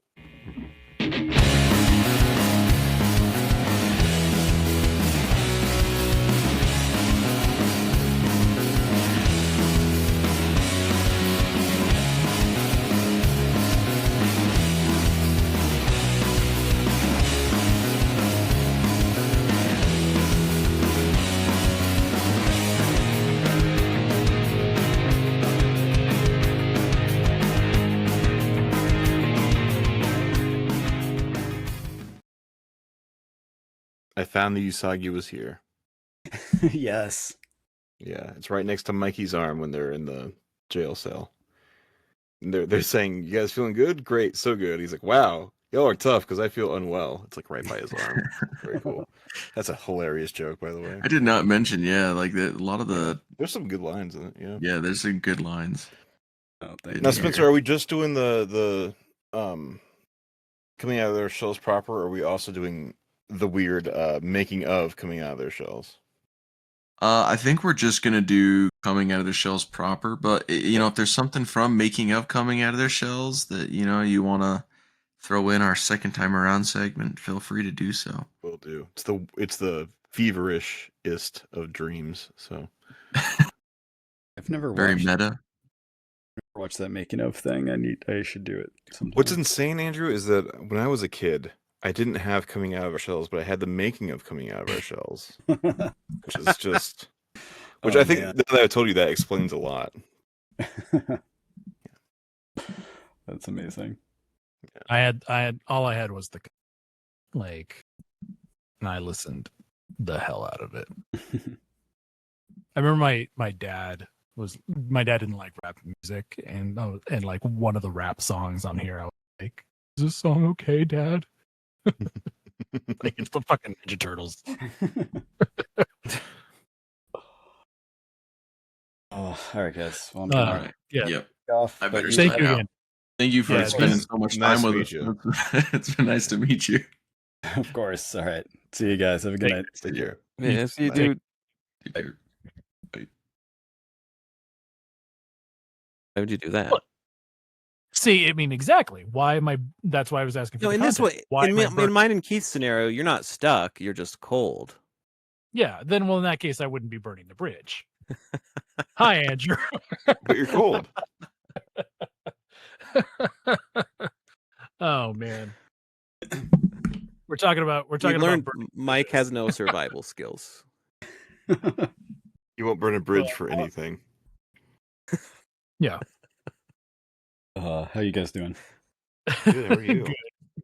I found the Usagi was here. Yes. Yeah, it's right next to Mikey's arm when they're in the jail cell. And they're saying, "You guys feeling good? Great, so good." He's like, "Wow, y'all are tough because I feel unwell." It's like right by his arm. Very cool. That's a hilarious joke, by the way. I did not mention, a lot of the There's some good lines in it. Yeah. yeah, there's some good lines. Oh, thank Now, you. Spencer, are we just doing the coming out of their shells proper, or are we also doing the weird making of coming out of their shells? I think we're just gonna do coming out of their shells proper, but if there's something from making of coming out of their shells that you want to throw in our second time around segment, feel free to do so. Will do. It's the feverish-ist of dreams. So I've never Very meta. watched that making of thing. I should do it sometime. what's insane, Andrew, is that when I was a kid, I didn't have coming out of our shells, but I had the making of coming out of our shells, which is just, which Oh, I think man. that I told you that explains a lot. That's amazing. I had all I had was the like, and I listened the hell out of it. I remember my dad didn't like rap music, and like one of the rap songs on here, I was like, "Is this song okay, Dad?" Like it's the fucking Ninja Turtles. Oh, all right, guys. Well, I'm All gonna right. Yeah. Yep. off. I but better you Thank sign you out. again. Thank you for Yeah, spending it's so much nice time to with meet us. It's been nice to meet you. Of course. All right. See you guys. Have a good night. Take care. Yeah, see you, Bye. dude. Take care. Bye. Why would you do that? Look, see, I mean, exactly. Why am I? That's why I was asking for No, the in this context. way, Why in, am I in burning? mine and Keith's scenario, you're not stuck. You're just cold. Yeah, then well, in that case, I wouldn't be burning the bridge. Hi, Andrew. But you're cold. Oh man, we're talking about We burning learned bridges. Mike has no survival skills. You won't burn a bridge Well, for anything. Yeah. How you guys doing? Good, how are you? Good.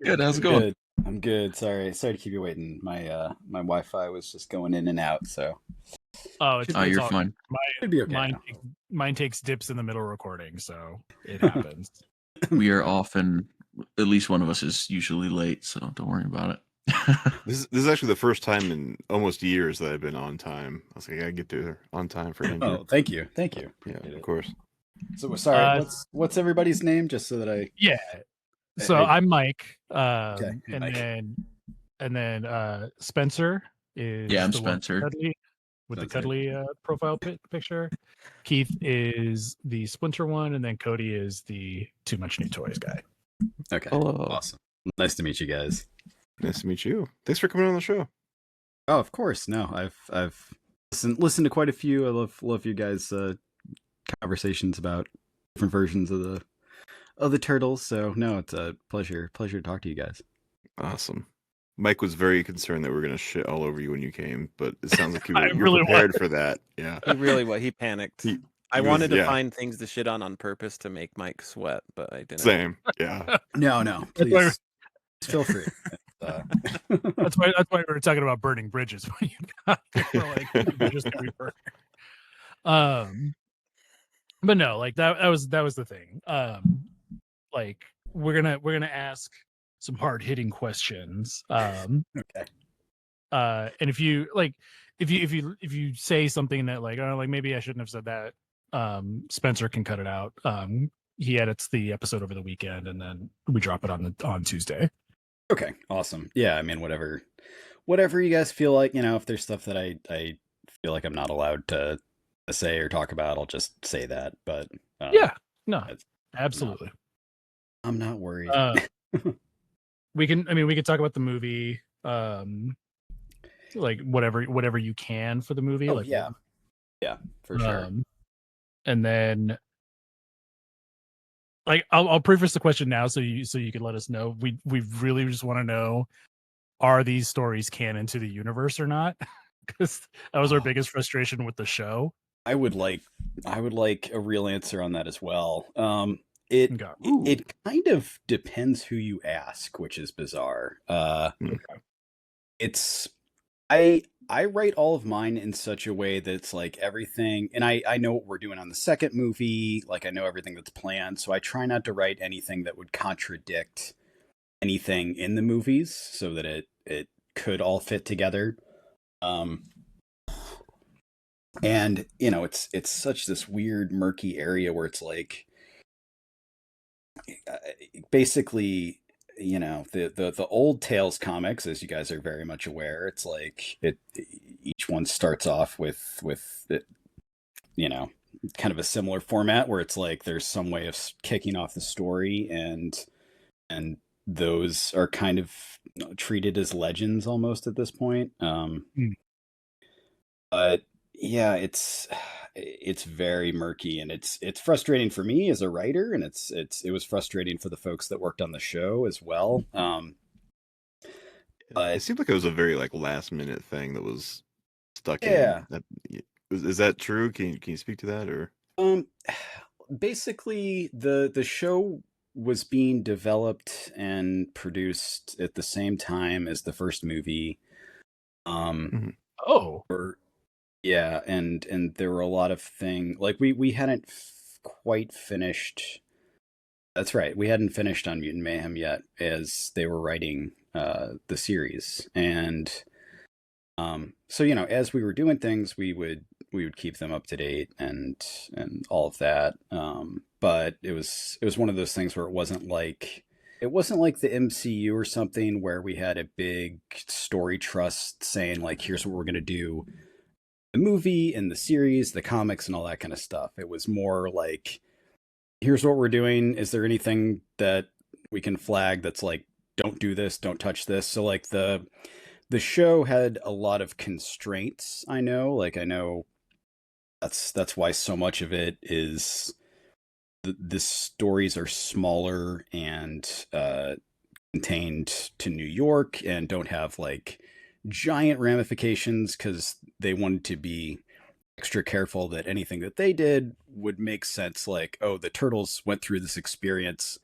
Good. How's it going? Good. I'm good. Sorry to keep you waiting. My my Wi-Fi was just going in and out, so Oh, it's, Oh, it's you're all fine. should be okay. mine. now. Mine takes dips in the middle recording, so it happens. We are often, at least one of us is usually late, so don't worry about it. This is actually the first time in almost years that I've been on time. I was like, I gotta get there on time for Andrew. Oh, thank you. Yeah, Appreciate of it. course. So sorry. Uh, What's everybody's name? Just so that I. Yeah. So I- I'm Mike, Okay, hey, and Mike. then Spencer is Yeah, I'm the one Spencer. cuddly, with the Sounds good. cuddly profile picture. Keith is the Splinter one, and then Cody is the Too Much New Toys guy. Okay. Hello. Awesome. Nice to meet you guys. Nice to meet you. Thanks for coming on the show. Oh, of course. No, I've listened to quite a few. I love you guys' conversations about different versions of the turtles. So no, it's a pleasure to talk to you guys. Awesome. Mike was very concerned that we were gonna shit all over you when you came, but it sounds like you I were you're really prepared for that. Yeah. He really he panicked. He I was- wanted to yeah. find things to shit on purpose to make Mike sweat, but I didn't. Same. Yeah. No, That's why- please feel free. That's why we were talking about burning bridges when you got there. We're like, we're just gonna be burning. But no, like that was the thing. Like we're gonna ask some hard hitting questions. Okay. And if you like, if you say something that like, oh, like maybe I shouldn't have said that, Spencer can cut it out. He edits the episode over the weekend, and then we drop it on Tuesday. Okay. Awesome. Yeah. I mean, whatever you guys feel like. If there's stuff that I feel like I'm not allowed to say or talk about, I'll just say that. But Yeah, no, it's absolutely. I'm not worried. We can talk about the movie, like whatever you can for the movie. Oh, like yeah, for sure. And then like I'll preface the question now so you can let us know. We really just want to know, are these stories canon to the universe or not? Because that was our biggest frustration with the show. I would like a real answer on that as well. It Okay. it kind of depends who you ask, which is bizarre. It's I write all of mine in such a way that it's like everything, and I know what we're doing on the second movie, like I know everything that's planned, so I try not to write anything that would contradict anything in the movies, so that it could all fit together. And it's such this weird murky area where it's like basically the old Tales comics, as you guys are very much aware, it's like each one starts off with kind of a similar format where it's like there's some way of kicking off the story, and those are kind of treated as legends almost at this point. But yeah, it's very murky, and it's frustrating for me as a writer, and it was frustrating for the folks that worked on the show as well. It seemed like it was a very like last minute thing that was stuck Yeah. in. Is that true? Can you speak to that or? Basically the show was being developed and produced at the same time as the first movie. Oh, Yeah, and there were a lot of things like we hadn't quite finished. That's right, we hadn't finished on Mutant Mayhem yet, as they were writing the series, and so as we were doing things, we would keep them up to date and all of that. But it was one of those things where it wasn't like the MCU or something where we had a big story trust saying like, here's what we're gonna do, the movie and the series, the comics, and all that kind of stuff. It was more like, here's what we're doing. Is there anything that we can flag that's like, don't do this, don't touch this? So like the show had a lot of constraints. I know that's why so much of it is the stories are smaller and contained to New York and don't have like giant ramifications, because they wanted to be extra careful that anything that they did would make sense. Like, oh, the turtles went through this experience,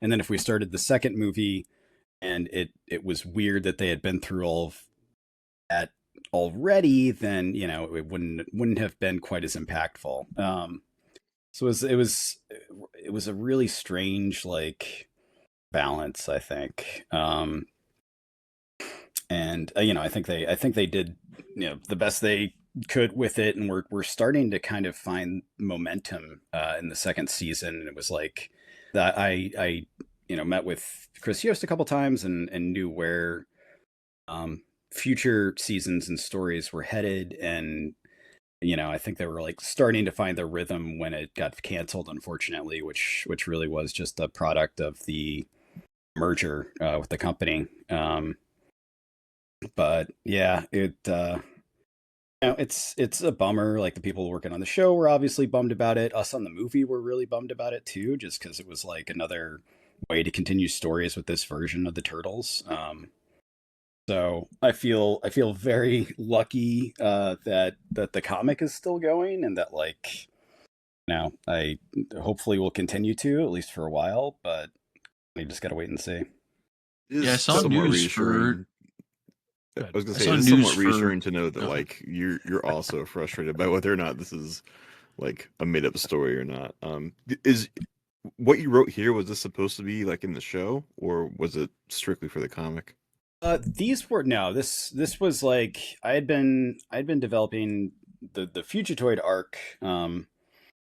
and then if we started the second movie and it was weird that they had been through all of that already, then it wouldn't have been quite as impactful. So it was a really strange like balance, I think. And I think they did the best they could with it, and we're starting to kind of find momentum in the second season. And it was like that I met with Chris Yost a couple times and knew where future seasons and stories were headed, and I think they were like starting to find their rhythm when it got canceled, unfortunately, which really was just a product of the merger with the company. But yeah, it's a bummer. Like, the people working on the show were obviously bummed about it. Us on the movie were really bummed about it too, just because it was like another way to continue stories with this version of the Turtles. So I feel very lucky that the comic is still going, and that like I hopefully will continue to, at least for a while. But we just gotta wait and see. Yeah, I saw news for. I was gonna I say saw it's news somewhat reassuring to know that Oh. like you're also frustrated by whether or not this is like a made up story or not. Is what you wrote here, was this supposed to be like in the show, or was it strictly for the comic? These were no. This was like I'd been developing the Fugitoid arc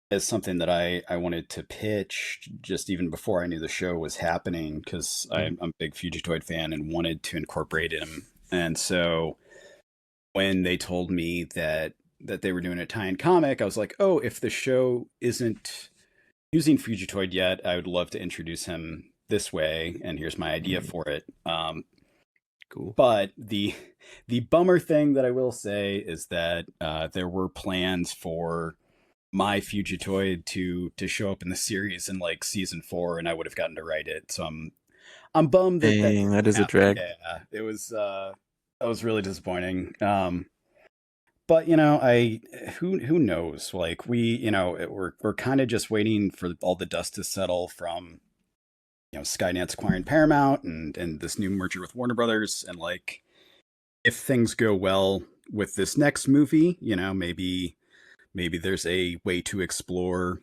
as something that I wanted to pitch just even before I knew the show was happening, because I'm a big Fugitoid fan and wanted to incorporate him. And so when they told me that they were doing a tie-in comic, I was like, oh, if the show isn't using Fugitoid yet, I would love to introduce him this way, and here's my idea for it. Cool. But the bummer thing that I will say is that there were plans for my Fugitoid to show up in the series in like season 4, and I would have gotten to write it. So I'm bummed that Dang, that is a drag. Yeah, it was that was really disappointing. But who knows? Like, we're kind of just waiting for all the dust to settle from Skynet's acquiring Paramount and this new merger with Warner Brothers, and like, if things go well with this next movie, maybe there's a way to explore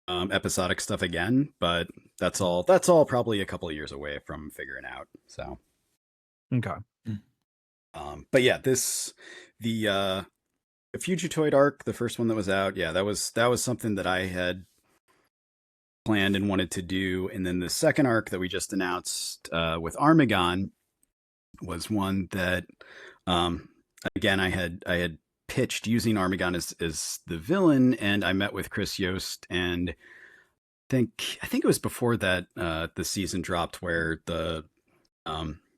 episodic stuff again, but that's all probably a couple of years away from figuring out. So okay. But yeah, the Fugitoid arc, the first one that was out, yeah, that was something that I had planned and wanted to do. And then the second arc that we just announced with Armagon was one that again I had pitched using Armagon as the villain, and I met with Chris Yost, and I think it was before that the season dropped, where the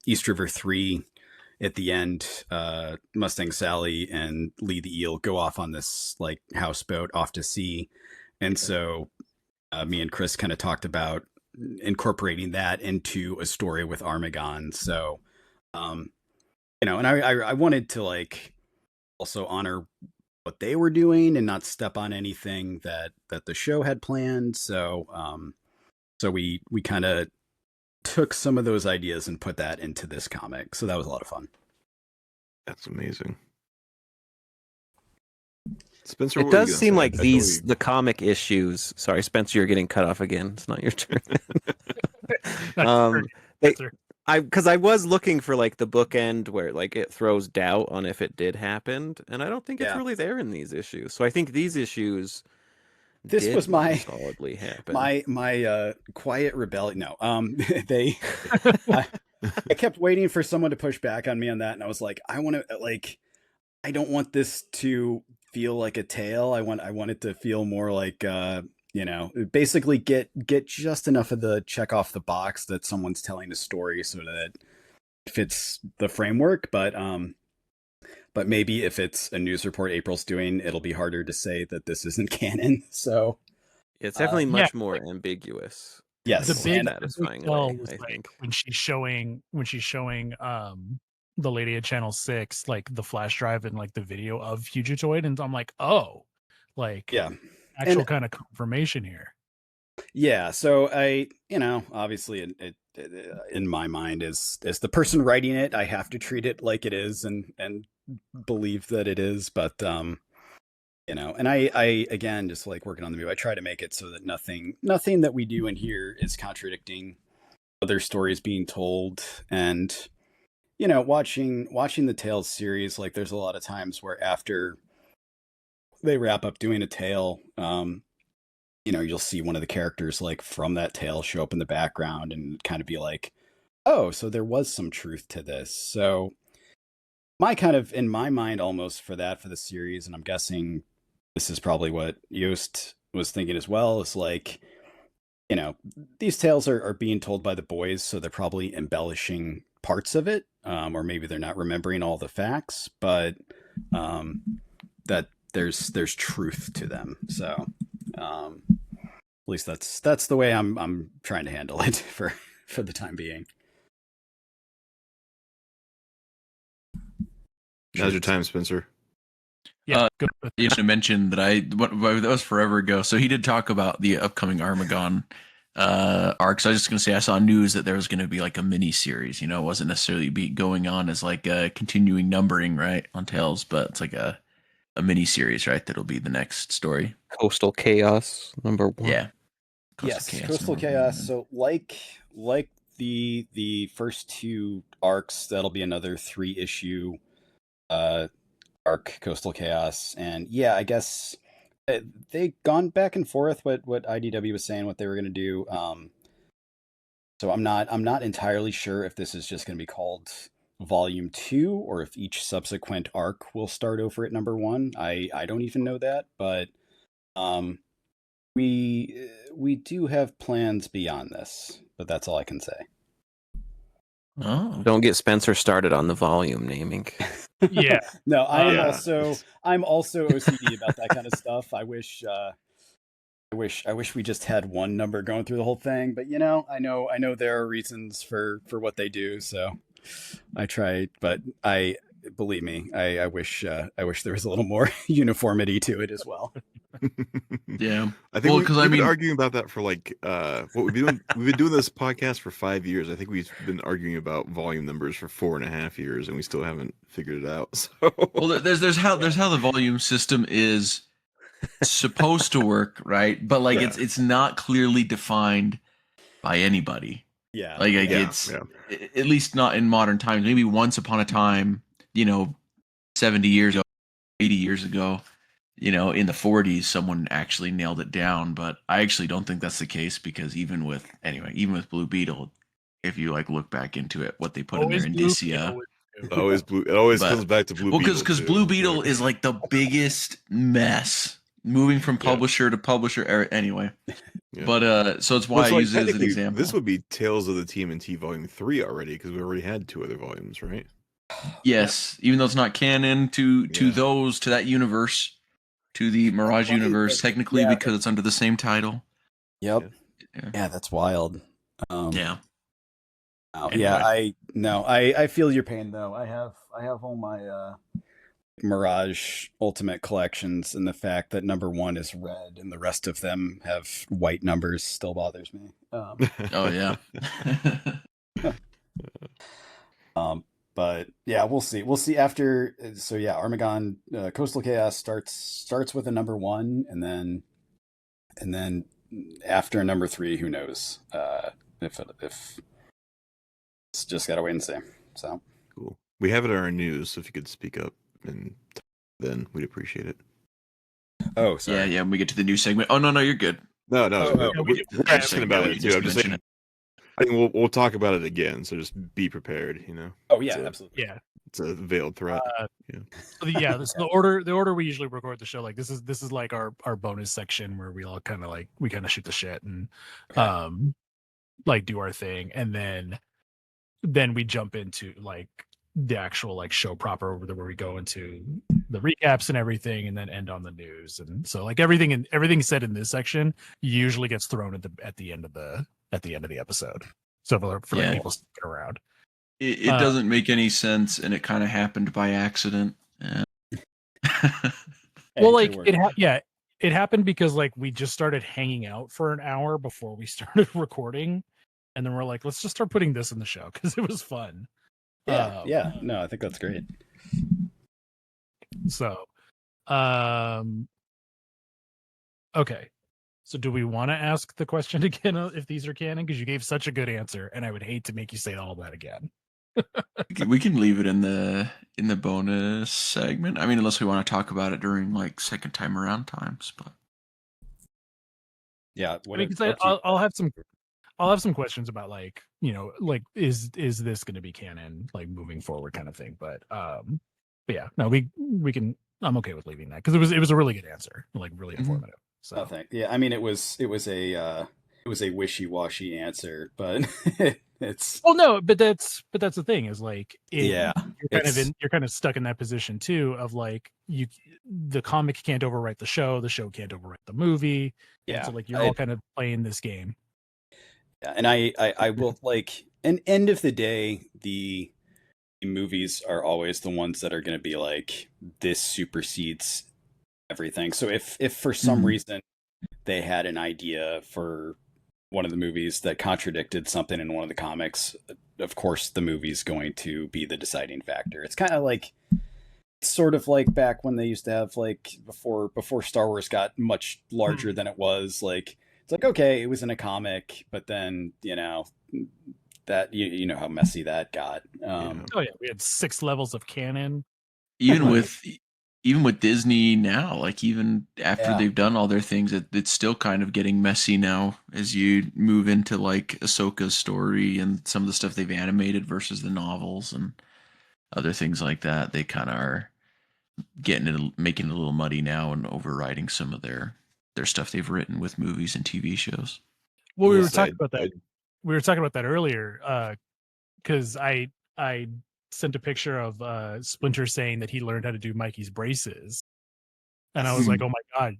East River 3 at the end, Mustang Sally and Lee the Eel go off on this like houseboat off to sea, and so me and Chris kind of talked about incorporating that into a story with Armagon. So and I wanted to like also honor what they were doing and not step on anything that the show had planned. So So we kind of took some of those ideas and put that into this comic. So that was a lot of fun. That's amazing. Spencer, It what were you does gonna seem say? like I the comic issues. Sorry, Spencer, you're getting cut off again. It's not your turn. They, Spencer. because I was looking for like the bookend where like it throws doubt on if it did happen, and I don't think it's Yeah. really there in these issues. So I think these issues This did was my solidly happen. my quiet rebellion. No, they. I kept waiting for someone to push back on me on that, and I was like, I want to like, I don't want this to feel like a tale. I want it to feel more like you know, basically get just enough of the check off the box that someone's telling a story so that it fits the framework, but maybe if it's a news report April's doing, it'll be harder to say that this isn't canon. So It's definitely yeah, much more ambiguous. yes, The big, satisfying tell way, was I like think. when she's showing the lady at Channel 6 like the flash drive and like the video of Fugitoid, and I'm like, oh, like yeah. actual And- kind of confirmation here. Yeah, so I, you know, obviously it in my mind as the person writing it, I have to treat it like it is and believe that it is, but you know, and I again just like working on the movie, I try to make it so that nothing that we do in here is contradicting other stories being told. And you know, watching the Tales series, like there's a lot of times where after they wrap up doing a tale, you know, you'll see one of the characters like from that tale show up in the background and kind of be like, oh, so there was some truth to this. So my kind of, in my mind, almost for the series, and I'm guessing this is probably what Yost was thinking as well, is like, you know, these tales are being told by the boys, so they're probably embellishing parts of it, or maybe they're not remembering all the facts, but that there's truth to them. So at least that's the way I'm trying to handle it for the time being. Now's your time, Spencer. Yeah, go with You should mention that that was forever ago. So he did talk about the upcoming Armagon arc. So I was just gonna say I saw news that there was gonna be like a mini series. You know, it wasn't necessarily going on as like a continuing numbering right on Tales, but it's like a mini series, right? That'll be the next story. Coastal Chaos #1. Yeah. Coastal Chaos. So like the first two arcs, that'll be another 3-issue arc, Coastal Chaos. And yeah, I guess they gone back and forth what IDW was saying what they were going to do. So I'm not entirely sure if this is just going to be called Volume 2 or if each subsequent arc will start over at #1. I don't even know that, but we do have plans beyond this, but that's all I can say. Oh. Don't get Spencer started on the volume naming. Yeah. No, I'm Yeah. also OCD about that kind of stuff. I wish we just had one number going through the whole thing, but you know, I know there are reasons for what they do, so I try, but believe me, I wish there was a little more uniformity to it as well. Yeah. I think Well, we've 'cause I been mean- arguing about that for like what we've been doing this podcast for 5 years. I think we've been arguing about volume numbers for 4.5 years, and we still haven't figured it out. So Well, there's how the volume system is supposed to work, right? But like Yeah. it's not clearly defined by anybody. Yeah. Like yeah, it's yeah. at least not in modern times. Maybe once upon a time, you know, 70 years ago, 80 years ago, you know, in the 40s, someone actually nailed it down. But I actually don't think that's the case because even with Blue Beetle, if you like look back into it, what they put in Always their Blue indicia. Beetle. It always But- comes back to Blue Well, Beetle. because too. Blue Beetle is like the biggest mess, moving from publisher to publisher. Anyway, Yeah. but so it's why Well, so, I like, use it as an technically, example. This would be Tales of the TMNT Volume 3 already, because we already had 2 other volumes, right? Yes, even though it's not canon to Yeah. that universe, to the Mirage Funny, universe, but- technically yeah, because it's under the same title. Yep. Yeah. Yeah, that's wild. Yeah. Oh, Anyway. yeah, I feel your pain though. I have all my Mirage Ultimate Collections, and the fact that number 1 is red and the rest of them have white numbers still bothers me. Oh yeah. But yeah, we'll see. We'll see after. So yeah, Armagon Coastal Chaos starts with a number 1, and then after number 3, who knows? If it's just gotta wait and see. So Cool. We have it in our news, so if you could speak up, and then we'd appreciate it. oh sorry. Yeah. When we get to the new segment. Oh no, you're good. No, we- we're asking about it too. I'm just saying. I think we'll talk about it again, so just be prepared. Oh yeah, So- absolutely. Yeah. It's a veiled threat. So this the order we usually record the show. Like this is like our bonus section where we all kind of shoot the shit and like do our thing, and then we jump into like the actual like show proper where we go into the recaps and everything, and then end on the news. And so like everything said in this section usually gets thrown at the end of the episode. So for Yeah. people sticking around. It doesn't make any sense, and it kind of happened by accident. Yeah. Well, like it happened because like we just started hanging out for an hour before we started recording, and then we're like, let's just start putting this in the show because it was fun. Yeah. No, I think that's great. So, okay. So, do we want to ask the question again if these are canon? Because you gave such a good answer, and I would hate to make you say all that again. We can leave it in the bonus segment. I mean, unless we want to talk about it during like second time around times, but Yeah. I mean, 'cause I'll have some questions about like like is this going to be canon like moving forward kind of thing. But yeah, no, we can. I'm okay with leaving that because it was a really good answer, like really informative. So Oh, thank. Yeah, I mean, it was a wishy-washy answer, but it's well, no, but that's the thing is like Yeah, you're kind of stuck in that position too of like the comic can't overwrite the show can't overwrite the movie. Yeah, and so like you're all kind of playing this game. Yeah, and I will like. And end of the day, the movies are always the ones that are going to be like this supersedes everything. So if for some reason they had an idea for one of the movies that contradicted something in one of the comics, of course the movie's going to be the deciding factor. It's kind of like sort of like back when they used to have like before Star Wars got much larger than it was. Like it's like, okay, it was in a comic, but then that you know how messy that got. Oh yeah, we had 6 levels of canon. even with Disney now, like even after they've done all their things, it's still kind of getting messy now as you move into like Ahsoka's story and some of the stuff they've animated versus the novels and other things like that. They kind of are making it a little muddy now and overriding some of their stuff they've written with movies and TV shows. Well, we were Yes, talking about that. We were talking about that earlier because I sent a picture of Splinter saying that he learned how to do Mikey's braces, and I was like, "Oh my god!"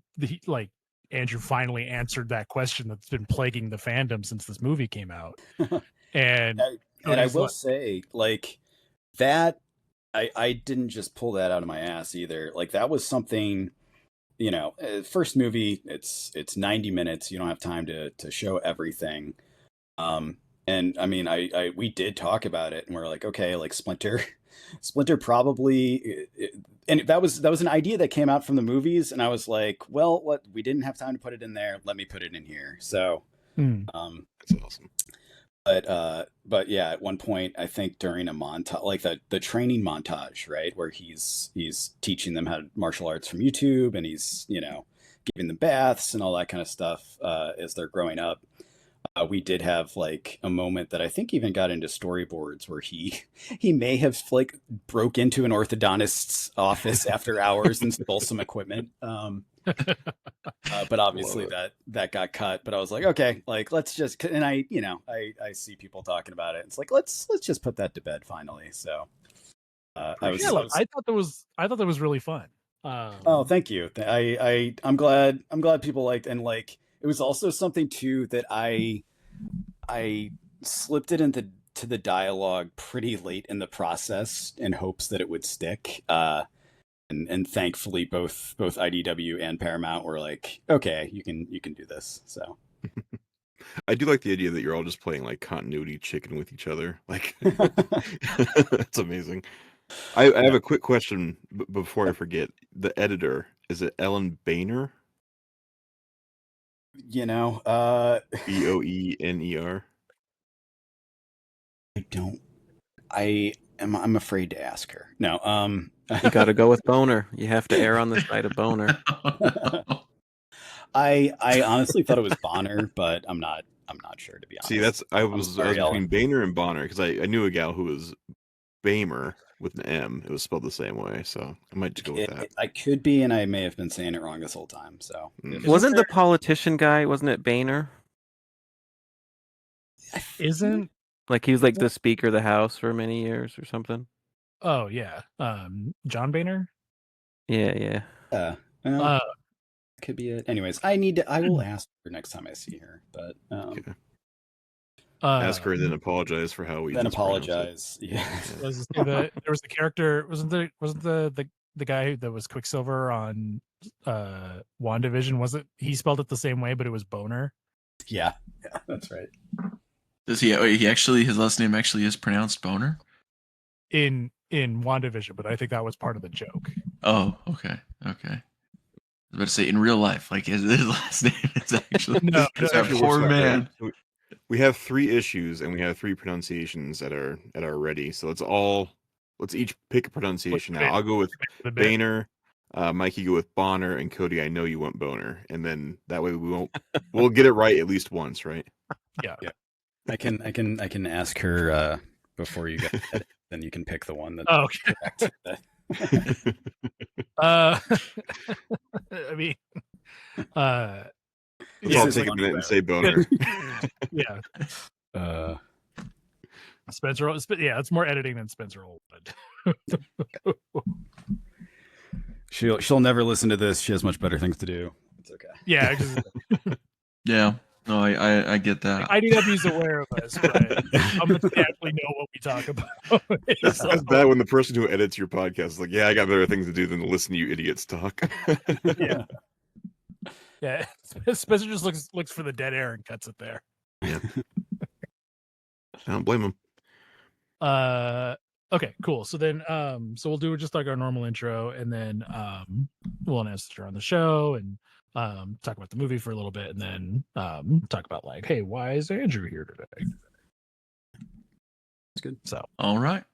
Like Andrew finally answered that question that's been plaguing the fandom since this movie came out. And I will say, like that, I didn't just pull that out of my ass either. Like that was something, first movie. It's 90 minutes. You don't have time to show everything. And I mean, we did talk about it, and we're like, okay, like Splinter probably, and that was an idea that came out from the movies, and I was like, well, what we didn't have time to put it in there, let me put it in here. So, That's awesome. But yeah, at one point, I think during a montage, like the training montage, right, where he's teaching them how to martial arts from YouTube, and he's giving them baths and all that kind of stuff as they're growing up. We did have like a moment that I think even got into storyboards where he may have like broke into an orthodontist's office after hours and stole some equipment. But obviously that got cut. But I was like, okay, like let's just, and I see people talking about it. It's like let's just put that to bed finally. So I thought that was really fun. Oh, thank you. I'm glad people liked, and like it was also something too that I slipped it into the dialogue pretty late in the process in hopes that it would stick. and thankfully both IDW and Paramount were like, okay, you can do this. So I do like the idea that you're all just playing like continuity chicken with each other. Like, that's amazing. I have a quick question before I forget. The editor, is it Ellen Boehner? Boener? I don't. I'm afraid to ask her. No. You got to go with Boner. You have to err on the side of Boner. I honestly thought it was Bonner, but I'm not sure, to be honest. See, I was sorry, between Boehner and Bonner because I knew a gal who was Boehmer with an M. It was spelled the same way, so I might just go with that. I could be, and I may have been saying it wrong this whole time. So wasn't the politician guy? Wasn't it Boehner? Isn't like he was like the Speaker of the House for many years or something? Oh yeah, John Boehner. Yeah. Could be it. Anyways, I will ask her next time I see her. But okay. Ask her and then apologize for how we then apologize. Yeah. There was the character. Wasn't the guy that was Quicksilver on WandaVision? Wasn't he spelled it the same way, but it was Boner? Yeah, that's right. Does he actually, his last name actually is pronounced Boner? In WandaVision, but I think that was part of the joke. Oh, okay. I was about to say, in real life, like his last name is actually no, that poor man. Right? We have 3 issues and we have 3 pronunciations that are ready. So let's each pick a pronunciation now. I'll go with Boehner, Mikey go with Bonner, and Cody, I know you want Boner, and then that way we'll get it right at least once, right? Yeah. I can ask her before you get it, then you can pick the one that. Oh, okay. I mean, let's all take a minute and say Boner. Yeah. Spencer. Yeah, it's more editing than Spencer Holwood. She'll never listen to this. She has much better things to do. It's okay. Yeah. Yeah. No, I get that. IDW's aware of us, but I'm gonna actually know what we talk about. That's bad when the person who edits your podcast is like, yeah, I got better things to do than to listen to you idiots talk. Yeah. Yeah. Spencer just looks for the dead air and cuts it there. Yeah. I don't blame him. Okay, cool. So then so we'll do just like our normal intro, and then we'll announce her on the show and talk about the movie for a little bit, and then talk about like, hey, why is Andrew here today? That's good. So all right.